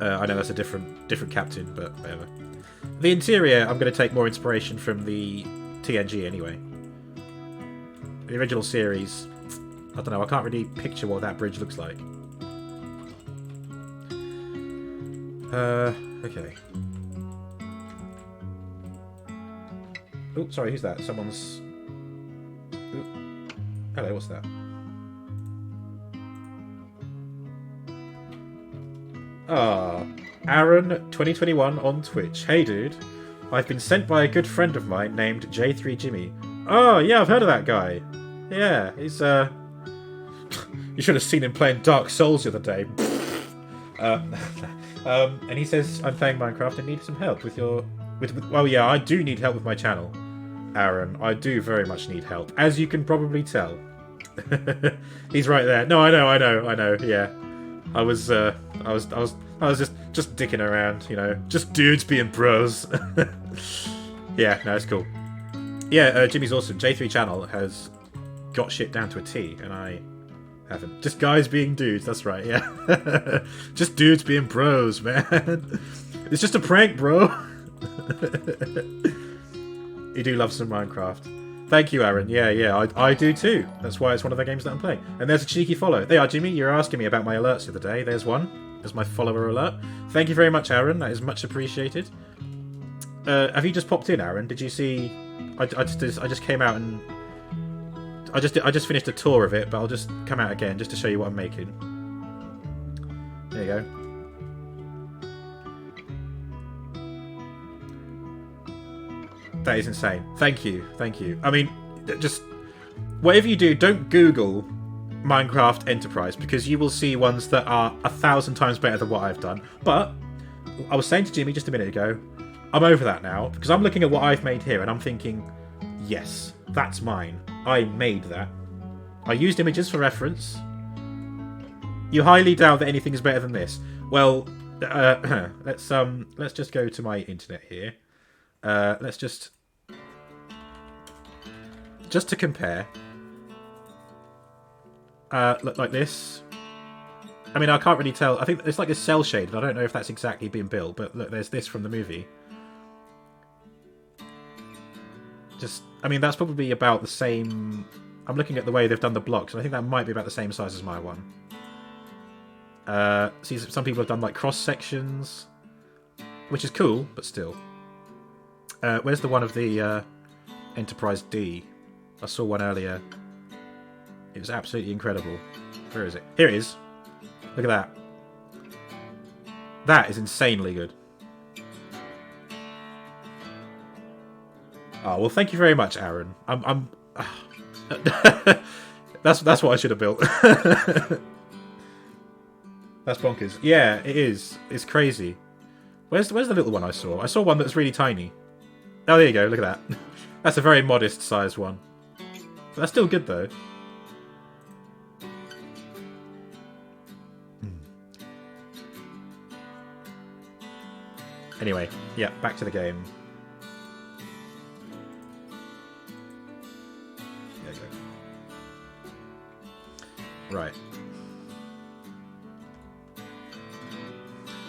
I know that's a different captain, but whatever. The interior, I'm going to take more inspiration from the TNG anyway. The original series, I don't know, I can't really picture what that bridge looks like. Okay. Oh, sorry, who's that? Someone's... Ooh. Hello, what's that? Ah, Aaron 2021 on Twitch. Hey, dude. I've been sent by a good friend of mine named J3 Jimmy. Oh, yeah, I've heard of that guy. Yeah, he's, You should have seen him playing Dark Souls the other day. And he says, I'm playing Minecraft and need some help with your... Well, yeah, I do need help with my channel, Aaron. I do very much need help, as you can probably tell. He's right there. No, I know. Yeah, I was just dicking around, you know, just dudes being bros. Yeah, no, it's cool. Yeah, Jimmy's awesome. J3 channel has got shit down to a T, and I haven't. Just guys being dudes. That's right. Yeah, just dudes being bros, man. It's just a prank, bro. You do love some Minecraft. Thank you, Aaron. Yeah, I do too. That's why it's one of the games that I'm playing. And there's a cheeky follow. There you are, Jimmy. You're asking me about my alerts the other day. There's one. There's my follower alert. Thank you very much, Aaron. That is much appreciated. Have you just popped in, Aaron? Did you see? I just came out and I just finished a tour of it, but I'll just come out again just to show you what I'm making. There you go. That is insane. Thank you. I mean, just whatever you do, don't Google Minecraft Enterprise, because you will see ones that are 1,000 times better than what I've done. But I was saying to Jimmy just a minute ago, I'm over that now, because I'm looking at what I've made here and I'm thinking, yes, that's mine. I made that. I used images for reference. You highly doubt that anything is better than this. Well, let's just go to my internet here. Let's just to compare. Look like this. I mean, I can't really tell. I think it's like a cell shaded. I don't know if that's exactly been built, but look, there's this from the movie. I mean, that's probably about the same. I'm looking at the way they've done the blocks, and I think that might be about the same size as my one. See, some people have done like cross sections, which is cool, but still. Where's the one of the Enterprise D? I saw one earlier. It was absolutely incredible. Where is it? Here it is. Look at that. That is insanely good. Oh, well, thank you very much, Aaron. That's what I should have built. That's bonkers. Yeah, it is. It's crazy. Where's the little one I saw? I saw one that's really tiny. Oh, there you go. Look at that. That's a very modest sized one. But that's still good, though. Anyway, yeah, back to the game. There you go. Right.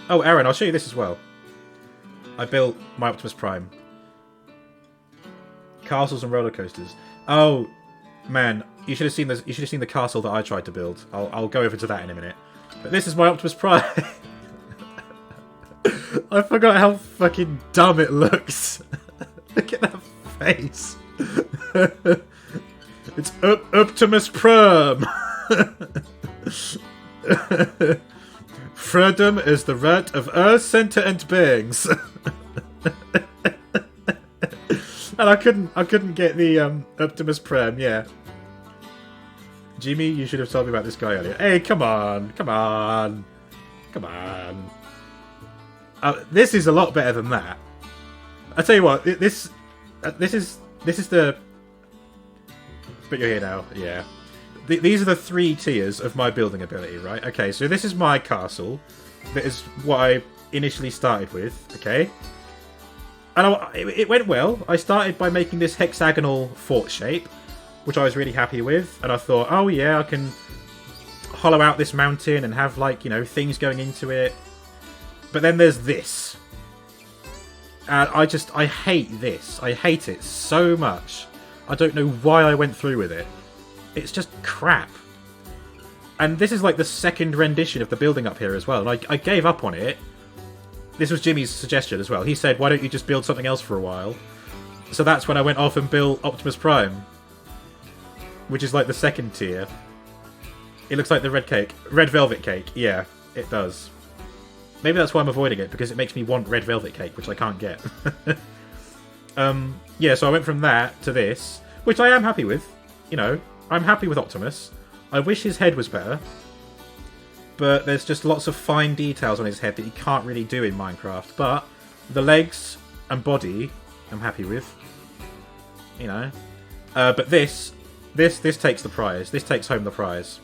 Oh, Aaron, I'll show you this as well. I built my Optimus Prime. Castles and roller coasters. Oh, man, you should have seen this. You should have seen the castle that I tried to build. I'll go over to that in a minute. But this is my Optimus Prime. I forgot how fucking dumb it looks. Look at that face. It's Optimus Prime. Freedom is the right of all sentient beings. And I couldn't get the Optimus Prime. Yeah. Jimmy, you should have told me about this guy earlier. Hey, come on. This is a lot better than that. I tell you what, this is the. But you're here now, yeah. These are the 3 tiers of my building ability, right? Okay, so this is my castle. That is what I initially started with. Okay, and it went well. I started by making this hexagonal fort shape, which I was really happy with, and I thought, oh yeah, I can hollow out this mountain and have, like, you know, things going into it. But then there's this. And I hate this. I hate it so much. I don't know why I went through with it. It's just crap. And this is like the second rendition of the building up here as well. And I gave up on it. This was Jimmy's suggestion as well. He said, why don't you just build something else for a while? So that's when I went off and built Optimus Prime. Which is like the second tier. It looks like the red velvet cake. Yeah, it does. Maybe that's why I'm avoiding it, because it makes me want red velvet cake, which I can't get. Yeah, so I went from that to this, which I am happy with. You know, I'm happy with Optimus. I wish his head was better. But there's just lots of fine details on his head that you can't really do in Minecraft. But the legs and body, I'm happy with. You know. But this takes the prize. This takes home the prize.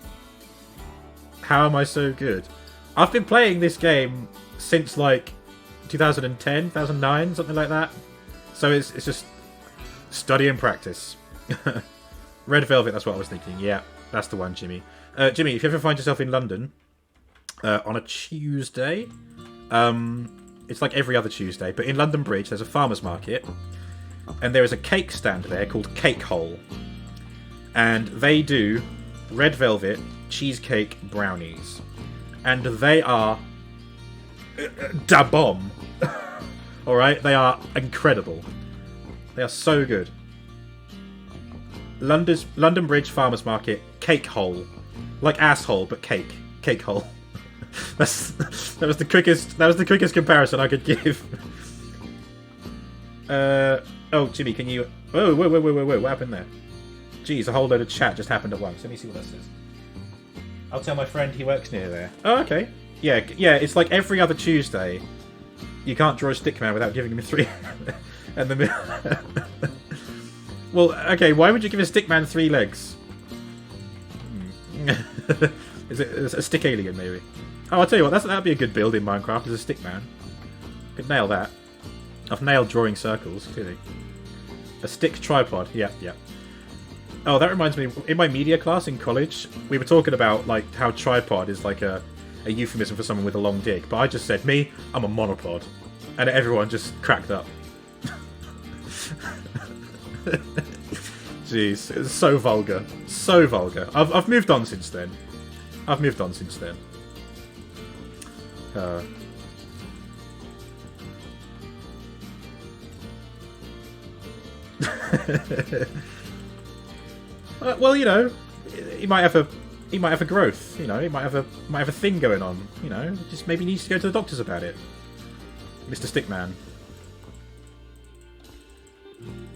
How am I so good? I've been playing this game since like 2010, 2009, something like that. So it's just study and practice. Red Velvet, that's what I was thinking. Yeah, that's the one, Jimmy. Jimmy, if you ever find yourself in London on a Tuesday, it's like every other Tuesday, but in London Bridge there's a farmer's market, and there is a cake stand there called Cake Hole. And they do red velvet cheesecake brownies. And they are da bomb. Alright, they are incredible. They are so good. London Bridge Farmers Market Cake Hole. Like asshole, but cake. Cake hole. that was the quickest comparison I could give. Oh, Jimmy, can you... Whoa, what happened there? Jeez, a whole load of chat just happened at once. Let me see what that says. I'll tell my friend he works near there. Oh, okay. Yeah, it's like every other Tuesday. You can't draw a stickman without giving him 3... and the... Well, okay, why would you give a stickman 3 legs? Is it a stick alien, maybe? Oh, I'll tell you what, that'd be a good build in Minecraft as a stickman. Could nail that. I've nailed drawing circles, clearly. A stick tripod, yeah. Oh, that reminds me, in my media class in college, we were talking about like how tripod is like a euphemism for someone with a long dick, but I just said, me, I'm a monopod. And everyone just cracked up. Jeez, it's so vulgar. So vulgar. I've moved on since then. Well, you know, he might have a growth. You know, he might have a thing going on. You know, just maybe needs to go to the doctors about it, Mr. Stickman.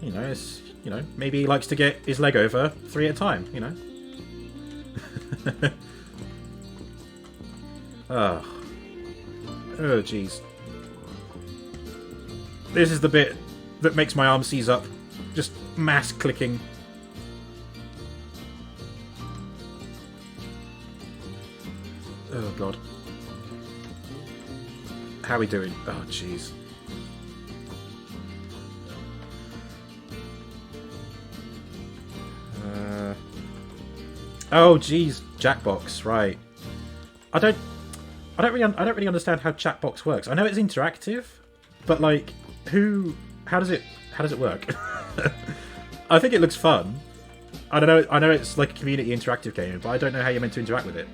You know, maybe he likes to get his leg over 3 at a time. You know. Oh, jeez. This is the bit that makes my arm seize up. Just mass clicking. Oh, God. How are we doing? Oh, jeez. Oh, jeez. Jackbox, right. I don't really understand how Jackbox works. I know it's interactive, but like, how does it work? I think it looks fun. I don't know. I know it's like a community interactive game, but I don't know how you're meant to interact with it.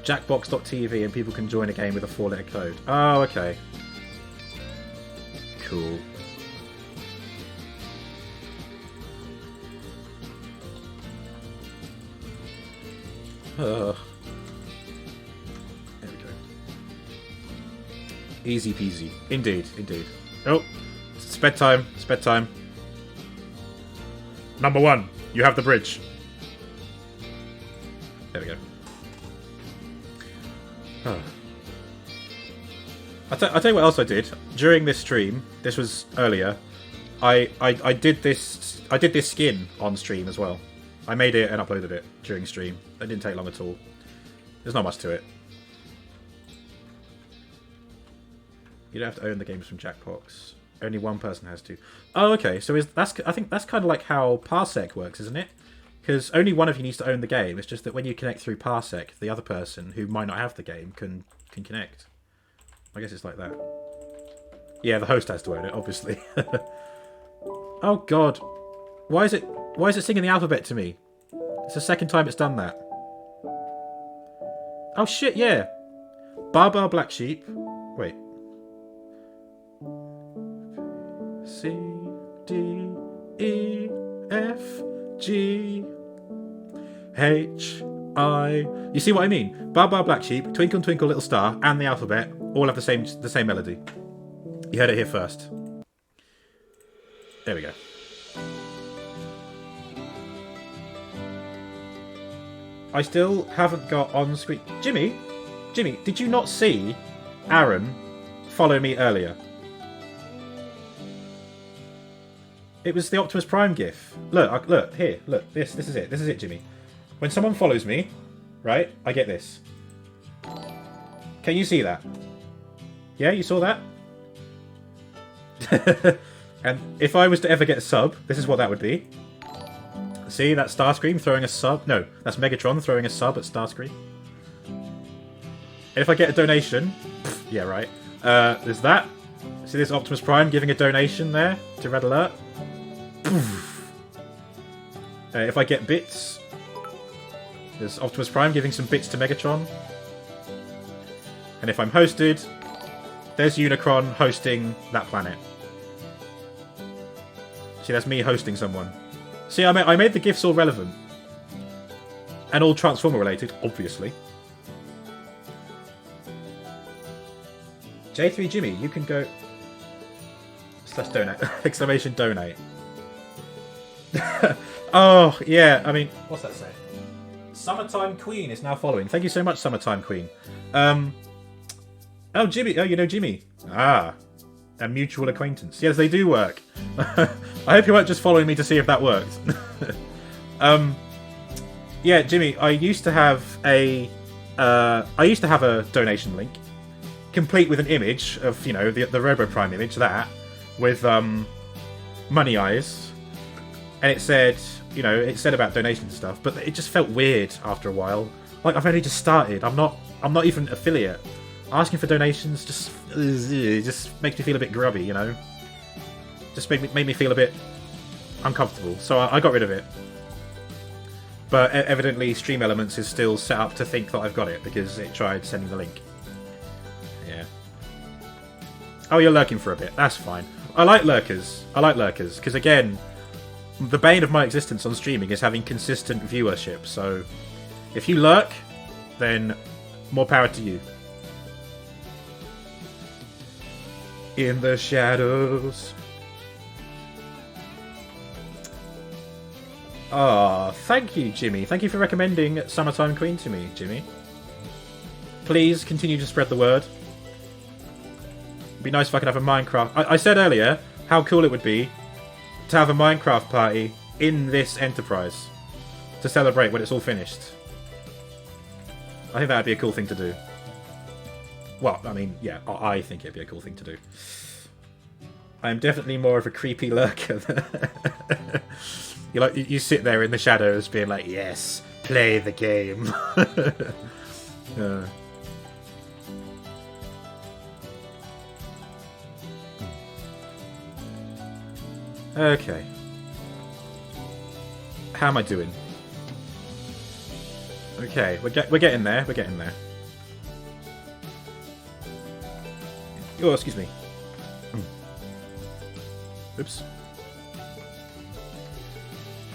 Jackbox.tv and people can join a game with a 4-letter code. Oh, okay. Cool. Easy peasy. Indeed, indeed. Oh, it's bedtime. It's bedtime. Number 1, you have the bridge. There we go. Oh. I'll tell you what else I did during this stream. This was earlier. I did this skin on stream as well. I made it and uploaded it during stream. It didn't take long at all. There's not much to it. You don't have to own the games from Jackbox. Only one person has to. Oh, okay. So I think that's kind of like how Parsec works, isn't it? Because only one of you needs to own the game. It's just that when you connect through Parsec, the other person who might not have the game can connect. I guess it's like that. Yeah, the host has to own it, obviously. Oh God, why is it singing the alphabet to me? It's the second time it's done that. Oh shit, yeah. Baba Black Sheep. Wait. C D E F G H I. You see what I mean? Baba Black Sheep, Twinkle Twinkle Little Star, and the alphabet all have the same melody. You heard it here first. There we go. I still haven't got on screen. Jimmy, did you not see Aaron follow me earlier? It was the Optimus Prime gif. Look, here, look. This is it. This is it, Jimmy. When someone follows me, right, I get this. Can you see that? Yeah, you saw that? And if I was to ever get a sub, this is what that would be. See, that's Starscream throwing a sub. No, that's Megatron throwing a sub at Starscream. And if I get a donation, yeah, right. There's that. See this Optimus Prime giving a donation there to Red Alert. If I get bits, there's Optimus Prime giving some bits to Megatron. And if I'm hosted, there's Unicron hosting that planet. See, that's me hosting someone. See, I made the GIFs all relevant. And all Transformer related, obviously. J3 Jimmy, you can go... / donate. Exclamation donate. Oh, yeah, I mean... What's that say? Summertime Queen is now following. Thank you so much, Summertime Queen. Oh, Jimmy. Oh, you know Jimmy. Ah. A mutual acquaintance. Yes, they do work. I hope you weren't just following me to see if that worked. Yeah, Jimmy, I used to have a donation link, complete with an image of, you know, the Robo Prime image, that, with money eyes, and it said, you know, it said about donations and stuff, but it just felt weird after a while. Like, I've only just started. I'm not even affiliate. Asking for donations just makes me feel a bit grubby, you know. Just made me feel a bit uncomfortable. So I got rid of it. But evidently Stream Elements is still set up to think that I've got it because it tried sending the link. Yeah. Oh, you're lurking for a bit. That's fine. I like lurkers because, again, the bane of my existence on streaming is having consistent viewership. So if you lurk, then more power to you. In the shadows. Ah, thank you, Jimmy. Thank you for recommending Summertime Queen to me, Jimmy. Please continue to spread the word. It'd be nice if I could have a Minecraft... I said earlier how cool it would be to have a Minecraft party in this enterprise to celebrate when it's all finished. I think that'd be a cool thing to do. Well, I mean, yeah, I think it'd be a cool thing to do. I'm definitely more of a creepy lurker. You sit there in the shadows being like, yes, play the game. Okay. How am I doing? Okay, we're getting there. We're getting there. Oh, excuse me. Oops.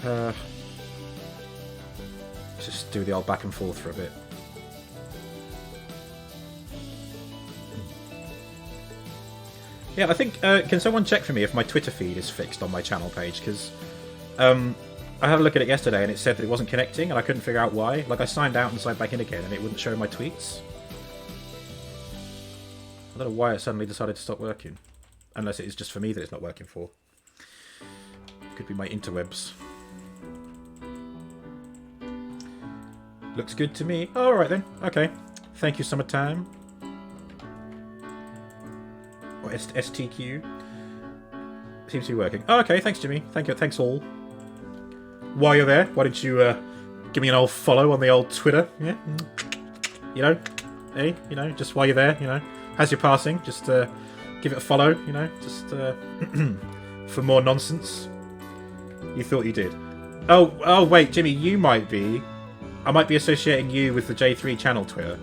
Let's just do the old back and forth for a bit. Yeah, I think, can someone check for me if my Twitter feed is fixed on my channel page? Because I had a look at it yesterday and it said that it wasn't connecting and I couldn't figure out why. Like, I signed out and signed back in again and it wouldn't show my tweets. I don't know why it suddenly decided to stop working. Unless it is just for me that it's not working for. Could be my interwebs. Looks good to me. Oh, alright then. Okay. Thank you, Summertime. Or STQ. Seems to be working. Oh, okay, thanks, Jimmy. Thank you. Thanks all. While you're there, why don't you give me an old follow on the old Twitter? Yeah? You know? Hey, you know, just while you're there, you know. As you're passing, just give it a follow, you know. Just for more nonsense. You thought you did. Oh, wait, Jimmy, you might be... I might be associating you with the J3 channel Twitter.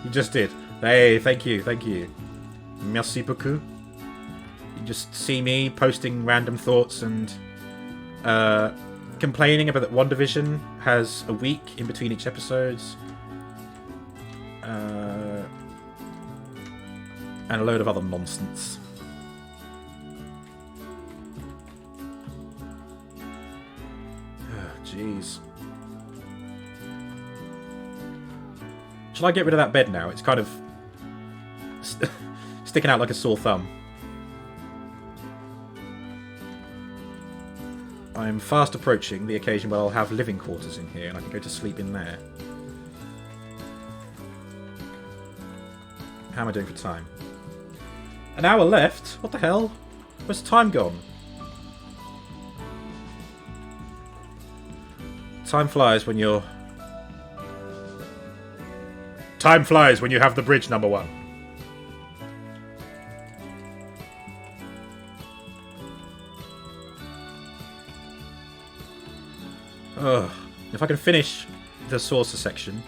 You just did. Hey, thank you, thank you. Merci beaucoup. You just see me posting random thoughts and complaining about that One Division has a week in between each episodes. And a load of other nonsense. Jeez. Shall I get rid of that bed now? It's kind of sticking out like a sore thumb. I'm fast approaching the occasion where I'll have living quarters in here and I can go to sleep in there. How am I doing for time? An hour left? What the hell? Where's time gone? Time flies when you're... Time flies when you have the bridge, number one. Ugh. If I can finish the saucer section,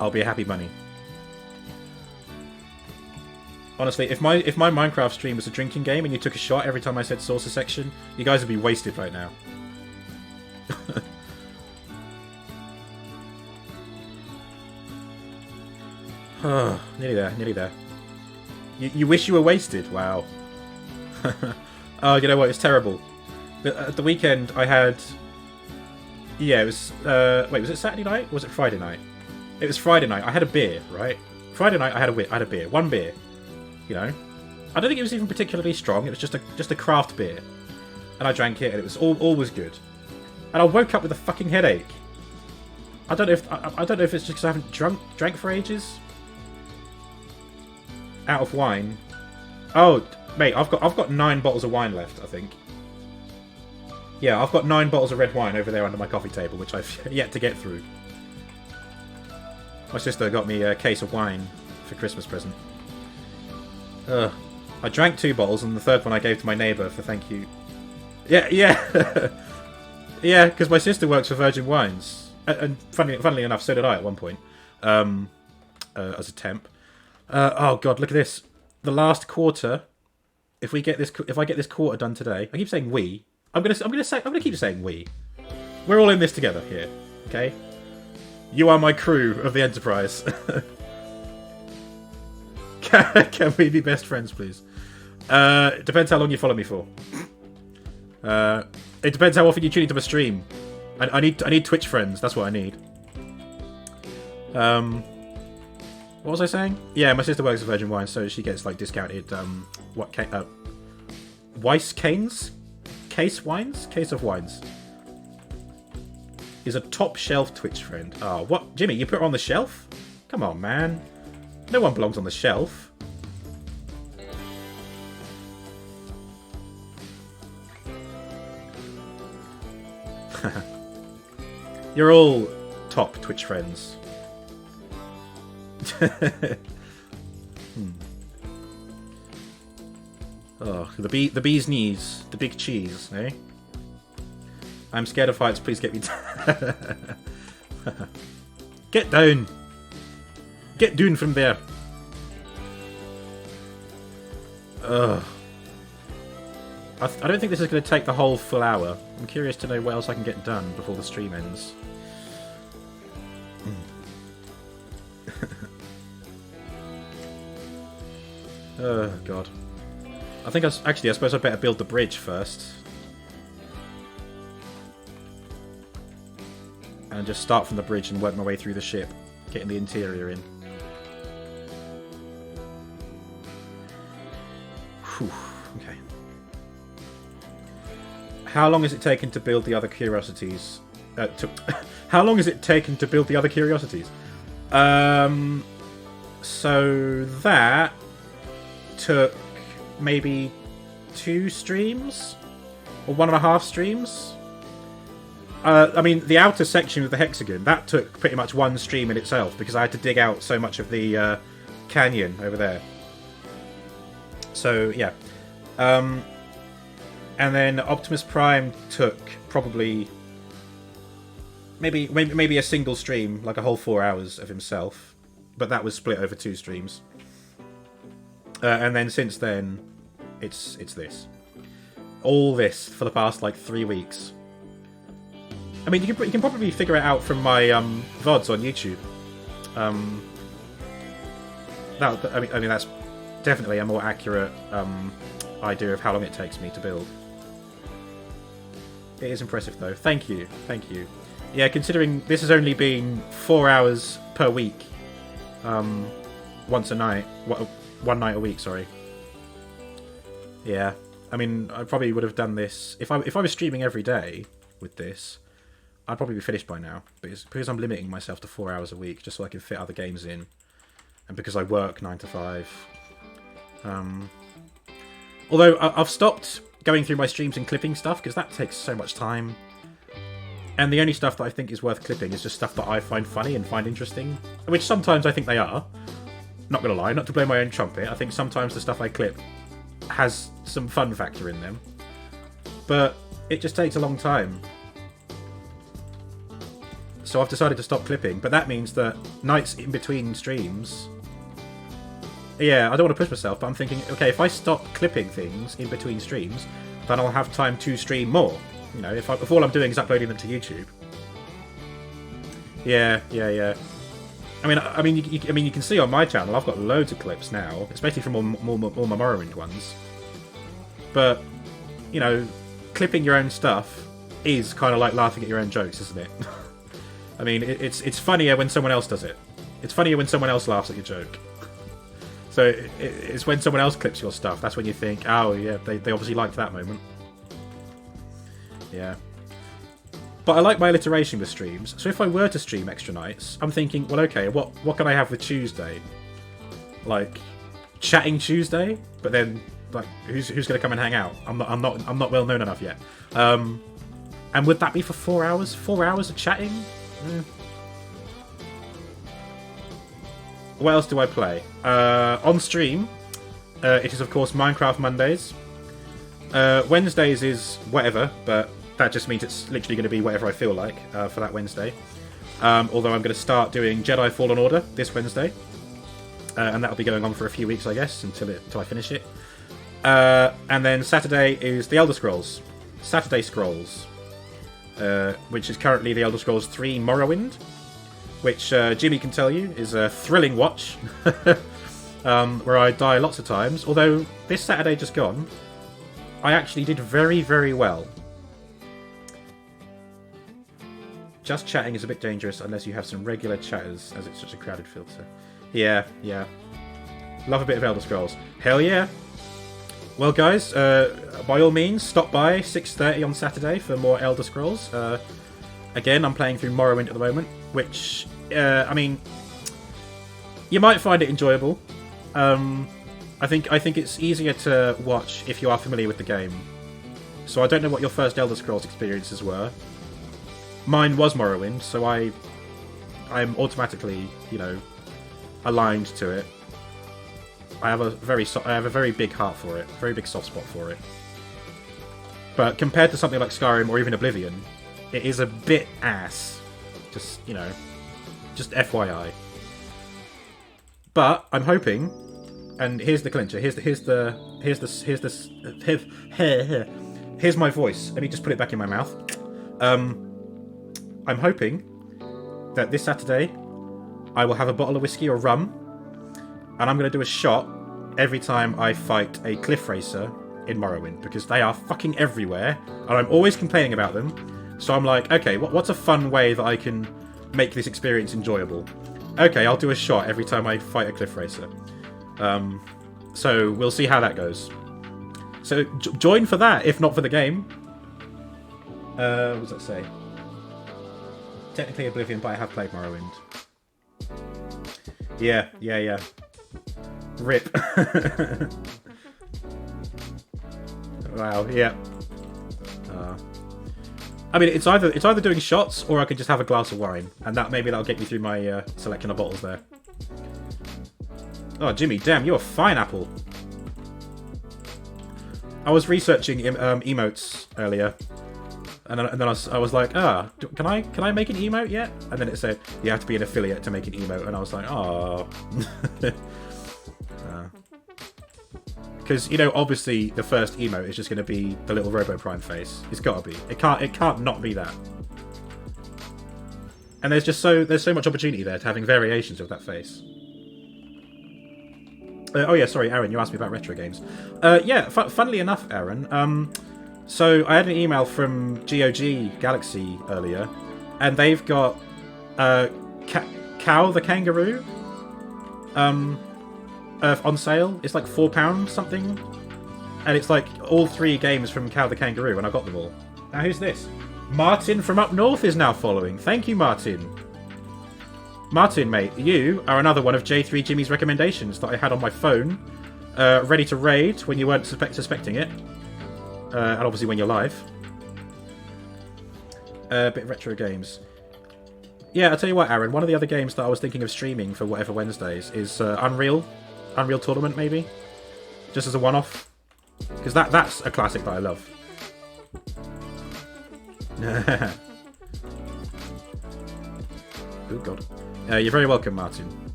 I'll be a happy bunny. Honestly, if my Minecraft stream was a drinking game and you took a shot every time I said saucer section, you guys would be wasted right now. Oh, nearly there, nearly there. You wish you were wasted? Wow. Oh, you know what? It's terrible. At the weekend, I had... Yeah, it was... wait, was it Saturday night? Or was it Friday night? It was Friday night. I had a beer, right? Friday night, I had a beer. One beer. You know? I don't think it was even particularly strong. It was just a craft beer. And I drank it, and it was all was good. And I woke up with a fucking headache. I don't know if it's just because I haven't drank for ages. Out of wine. Oh, mate, I've got 9 bottles of wine left, I think. Yeah, I've got 9 bottles of red wine over there under my coffee table, which I've yet to get through. My sister got me a case of wine for Christmas present. I drank 2 bottles, and the third one I gave to my neighbour for thank you. Yeah. Yeah, because my sister works for Virgin Wines. And funnily enough, so did I at one point. As a temp. Oh god, look at this. The last quarter. If I get this quarter done today, I keep saying we. I'm gonna keep saying we. We're all in this together here, okay? You are my crew of the Enterprise. Can we be best friends, please? It depends how long you follow me for. It depends how often you tune into my stream. I need Twitch friends. That's what I need. What was I saying? Yeah, my sister works at Virgin Wines, so she gets like discounted. Weiss canes, case of wines. Is a top shelf Twitch friend. Oh, what, Jimmy? You put her on the shelf? Come on, man. No one belongs on the shelf. You're all top Twitch friends. Oh, the bee's knees, the big cheese, eh? I'm scared of heights. Please get me down. Get down. Get down from there. Ugh. I don't think this is going to take the whole full hour. I'm curious to know what else I can get done before the stream ends. Oh, God. I think I suppose I better build the bridge first. And just start from the bridge and work my way through the ship, getting the interior in. Whew, okay. How long has it taken to build the other curiosities? How long has it taken to build the other curiosities? So that took maybe 2 streams? Or 1.5 streams? I mean, the outer section of the hexagon, that took pretty much 1 stream in itself, because I had to dig out so much of the canyon over there. So, yeah. And then Optimus Prime took probably maybe a single stream, like a whole 4 hours of himself. But that was split over 2 streams. And then since then, it's this. All this for the past, like, 3 weeks. I mean, you can probably figure it out from my VODs on YouTube. I mean, that's definitely a more accurate idea of how long it takes me to build. It is impressive, though. Thank you. Thank you. Yeah, considering this has only been 4 hours per week. Once a night. 1 night a week, sorry. Yeah. I mean, I probably would have done this... If I was streaming every day with this, I'd probably be finished by now. But it's because I'm limiting myself to 4 hours a week, just so I can fit other games in. And because I work 9 to 5. Although, I've stopped going through my streams and clipping stuff, because that takes so much time. And the only stuff that I think is worth clipping is just stuff that I find funny and find interesting. Which sometimes I think they are. Not gonna lie, not to blow my own trumpet. I think sometimes the stuff I clip has some fun factor in them. But it just takes a long time. So I've decided to stop clipping. But that means that nights in between streams... Yeah, I don't want to push myself, but I'm thinking, okay, if I stop clipping things in between streams, then I'll have time to stream more. You know, if all I'm doing is uploading them to YouTube. Yeah. I mean, you can see on my channel I've got loads of clips now, especially from all my Morrowind ones. But you know, clipping your own stuff is kind of like laughing at your own jokes, isn't it? I mean, it's funnier when someone else does it. It's funnier when someone else laughs at your joke. So it's when someone else clips your stuff. That's when you think, oh yeah, they obviously liked that moment. Yeah. But I like my alliteration with streams, so if I were to stream extra nights, I'm thinking, well, okay, what can I have with Tuesday? Like, chatting Tuesday? But then, like, who's going to come and hang out? I'm not well known enough yet. And would that be for 4 hours? 4 hours of chatting? What else do I play? On stream, it is of course Minecraft Mondays. Wednesdays is whatever, but that just means it's literally going to be whatever I feel like for that Wednesday. Although I'm going to start doing Jedi Fallen Order this Wednesday. And that'll be going on for a few weeks, I guess, until I finish it. And then Saturday is the Elder Scrolls. Saturday Scrolls. Which is currently the Elder Scrolls 3 Morrowind. Which Jimmy can tell you is a thrilling watch. Where I die lots of times. Although, this Saturday just gone, I actually did very, very well. Just chatting is a bit dangerous unless you have some regular chatters, as it's such a crowded field. So, yeah. Love a bit of Elder Scrolls. Hell yeah. Well, guys, by all means, stop by 6:30 on Saturday for more Elder Scrolls. Again, I'm playing through Morrowind at the moment, which, I mean, you might find it enjoyable. I think it's easier to watch if you are familiar with the game. So I don't know what your first Elder Scrolls experiences were. Mine was Morrowind, so I'm automatically, you know, aligned to it. I have a very big heart for it, very big soft spot for it. But compared to something like Skyrim or even Oblivion, it is a bit ass. Just, you know, just FYI. But I'm hoping, and here's the clincher. Here's my voice. Let me just put it back in my mouth. I'm hoping that this Saturday I will have a bottle of whiskey or rum, and I'm going to do a shot every time I fight a cliff racer in Morrowind, because they are fucking everywhere, and I'm always complaining about them. So I'm like, okay, what's a fun way that I can make this experience enjoyable? Okay, I'll do a shot every time I fight a cliff racer. So we'll see how that goes. So join for that, if not for the game. What does that say? Technically Oblivion, but I have played Morrowind. Yeah. Rip. Wow, yeah. I mean, it's either doing shots, or I could just have a glass of wine, and maybe that'll get me through my selection of bottles there. Oh, Jimmy, damn, you're a fine apple. I was researching emotes earlier, and then I was like, can I make an emote yet? And then it said you have to be an affiliate to make an emote, and I was like, oh. Because, you know, obviously the first emote is just going to be the little RoboPrime face. It's got to be. It can't not be that. And there's so much opportunity there to having variations of that face. Oh yeah, sorry, Aaron, you asked me about retro games. Yeah, funnily enough, Aaron. So I had an email from GOG Galaxy earlier, and they've got Cow the Kangaroo. On sale. It's like £4 something, and it's like all 3 games from Cow the Kangaroo, and I got them all. Now who's this? Martin from up north is now following. Thank you, Martin. Martin, mate, you are another one of J3 Jimmy's recommendations that I had on my phone, ready to raid when you weren't suspecting it, and obviously when you're live. Bit of retro games. Yeah, I'll tell you what, Aaron, one of the other games that I was thinking of streaming for whatever Wednesdays is Unreal Tournament, maybe, just as a one-off, because that's a classic that I love. Oh god. You're very welcome, Martin.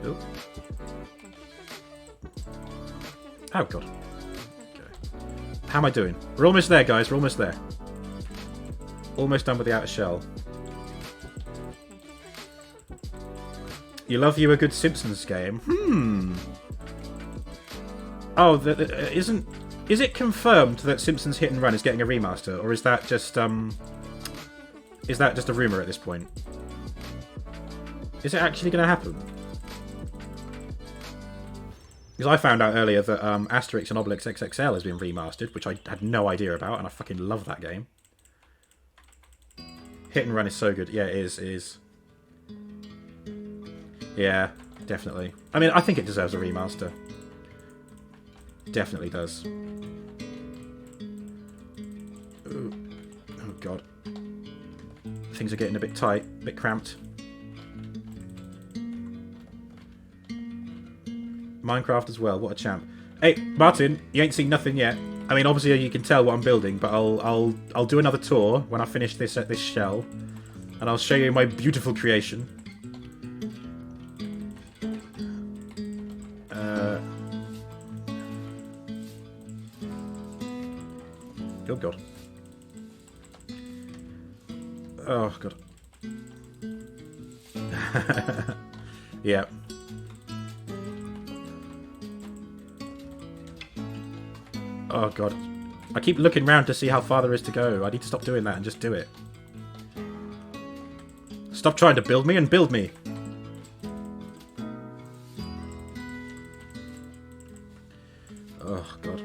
Ooh. Oh god. Okay. How am I doing? We're almost there, guys. We're almost there. Almost done with the outer shell. You love you a good Simpsons game. Oh, is it confirmed that Simpsons Hit and Run is getting a remaster, or is that just a rumor at this point? Is it actually going to happen? Because I found out earlier that Asterix and Obelix XXL has been remastered, which I had no idea about, and I fucking love that game. Hit and Run is so good. Yeah, it is. It is. Yeah, definitely. I mean, I think it deserves a remaster. Definitely does. Ooh. Oh god. Things are getting a bit tight, a bit cramped. Minecraft as well, what a champ. Hey, Martin, you ain't seen nothing yet. I mean, obviously you can tell what I'm building, but I'll do another tour when I finish this shell, and I'll show you my beautiful creation. Oh god. Oh god. Yeah. Oh god. I keep looking round to see how far there is to go. I need to stop doing that and just do it. Stop trying to build me and build me. Oh god.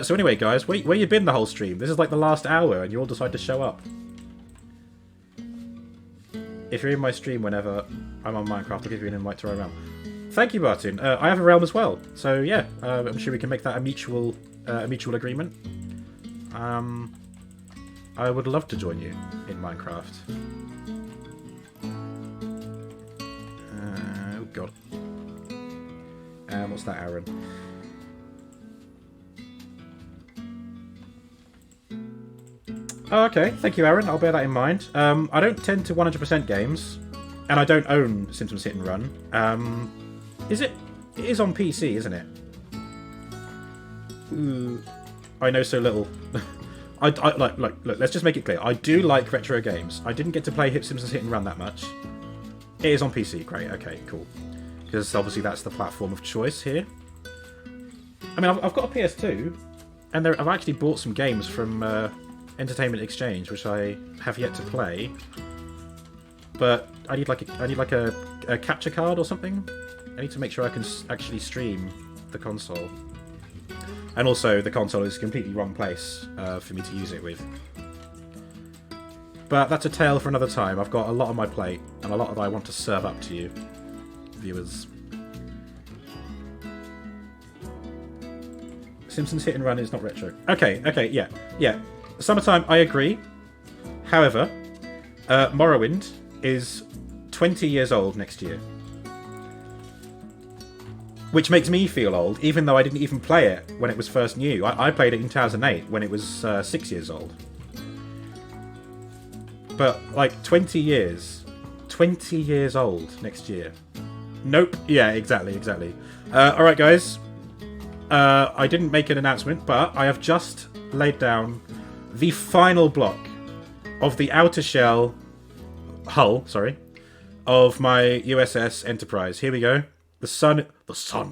So anyway, guys, where you been the whole stream? This is like the last hour, and you all decide to show up. If you're in my stream whenever I'm on Minecraft, I'll give you an invite to our realm. Thank you, Martin. I have a realm as well, so yeah, I'm sure we can make that a mutual agreement. I would love to join you in Minecraft. Oh god. What's that, Aaron? Oh, okay. Thank you, Aaron. I'll bear that in mind. I don't tend to 100% games, and I don't own Simpsons Hit and Run. It is on PC, isn't it? Ooh, I know so little. Look, let's just make it clear. I do like retro games. I didn't get to play Simpsons Hit and Run that much. It is on PC. Great. Okay, cool. Because obviously that's the platform of choice here. I mean, I've got a PS2, and I've actually bought some games from Entertainment Exchange, which I have yet to play. But I need like a capture card or something. I need to make sure I can actually stream the console. And also, the console is a completely wrong place for me to use it with. But that's a tale for another time. I've got a lot on my plate, and a lot that I want to serve up to you, viewers. Simpsons Hit and Run is not retro. Okay, yeah. Summertime, I agree. However, Morrowind is 20 years old next year. Which makes me feel old, even though I didn't even play it when it was first new. I played it in 2008 when it was 6 years old. But, like, 20 years. 20 years old next year. Nope. Yeah, exactly. Alright, guys. I didn't make an announcement, but I have just laid down the final block of the outer shell hull, of my USS Enterprise. Here we go. The sun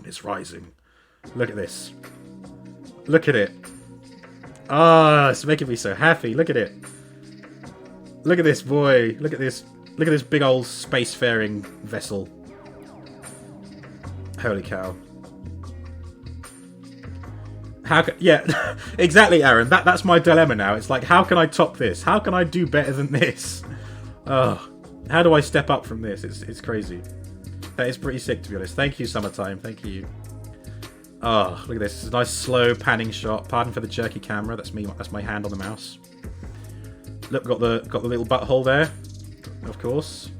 is rising. Look at this. Look at it. Ah, it's making me so happy. Look at it. Look at this, boy. Look at this. Look at this big old spacefaring vessel. Holy cow. Yeah, exactly, Aaron. That's my dilemma now. It's like, how can I top this? How can I do better than this? Oh, how do I step up from this? It's crazy. That is pretty sick, to be honest. Thank you, Summertime. Thank you. Oh, look at this. It's a nice slow panning shot. Pardon for the jerky camera. That's me. That's my hand on the mouse. Look, got the little butthole there. Of course.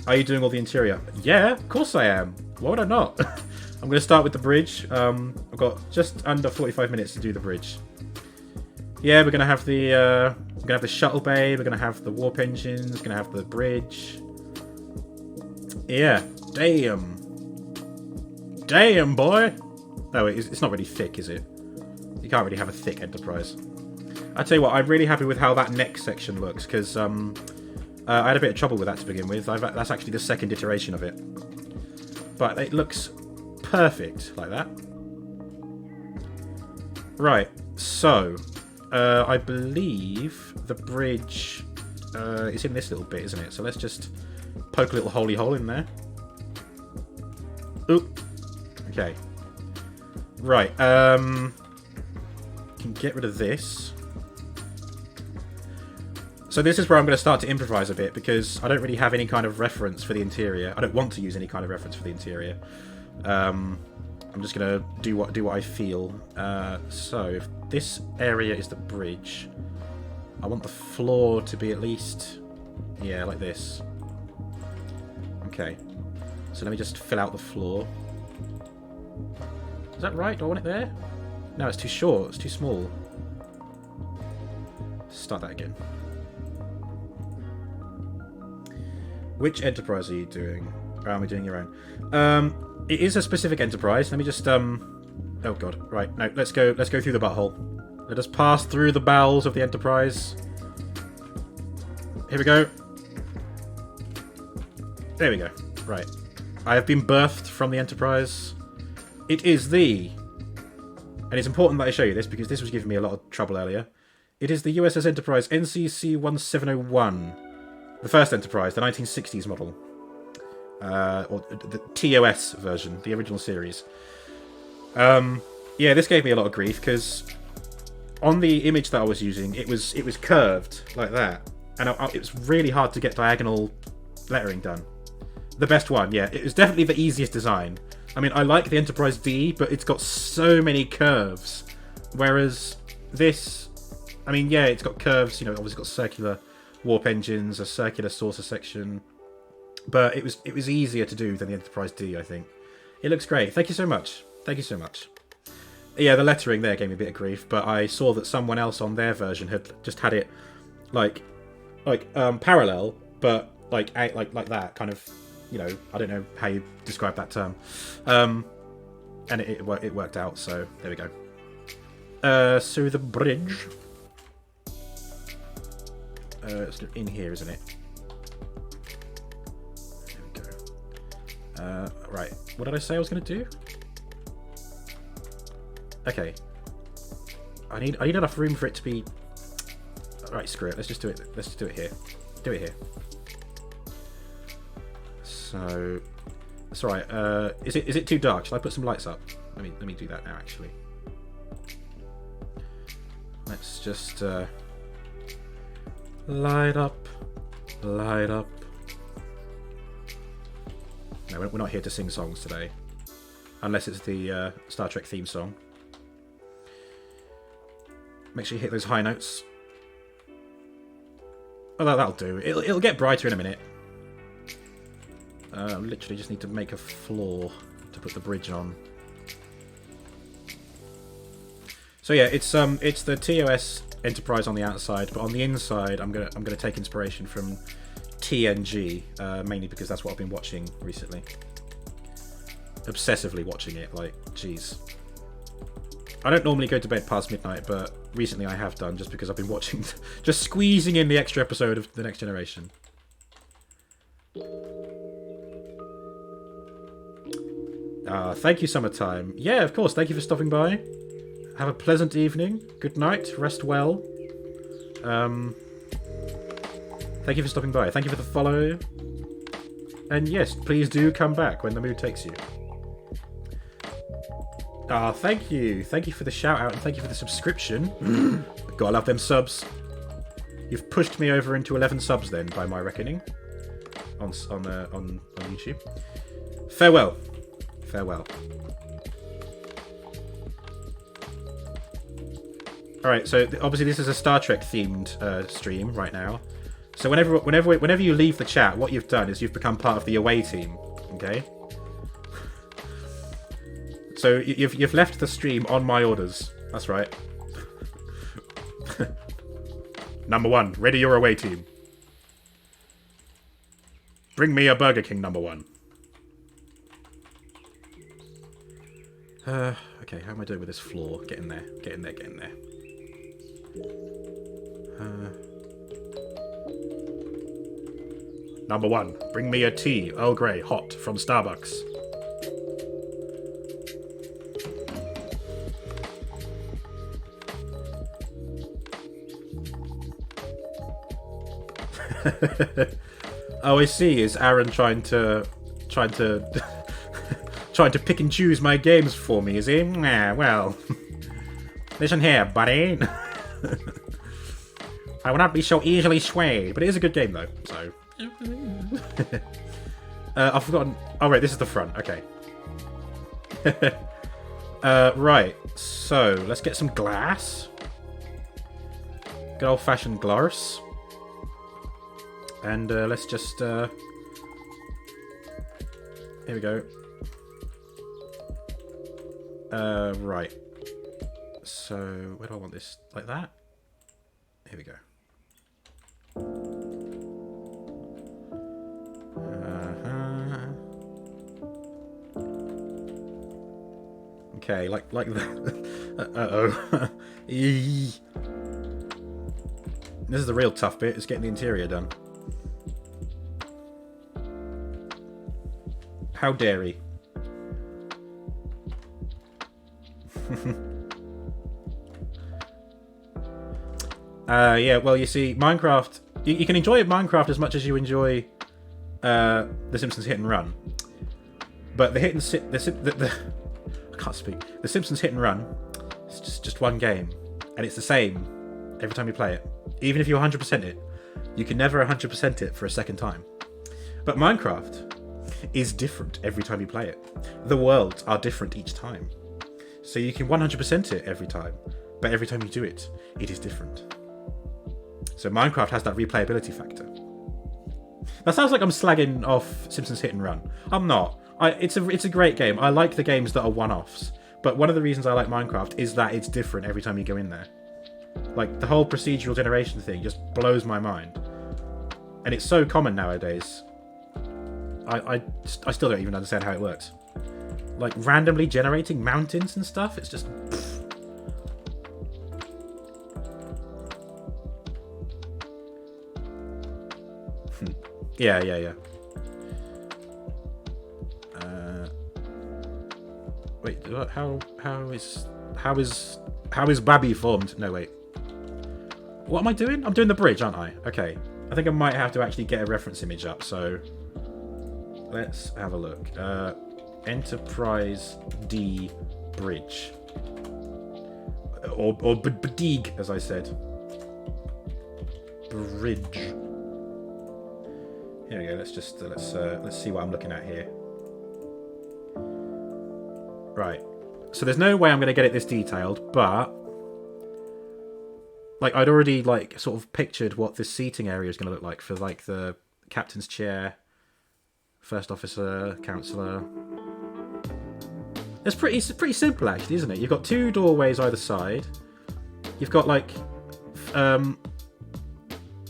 Are you doing all the interior? Yeah, of course I am. Why would I not? I'm going to start with the bridge. I've got just under 45 minutes to do the bridge. Yeah, we're going to have the shuttle bay. We're going to have the warp engines. We're going to have the bridge. Yeah. Damn, boy. No, it's not really thick, is it? You can't really have a thick Enterprise. I tell you what, I'm really happy with how that neck section looks, because I had a bit of trouble with that to begin with. That's actually the second iteration of it. But it looks perfect like that. Right, so I believe the bridge is in this little bit, isn't it? So let's just poke a little holy hole in there. Oop. Okay. Right, can get rid of this. So this is where I'm going to start to improvise a bit, because I don't really have any kind of reference for the interior. I don't want to use any kind of reference for the interior. I'm just going to do what I feel. So if this area is the bridge, I want the floor to be at least, yeah, like this. Okay. So let me just fill out the floor. Is that right? Do I want it there? No, it's too short. It's too small. Start that again. Which Enterprise are you doing? Or are we doing your own? It is a specific Enterprise. Let me just oh god. Right, no, let's go through the butthole. Let us pass through the bowels of the Enterprise. Here we go. There we go. Right. I have been birthed from the Enterprise. It is the... And it's important that I show you this, because this was giving me a lot of trouble earlier. It is the USS Enterprise NCC-1701. The first Enterprise, the 1960s model. Or the TOS version, the original series. Yeah, this gave me a lot of grief, because on the image that I was using, it was curved like that. And it was really hard to get diagonal lettering done. The best one, yeah. It was definitely the easiest design. I mean, I like the Enterprise D, but it's got so many curves. Whereas this... I mean, yeah, it's got curves, you know, obviously got circular warp engines, a circular saucer section. But it was easier to do than the Enterprise D, I think. It looks great. Thank you so much. Thank you so much. Yeah, the lettering there gave me a bit of grief, but I saw that someone else on their version had just had it like parallel, but like that kind of, you know, I don't know how you describe that term. And it worked out, so there we go. So the bridge. It's in here, isn't it? Right. What did I say I was going to do? Okay. I need enough room for it to be... Right, screw it. Let's just do it. Let's just do it here. Do it here. So... That's alright. Is it too dark? Shall I put some lights up? Let me do that now, actually. Let's just... light up. Light up. No, we're not here to sing songs today. Unless it's the Star Trek theme song. Make sure you hit those high notes. Oh, that'll do. It'll get brighter in a minute. Literally just need to make a floor to put the bridge on. So yeah, it's the TOS Enterprise on the outside, but on the inside, I'm gonna take inspiration from TNG, mainly because that's what I've been watching recently. Obsessively watching it, like, jeez. I don't normally go to bed past midnight, but recently I have done, just because I've been watching, just squeezing in the extra episode of The Next Generation. Thank you, Summertime. Yeah, of course, thank you for stopping by. Have a pleasant evening. Good night. Rest well. Thank you for stopping by. Thank you for the follow. And yes, please do come back when the mood takes you. Thank you. Thank you for the shout out and thank you for the subscription. Gotta love them subs. You've pushed me over into 11 subs then, by my reckoning. On YouTube. Farewell. Farewell. Alright, so obviously this is a Star Trek themed stream right now. So whenever you leave the chat, what you've done is you've become part of the away team. Okay? So you've left the stream on my orders. That's right. Number 1, ready your away team. Bring me a Burger King, number 1. Okay, how am I doing with this floor? Get in there, get in there, get in there. Number 1, bring me a tea, Earl Grey, hot, from Starbucks. Oh, I see. Is Aaron trying to trying to pick and choose my games for me? Is he? Nah, well, listen here, buddy. I will not be so easily swayed, but it is a good game though. So, I've forgotten. Oh right, this is the front. Okay. Right. So let's get some glass. Good old-fashioned glass. And let's just... here we go. Right. So, where do I want this? Like that? Here we go. Okay, like that. Uh-oh. This is the real tough bit, is getting the interior done. How dare he? Yeah, well, you see, Minecraft... You can enjoy Minecraft as much as you enjoy The Simpsons Hit and Run. But I can't speak. The Simpsons Hit and Run is just one game. And it's the same every time you play it. Even if you 100% it, you can never 100% it for a second time. But Minecraft is different every time you play it. The worlds are different each time. So you can 100% it every time, but every time you do it, it is different. So Minecraft has that replayability factor. That sounds like I'm slagging off Simpsons Hit and Run. I'm not. It's a great game. I like the games that are one-offs, but one of the reasons I like Minecraft is that it's different every time you go in there. Like, the whole procedural generation thing just blows my mind. And it's so common nowadays. I still don't even understand how it works. Like, randomly generating mountains and stuff, it's just... Yeah. Wait, how is Babby formed? No, wait. What am I doing? I'm doing the bridge, aren't I? Okay. I think I might have to actually get a reference image up, so let's have a look. Enterprise D bridge. Or Bdig, as I said. Bridge. Here we go. Let's just let's see what I'm looking at here. Right. So there's no way I'm going to get it this detailed, but like I'd already like sort of pictured what this seating area is going to look like for like the captain's chair, first officer, councillor. It's pretty simple actually, isn't it? You've got 2 doorways either side. You've got like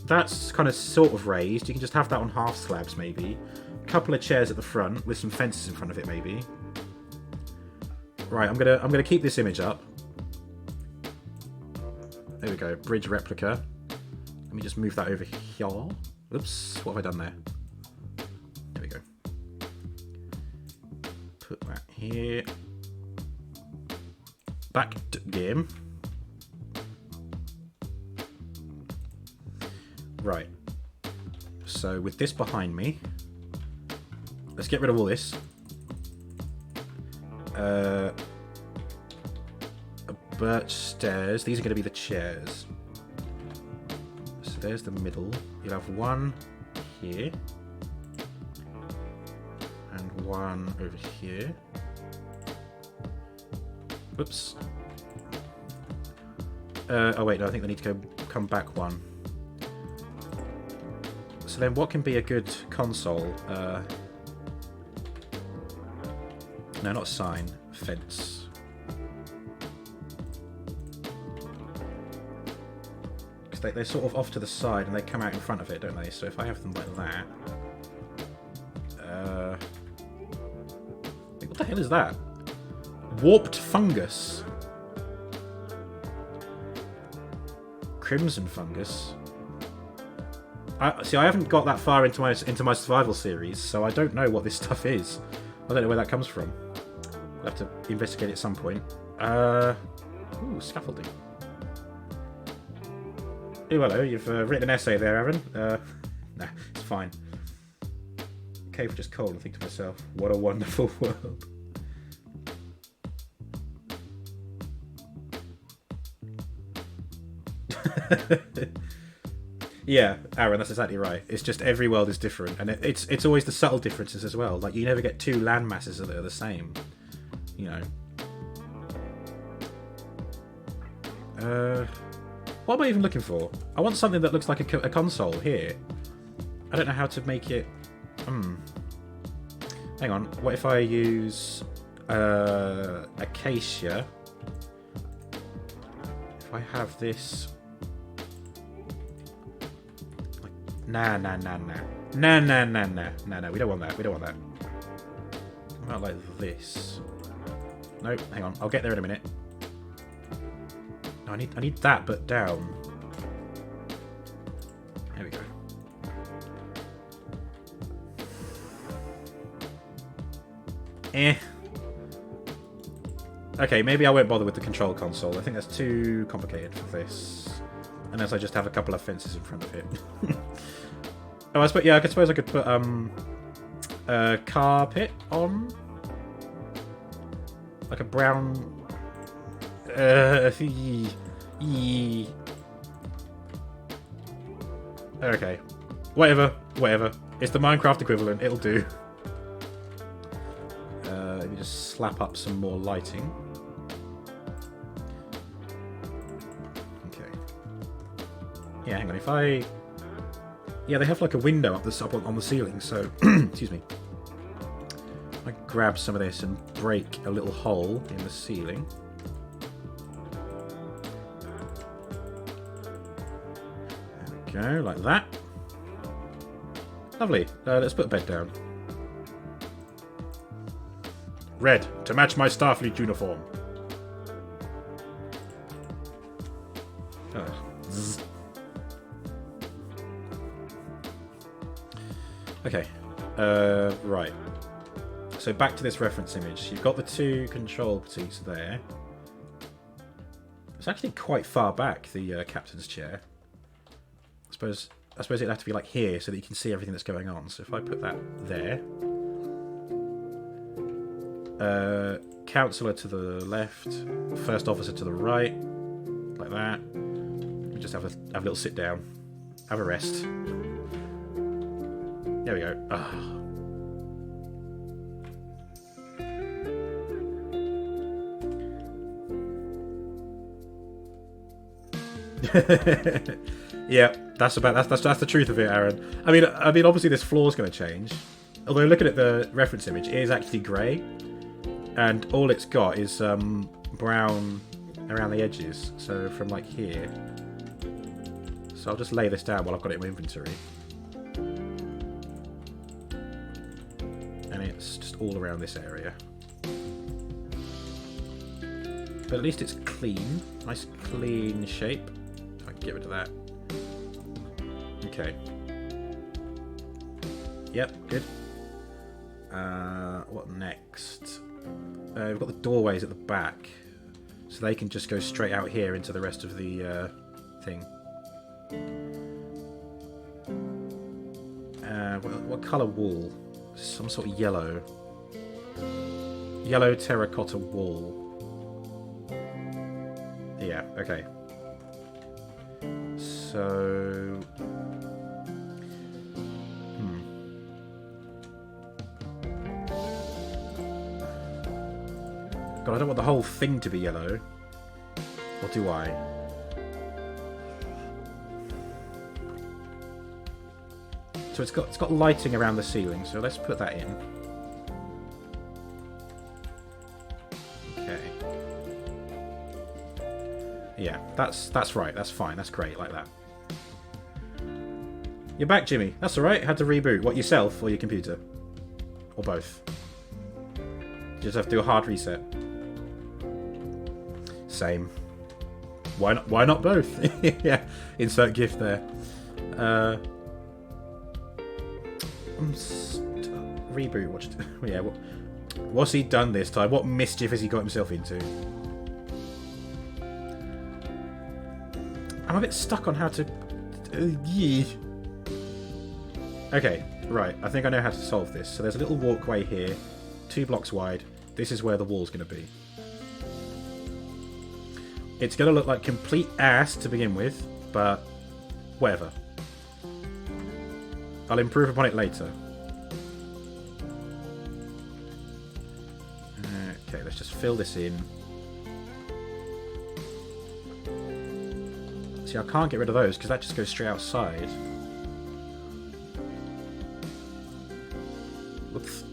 that's kind of sort of raised. You can just have that on half slabs maybe. A couple of chairs at the front with some fences in front of it maybe. Right, I'm gonna keep this image up. There we go, bridge replica. Let me just move that over here. Oops, what have I done there? There we go. Put that here. Back to game. Right. So with this behind me, let's get rid of all this. Birch stairs. These are going to be the chairs. So there's the middle. You'll have one here. And one over here. Whoops. Oh wait, no, I think they need to come back one. So then what can be a good console? No, not sign. Fence. Because they're sort of off to the side and they come out in front of it, don't they? So if I have them like that... what the hell is that? Warped fungus. Crimson fungus. See, I haven't got that far into my survival series, so I don't know what this stuff is. I don't know where that comes from. I'll have to investigate it at some point. Ooh, scaffolding. Oh, hello, you've written an essay there, Aaron. Nah, it's fine. Cave for just cold and think to myself, what a wonderful world. Yeah, Aaron, that's exactly right. It's just every world is different, and it's always the subtle differences as well. Like you never get 2 land masses that are the same. You know. What am I even looking for? I want something that looks like a console here. I don't know how to make it. Hang on. What if I use acacia? If I have this. Nah. No, we don't want that. We don't want that. What about like this? Nope, hang on. I'll get there in a minute. No, I need that, but down. There we go. Okay, maybe I won't bother with the control console. I think that's too complicated for this. Unless I just have a couple of fences in front of it. Oh, I suppose I could put a carpet on, like a brown. Okay, whatever. It's the Minecraft equivalent. It'll do. Let me just slap up some more lighting. Yeah, hang on. If I... Yeah, they have like a window up on the ceiling, so... Excuse me. I grab some of this and break a little hole in the ceiling. There we go, like that. Lovely. Let's put a bed down. Red, to match my Starfleet uniform. Zzz. Okay. Right. so back to this reference image. You've got the 2 control seats there. It's actually quite far back, the captain's chair. I suppose it'd have to be like here so that you can see everything that's going on. So if I put that there. Councillor to the left, first officer to the right, like that. We just have a little sit down, have a rest. There we go. Yeah, that's the truth of it, Aaron. I mean, obviously this floor's going to change. Although looking at the reference image, it is actually grey, and all it's got is brown around the edges. So from like here. So I'll just lay this down while I've got it in my inventory, and it's just all around this area. But at least it's clean, nice clean shape. I can get rid of that. Okay. Yep, good. What next? We've got the doorways at the back, so they can just go straight out here into the rest of the thing. What colour wall? Some sort of yellow. Yellow terracotta wall. Yeah, okay. So... God, I don't want the whole thing to be yellow. Or do I? So it's got lighting around the ceiling, so let's put that in. Okay. Yeah, that's right, that's fine, that's great, like that. You're back, Jimmy. That's alright, had to reboot. What, yourself or your computer? Or both? You just have to do a hard reset. Same. Why not both? Yeah, insert GIF there. Reboot. Yeah. What's he done this time? What mischief has he got himself into? I'm a bit stuck on how to. Okay, right. I think I know how to solve this. So there's a little walkway here, 2 blocks wide. This is where the wall's going to be. It's going to look like complete ass to begin with, but whatever. I'll improve upon it later. Okay, let's just fill this in. See, I can't get rid of those because that just goes straight outside. Whoops.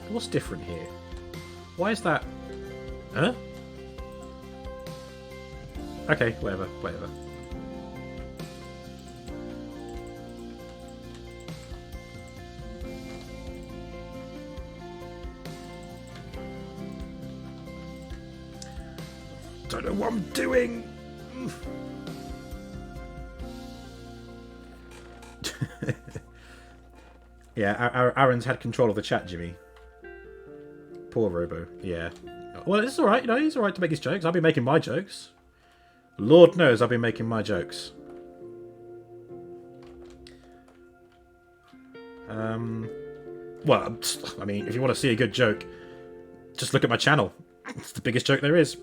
What's different here? Why is that? Huh? Okay, whatever. Don't know what I'm doing. Yeah, Aaron's had control of the chat, Jimmy. Poor Robo. Yeah. Well, it's alright, you know, he's alright to make his jokes. I've been making my jokes. Lord knows I've been making my jokes. Well, I mean, if you want to see a good joke, just look at my channel. It's the biggest joke there is.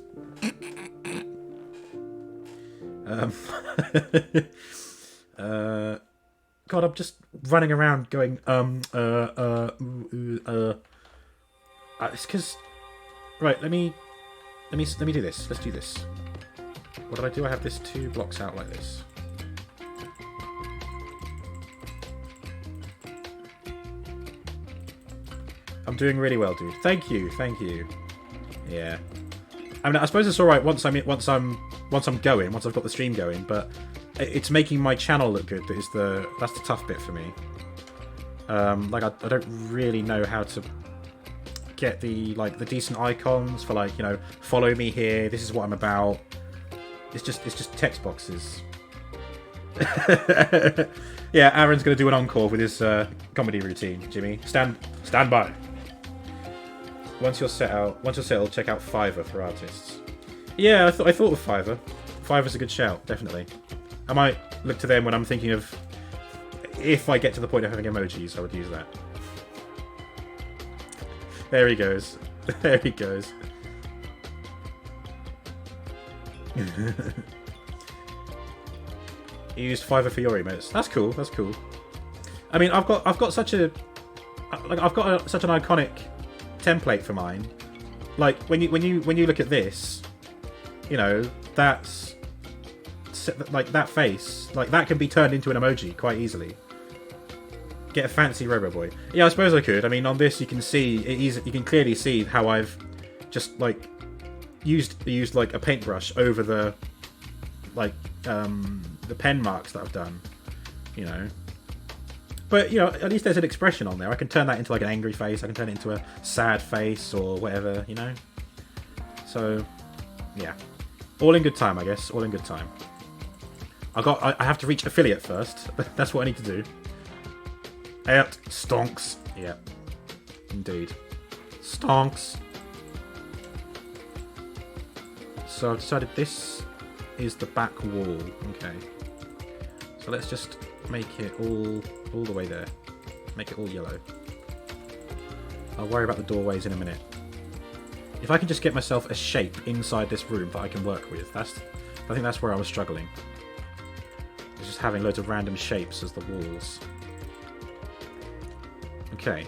God, I'm just running around going, it's because... Right, let me do this. Let's do this. What did I do? I have this 2 blocks out like this. I'm doing really well, dude. Thank you. Yeah. I mean, I suppose it's all right once I've got the stream going, but it's making my channel look good. That's the tough bit for me. Like I don't really know how to get the decent icons for, like, you know, follow me here. This is what I'm about. It's just text boxes. Yeah, Yeah, Aaron's going to do an encore with his comedy routine. Jimmy, stand by. Once you're settled, check out Fiverr for artists. Yeah, I thought of Fiverr. Fiverr's a good shout, definitely. I might look to them when I'm thinking of if I get to the point of having emojis. I would use that. There he goes. There he goes. You used Fiverr for your emotes. That's cool. That's cool. I mean, I've got such a such an iconic template for mine. Like when you look at this, you know, that's like that face, like that can be turned into an emoji quite easily. Get a fancy Robo Boy. Yeah, I suppose I could. I mean, on this you can see you can clearly see how I've just like used like a paintbrush over the like the pen marks that I've done, you know. But you know, at least there's an expression on there. I can turn that into like an angry face. I can turn it into a sad face or whatever, you know. So yeah, all in good time, I guess. All in good time. I have to reach affiliate first. That's what I need to do. Out stonks. Yeah, indeed, stonks. So I've decided this is the back wall. Okay. So let's just make it all the way there. Make it all yellow. I'll worry about the doorways in a minute. If I can just get myself a shape inside this room that I can work with, I think that's where I was struggling. Just having loads of random shapes as the walls. Okay.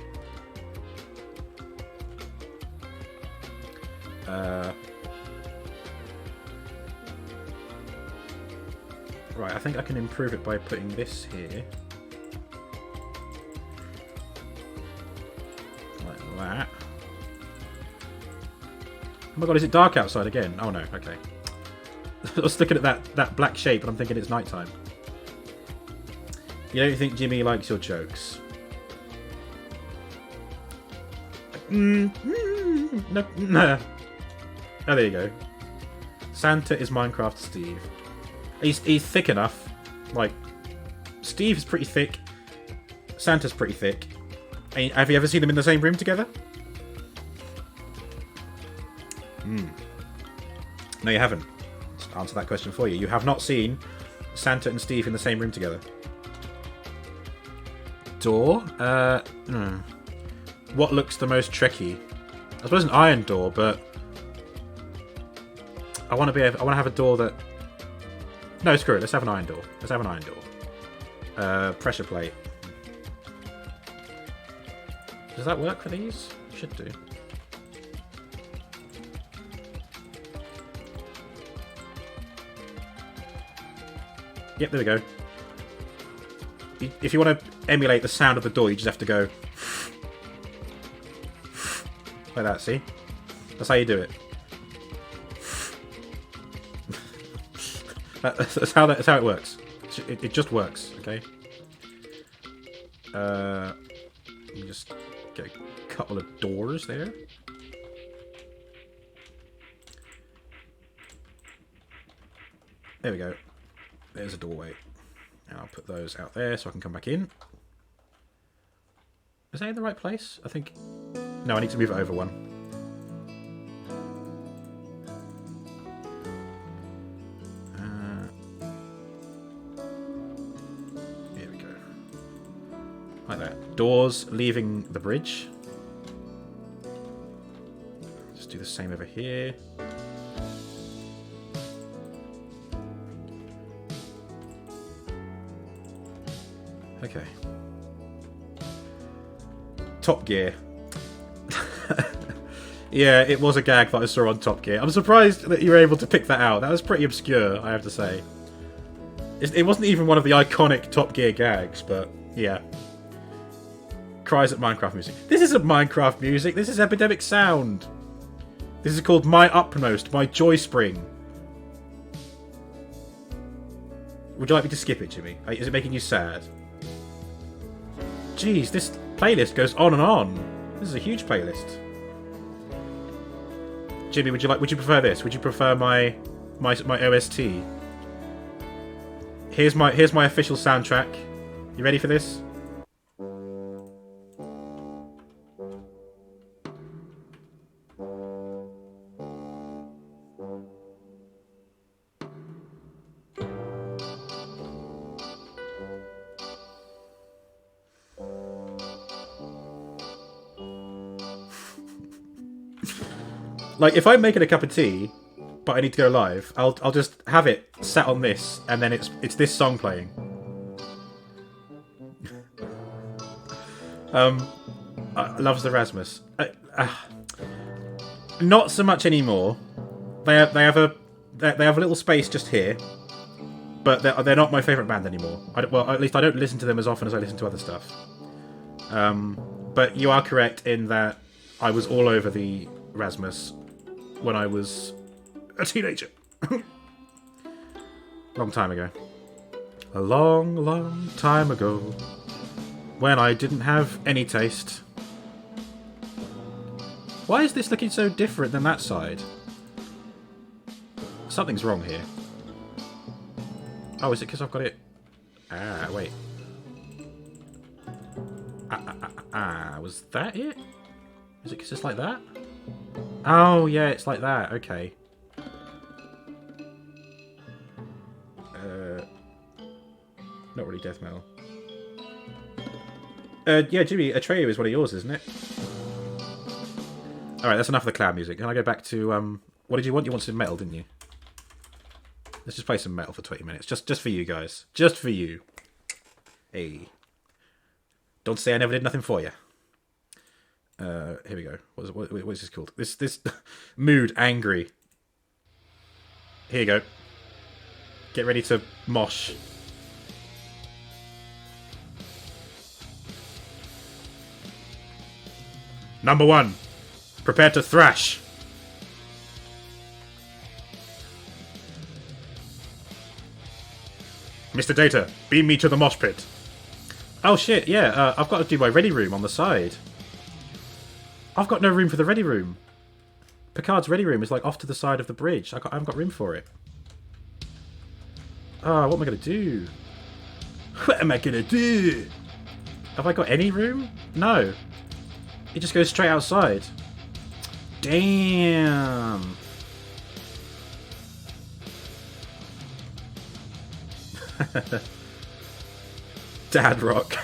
Right, I think I can improve it by putting this here. Like that. Oh my god, is it dark outside again? Oh no, okay. I was looking at that black shape and I'm thinking it's nighttime. You don't think Jimmy likes your jokes? No. Oh, there you go. Santa is Minecraft Steve. He's thick enough. Like, Steve is pretty thick. Santa's pretty thick. Have you ever seen them in the same room together? No, you haven't. Let's answer that question for you. You have not seen Santa and Steve in the same room together. Door? What looks the most tricky? I suppose an iron door, but I want to have a door that. No, screw it. Let's have an iron door. Let's have an iron door. Pressure plate. Does that work for these? It should do. Yep, there we go. If you want to emulate the sound of the door, you just have to go like that. See? That's how you do it. That's how it works. It just works. Okay. Let me just get a couple of doors there. There we go. There's a doorway. And I'll put those out there so I can come back in. Is that in the right place? I think. No, I need to move it over one. Like that. Doors leaving the bridge. Just do the same over here. Okay. Top Gear. Yeah, it was a gag that I saw on Top Gear. I'm surprised that you were able to pick that out. That was pretty obscure, I have to say. It wasn't even one of the iconic Top Gear gags, but yeah. Cries at Minecraft music. This isn't Minecraft music. This is Epidemic Sound. This is called My Upmost, My Joy Spring. Would you like me to skip it, Jimmy? Is it making you sad? Jeez, this playlist goes on and on. This is a huge playlist. Jimmy, would you prefer this? Would you prefer my OST? Here's my official soundtrack. You ready for this? Like, if I'm making a cup of tea, but I need to go live, I'll just have it sat on this, and then it's this song playing. Loves the Rasmus. Not so much anymore. They have a little space just here, but they're not my favourite band anymore. Well, at least I don't listen to them as often as I listen to other stuff. But you are correct in that I was all over the Rasmus when I was a teenager. Long time ago. A long, long time ago. When I didn't have any taste. Why is this looking so different than that side? Something's wrong here. Oh, is it because I've got it... Ah, wait. Was that it? Is it because it's like that? Oh, yeah, it's like that. Okay. Not really death metal. Yeah, Jimmy, Atreyu is one of yours, isn't it? Alright, that's enough of the cloud music. Can I go back to, what did you want? You wanted some metal, didn't you? Let's just play some metal for 20 minutes. Just for you guys. Just for you. Hey. Don't say I never did nothing for you. Here we go. What is this called? This mood, angry. Here you go. Get ready to mosh. Number 1. Prepare to thrash. Mr. Data, beam me to the mosh pit. Oh shit, yeah, I've got to do my ready room on the side. I've got no room for the ready room. Picard's ready room is like off to the side of the bridge. I haven't got room for it. Oh, what am I going to do? What am I going to do? Have I got any room? No. It just goes straight outside. Damn. Dad rock.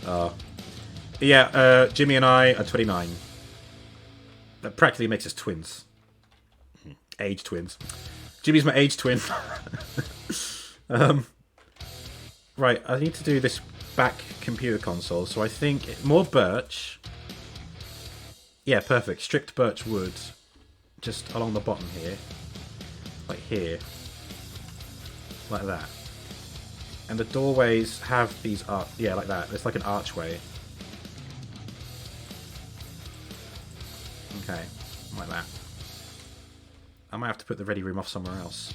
Oh. Yeah, Jimmy and I are 29. That practically makes us twins. Age twins. Jimmy's my age twin. Right, I need to do this back computer console, so I think more birch. Yeah, perfect. Stripped birch wood. Just along the bottom here. Like here. Like that. And the doorways have these yeah, like that. It's like an archway. Okay, like that. I might have to put the ready room off somewhere else.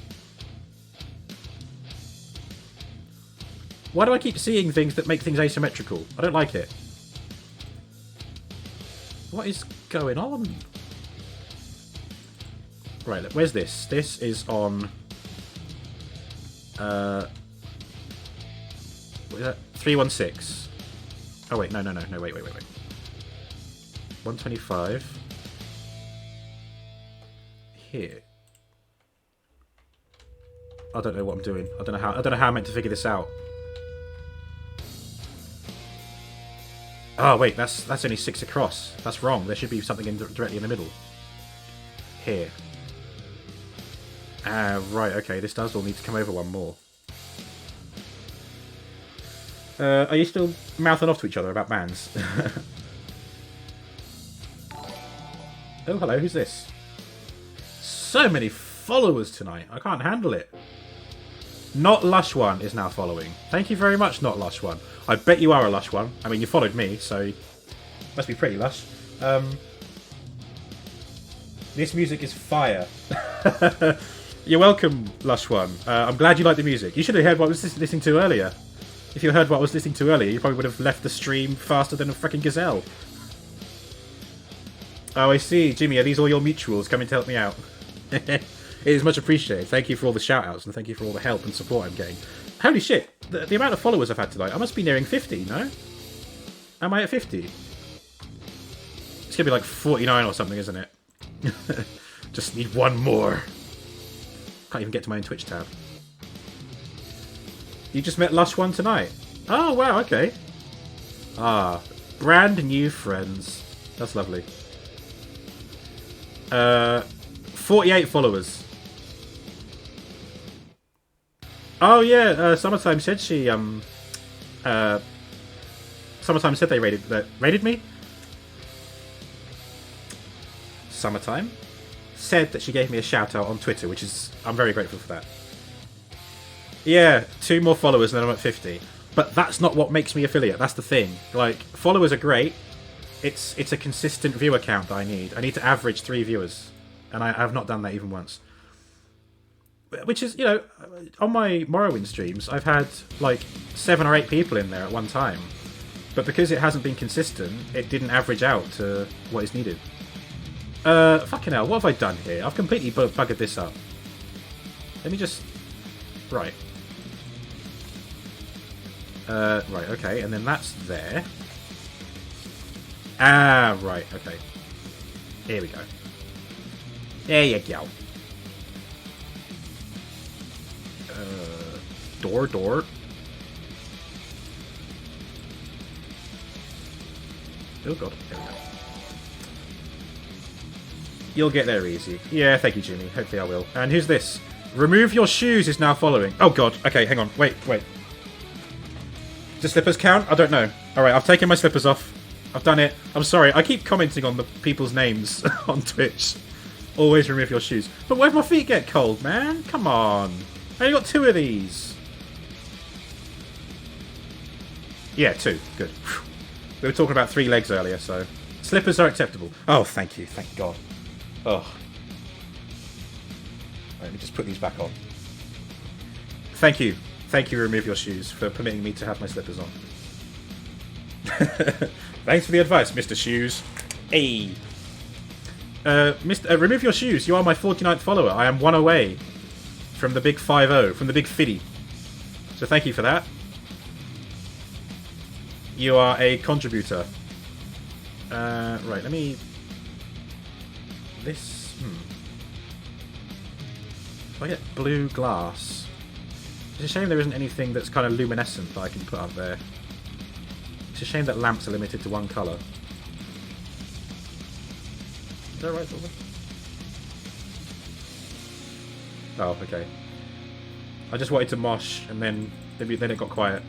Why do I keep seeing things that make things asymmetrical? I don't like it. What is going on? Right, look, where's this? This is on... what is that? 316. Oh, wait, no, wait. 125. Here. I don't know what I'm doing. I don't know how I'm meant to figure this out. Oh wait, that's only 6 across. That's wrong. There should be something directly in the middle. Here. Ah, right. Okay, this does all need to come over one more. Are you still mouthing off to each other about bands? Oh, hello. Who's this? So many followers tonight. I can't handle it. Not Lush One is now following. Thank you very much, Not Lush One. I bet you are a Lush One. I mean, you followed me, so must be pretty lush. This music is fire. You're welcome, Lush One. I'm glad you like the music. You should have heard what I was listening to earlier. If you heard what I was listening to earlier, you probably would have left the stream faster than a freaking gazelle. Oh, I see. Jimmy, are these all your mutuals coming to help me out? It is much appreciated. Thank you for all the shout-outs, and thank you for all the help and support I'm getting. Holy shit! the amount of followers I've had tonight, I must be nearing 50, no? Am I at 50? It's gonna be like 49 or something, isn't it? Just need one more. Can't even get to my own Twitch tab. You just met Lush One tonight? Oh, wow, okay. Ah, brand new friends. That's lovely. 48 followers. Oh yeah, Summertime said she Summertime said they rated me. Summertime said that she gave me a shout out on Twitter, which is I'm very grateful for that. Yeah, 2 more followers and then I'm at 50. But that's not what makes me affiliate. That's the thing. Like, followers are great. It's a consistent viewer count that I need. I need to average 3 viewers, and I have not done that even once. Which is, you know, on my Morrowind streams, I've had like 7 or 8 people in there at one time. But because it hasn't been consistent, it didn't average out to what is needed. Fucking hell, what have I done here? I've completely buggered this up. Let me just... Right. Right, okay, and then that's there. Ah, right, okay. Here we go. There you go. Door. Oh god, there we go. You'll get there easy. Yeah, thank you, Jimmy. Hopefully I will. And who's this? Remove your shoes is now following. Oh god, okay, hang on. Wait. Do slippers count? I don't know. Alright, I've taken my slippers off. I've done it. I'm sorry, I keep commenting on the people's names on Twitch. Always remove your shoes. But where'd my feet get cold, man? Come on. I only got 2 of these. Yeah, 2. Good. We were talking about 3 legs earlier, so... Slippers are acceptable. Oh, thank you. Thank God. Oh. Let me just put these back on. Thank you. Thank you, remove your shoes, for permitting me to have my slippers on. Thanks for the advice, Mr. Shoes. Hey. Remove your shoes. You are my 49th follower. I am 1 away from the big 5-0, from the big 50. So thank you for that. You are a contributor. Right, let me... This... If I get blue glass... It's a shame there isn't anything that's kind of luminescent that I can put up there. It's a shame that lamps are limited to 1 colour. Is that right, Silver? Oh, okay. I just wanted to mosh, and then it got quiet.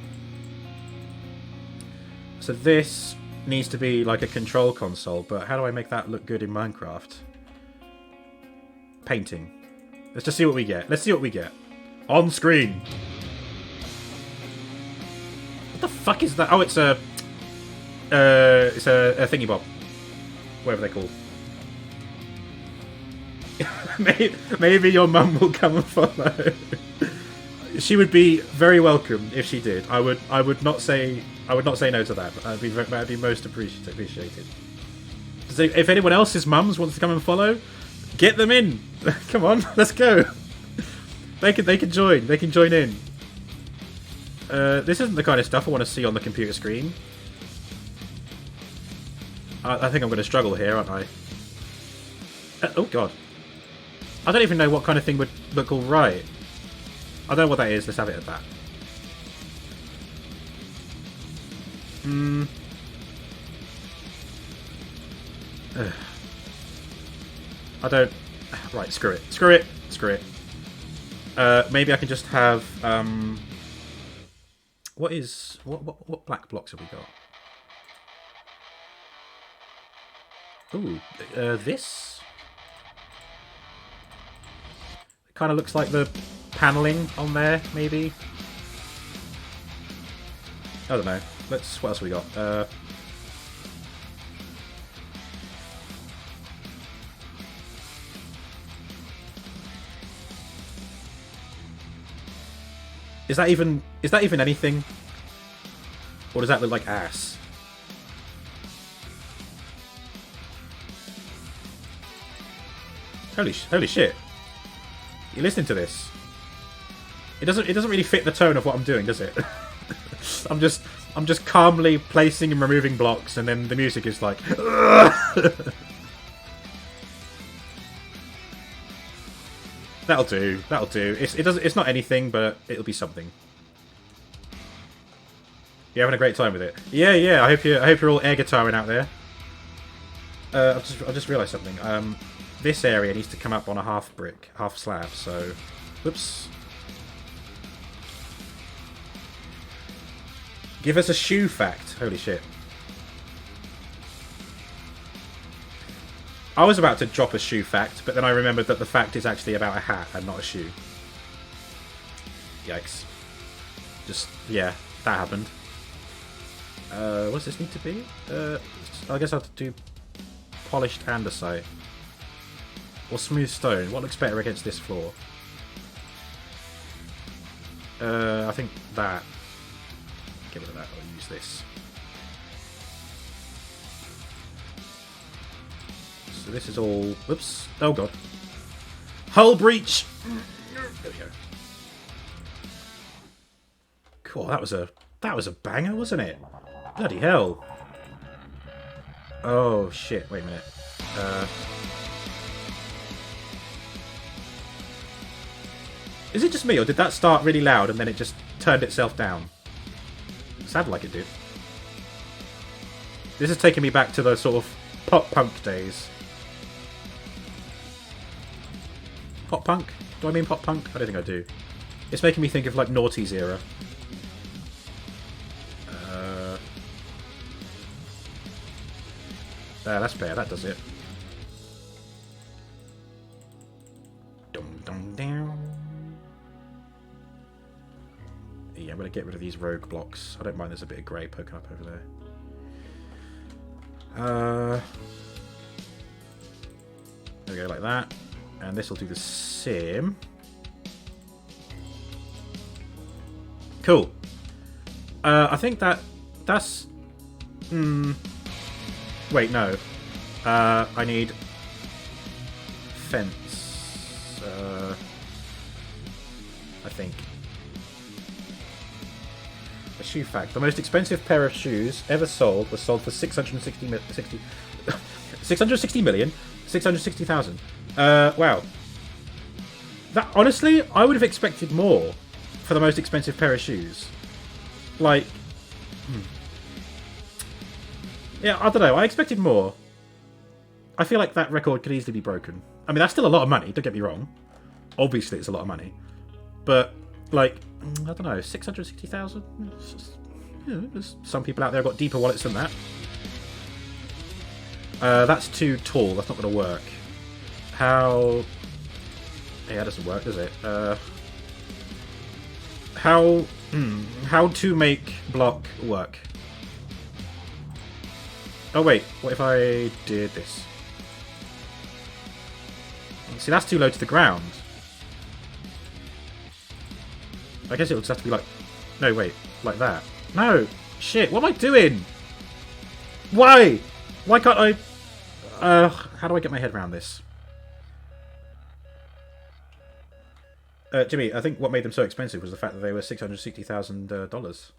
So this needs to be like a control console, but how do I make that look good in Minecraft? Painting. Let's just see what we get. Let's see what we get. On screen. What the fuck is that? Oh, it's a thingy bob. Whatever they're called. Maybe your mum will come and follow. She would be very welcome if she did. I would not say no to that. That'd be most appreciated. So if anyone else's mums wants to come and follow, get them in. Come on, let's go. They can join. They can join in. This isn't the kind of stuff I want to see on the computer screen. I think I'm going to struggle here, aren't I? Oh god. I don't even know what kind of thing would look alright. I don't know what that is. Let's have it at that. I don't... Right, screw it. Screw it. Screw it. Maybe I can just have... What black blocks have we got? Ooh, this? It kind of looks like the paneling on there, maybe? I don't know. What else have we got? Is that even anything? Or does that look like ass? Holy shit. You listening to this? It doesn't really fit the tone of what I'm doing, does it? I'm just calmly placing and removing blocks, and then the music is like. That'll do. That'll do. It's not anything, but it'll be something. You having a great time with it? Yeah, yeah. I hope you're all air guitaring out there. I've just realised something. This area needs to come up on a half brick, half slab. So, whoops. Give us a shoe fact. Holy shit. I was about to drop a shoe fact, but then I remembered that the fact is actually about a hat and not a shoe. Yikes. Just, yeah, that happened. What does this need to be? I guess I have to do polished andesite. Or smooth stone. What looks better against this floor? I think that. Get rid of that. I'll use this. So this is all. Whoops! Oh god! Hull breach. There we go. Cool. That was a banger, wasn't it? Bloody hell! Oh shit! Wait a minute. Is it just me, or did that start really loud and then it just turned itself down? It sounded like it did. This is taking me back to those sort of pop-punk days. Pop-punk? Do I mean pop-punk? I don't think I do. It's making me think of, like, Naughty's era. That's better. That does it. Dum-dum-down. Yeah, I'm going to get rid of these rogue blocks. I don't mind there's a bit of grey poking up over there. There we go, like that. And this will do the same. Cool. I think that's... Wait, no. I need... fence. I think. A shoe fact. The most expensive pair of shoes ever sold was sold for 660,000. Wow. That, honestly, I would have expected more for the most expensive pair of shoes. Like... Yeah, I don't know. I expected more. I feel like that record could easily be broken. I mean, that's still a lot of money, don't get me wrong. Obviously, it's a lot of money. But, like, I don't know, 660,000? You know, there's some people out there have got deeper wallets than that. That's too tall. That's not going to work. How... Yeah, that doesn't work, does it? How to make block work? Oh wait, what if I did this? See, that's too low to the ground. I guess it would just have to be like... No, wait, like that. No! Shit, what am I doing? Why? Why can't I... how do I get my head around this? Jimmy, I think what made them so expensive was the fact that they were $660,000.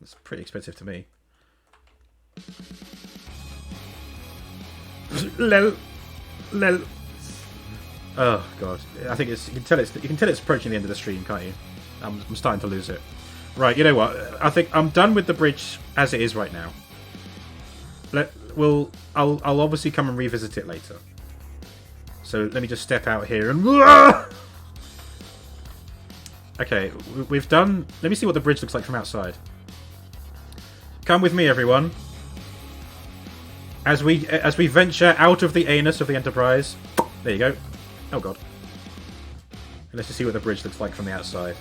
That's pretty expensive to me. Lel. Oh god, I think it's you can tell it's approaching the end of the stream, can't you? I'm starting to lose it. Right, you know what? I think I'm done with the bridge as it is right now. I'll obviously come and revisit it later. So let me just step out here and. Okay, we've done. Let me see what the bridge looks like from outside. Come with me, everyone. As we venture out of the anus of the Enterprise. There you go. Oh god. And let's just see what the bridge looks like from the outside.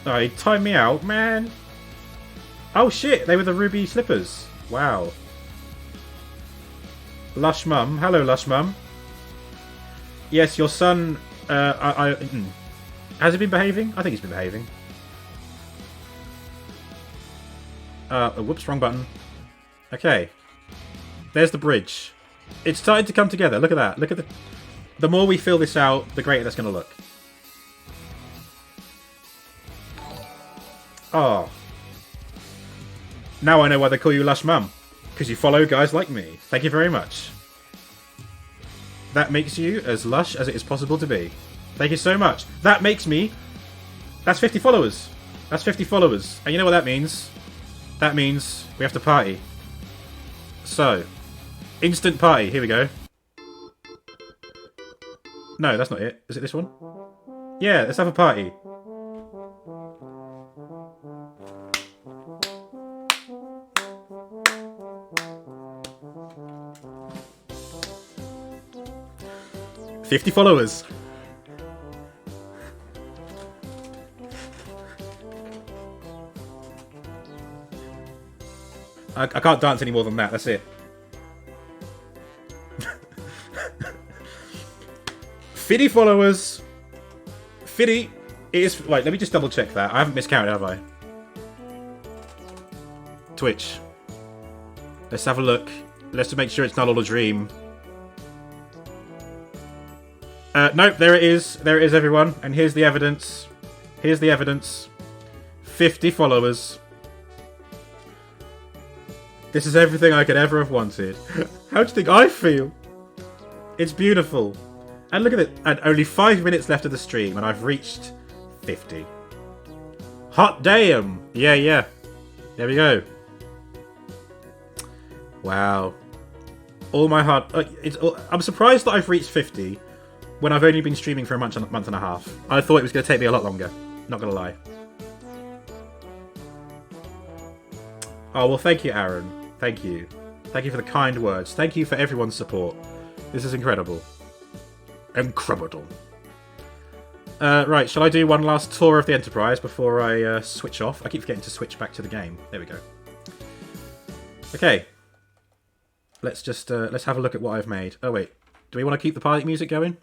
Oh, he timed me out, man. Oh shit, they were the ruby slippers. Wow. Lush Mum. Hello, Lush Mum. Yes, your son... Has he been behaving? I think he's been behaving. Whoops, wrong button. Okay. There's the bridge. It's starting to come together. Look at that. Look at the... The more we fill this out, the greater that's going to look. Oh. Now I know why they call you Lush Mum. Because you follow guys like me. Thank you very much. That makes you as lush as it is possible to be. Thank you so much. That makes me... That's 50 followers. That's 50 followers. And you know what that means? That means we have to party. So, instant party. Here we go. No, that's not it. Is it this one? Yeah, let's have a party. $50 followers. I can't dance any more than that. That's it. 50 followers. 50. It is. Wait, let me just double check that. I haven't miscounted, have I? Twitch. Let's have a look. Let's make sure it's not all a dream. Nope, there it is. There it is, everyone. And here's the evidence. Here's the evidence. 50 followers. This is everything I could ever have wanted. How do you think I feel? It's beautiful. And look at it. And only 5 minutes left of the stream, and I've reached 50. Hot damn! Yeah, yeah. There we go. Wow. All my heart. I'm surprised that I've reached 50 when I've only been streaming for a month and a half. I thought it was going to take me a lot longer. Not going to lie. Oh, well, thank you, Aaron. Thank you. Thank you for the kind words. Thank you for everyone's support. This is incredible. Incredible. Right, shall I do one last tour of the Enterprise before I switch off? I keep forgetting to switch back to the game. There we go. Okay. Let's just let's have a look at what I've made. Oh, wait. Do we want to keep the party music going?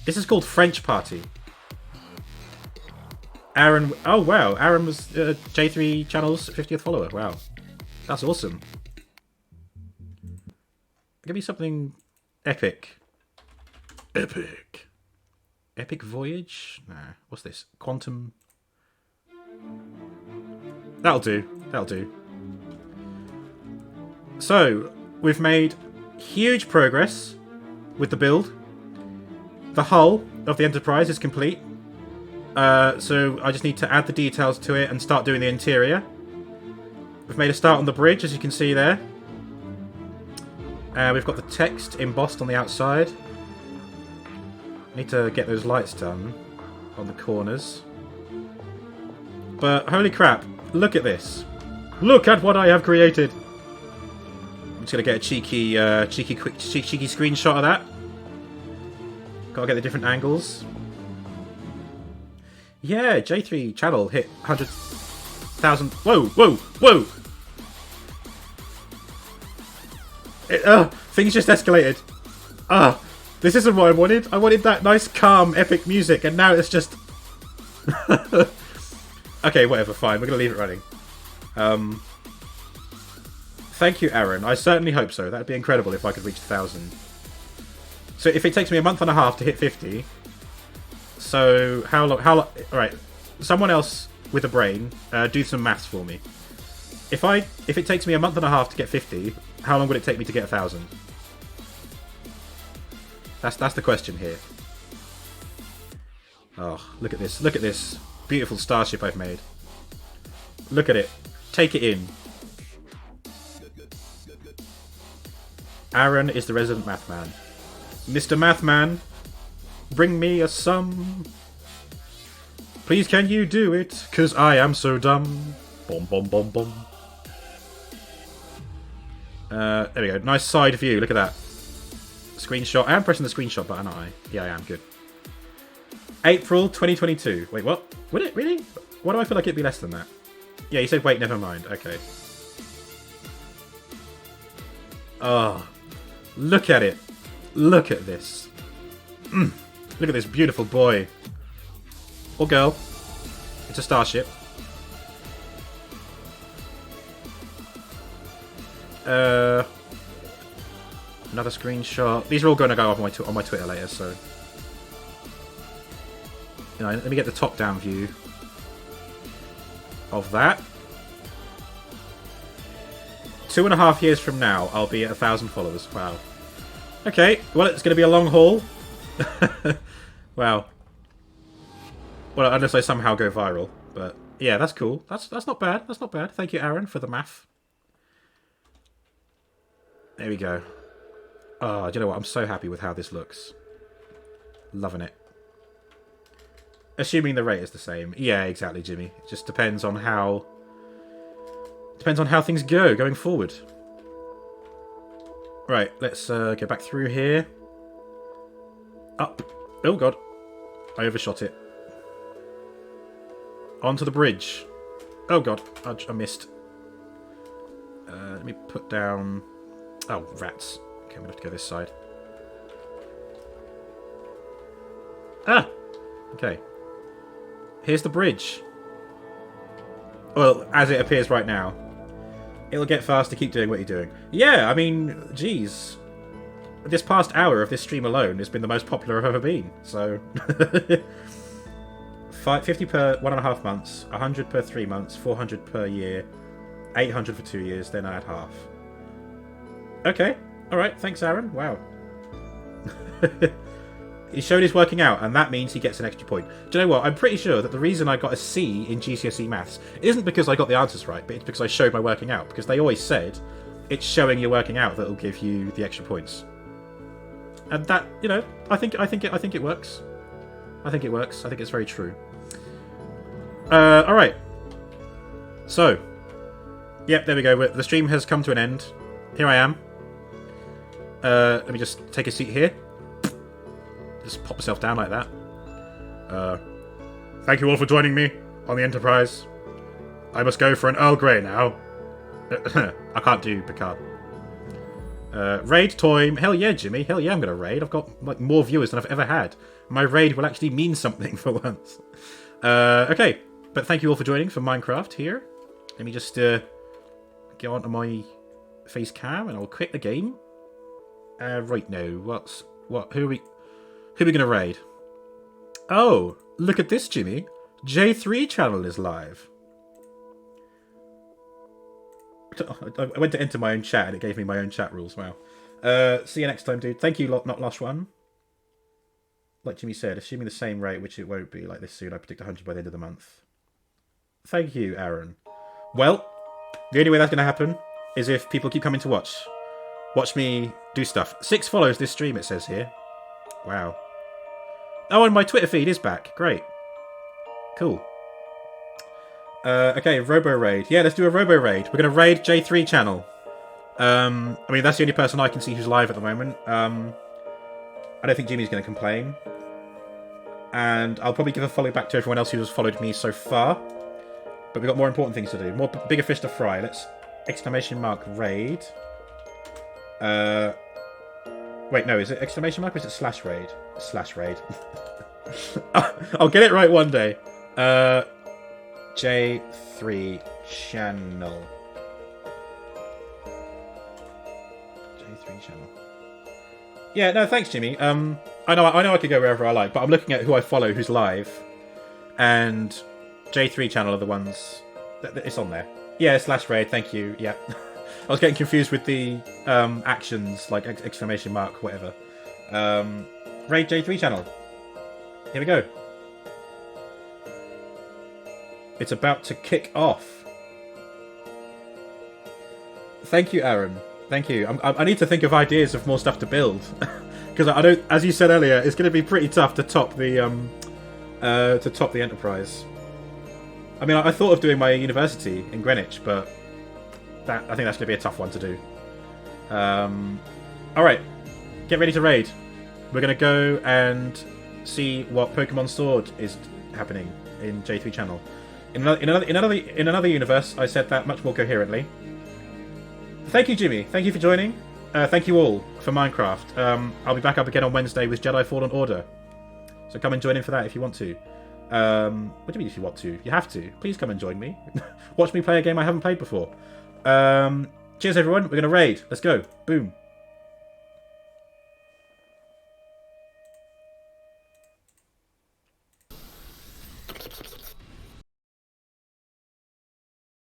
This is called French Party. Aaron... Oh, wow. Aaron was J3 Channel's 50th follower. Wow. That's awesome. Give me something epic. Epic. Epic Voyage? Nah. What's this? Quantum... That'll do. That'll do. So, we've made huge progress with the build. The hull of the Enterprise is complete. So I just need to add the details to it and start doing the interior. We've made a start on the bridge, as you can see there. We've got the text embossed on the outside. Need to get those lights done on the corners. But holy crap, look at this. Look at what I have created. I'm just going to get a cheeky screenshot of that. Gotta get the different angles. Yeah, J3 Channel hit 100,000. Whoa, whoa, whoa! Things just escalated. This isn't what I wanted. I wanted that nice, calm, epic music, and now it's just... Okay, whatever, fine. We're gonna leave it running. Thank you, Aaron. I certainly hope so. That'd be incredible if I could reach 1,000. So if it takes me a month and a half to hit 50, so how long? Alright, someone else with a brain, do some maths for me. If it takes me a month and a half to get 50, how long would it take me to get 1,000? That's the question here. Oh, look at this! Look at this beautiful starship I've made. Look at it. Take it in. Aaron is the resident math man. Mr. Mathman, bring me a sum. Please can you do it, 'cause I am so dumb. Bom bom bom bom. There we go. Nice side view. Look at that. Screenshot. I am pressing the screenshot button, aren't I? Yeah, I am. Good. April 2022. Wait, what? Would it? Really? Why do I feel like it'd be less than that? Yeah, you said wait, never mind. Okay. Oh. Look at it. Look at this. Look at this beautiful boy. Or girl. It's a starship. Another screenshot. These are all going to go up on my Twitter later, so... You know, let me get the top-down view. of that. 2.5 years from now, I'll be at 1,000 followers. Wow. Okay, well, it's going to be a long haul. Wow. Well, unless I somehow go viral. But, yeah, that's cool. That's not bad. That's not bad. Thank you, Aaron, for the math. There we go. Oh, do you know what? I'm so happy with how this looks. Loving it. Assuming the rate is the same. Yeah, exactly, Jimmy. It just depends on how... Depends on how things go going forward. Right, let's go back through here. Up. Oh, God. I overshot it. Onto the bridge. Oh, God. I missed. Let me put down... Oh, rats. Okay, I'm going to have to go this side. Ah! Okay. Here's the bridge. Well, as it appears right now. It'll get faster, keep doing what you're doing. Yeah, I mean, geez. This past hour of this stream alone has been the most popular I've ever been. So, 50 per 1.5 months, 100 per 3 months, 400 per year, 800 for 2 years, then I add half. Okay, alright, thanks Aaron, wow. He showed he's working out, and that means he gets an extra point. Do you know what? I'm pretty sure that the reason I got a C in GCSE Maths isn't because I got the answers right, but it's because I showed my working out. Because they always said, it's showing your working out that'll give you the extra points. And that, you know, I think it works. I think it works. I think it's very true. All right. So, yep, there we go. The stream has come to an end. Here I am. Let me just take a seat here. Just pop myself down like that. Thank you all for joining me on the Enterprise. I must go for an Earl Grey now. I can't do Picard. Raid time. Hell yeah, Jimmy. Hell yeah, I'm going to raid. I've got like more viewers than I've ever had. My raid will actually mean something for once. Okay, but thank you all for joining for Minecraft here. Let me just get onto my face cam and I'll quit the game. Right now, who are we going to raid? Oh, look at this, Jimmy. J3 channel is live. I went to enter my own chat and it gave me my own chat rules. Wow. See you next time, dude. Thank you, not last one. Like Jimmy said, assuming the same rate, which it won't be like this soon, I predict 100 by the end of the month. Thank you, Aaron. Well, the only way that's going to happen is if people keep coming to watch. Watch me do stuff. 6 follows this stream, it says here. Wow. Oh, and my Twitter feed is back. Great. Cool. Okay, Robo Raid. Yeah, let's do a Robo Raid. We're going to raid J3 channel. I mean, that's the only person I can see who's live at the moment. I don't think Jimmy's going to complain. And I'll probably give a follow back to everyone else who has followed me so far. But we've got more important things to do. Bigger fish to fry. Let's !raid. Wait, no, is it !? Or is it /raid? /raid. I'll get it right one day. J3 channel. J3 channel. Yeah, no, thanks, Jimmy. I know I could go wherever I like, but I'm looking at who I follow, who's live, and J3 channel are the ones it's on there. Yeah, /raid. Thank you. Yeah, I was getting confused with the actions like ! Whatever. Raid J3 channel. Here we go. It's about to kick off. Thank you, Aaron. Thank you. I need to think of ideas of more stuff to build, because I don't. As you said earlier, it's going to be pretty tough to top the Enterprise. I mean, I thought of doing my university in Greenwich, but I think that's going to be a tough one to do. All right, get ready to raid. We're going to go and see what Pokemon Sword is happening in J3 channel. In another universe, I said that much more coherently. Thank you, Jimmy. Thank you for joining. Thank you all for Minecraft. I'll be back up again on Wednesday with Jedi Fallen Order. So come and join in for that if you want to. What do you mean if you want to? You have to. Please come and join me. Watch me play a game I haven't played before. Cheers, everyone. We're going to raid. Let's go. Boom.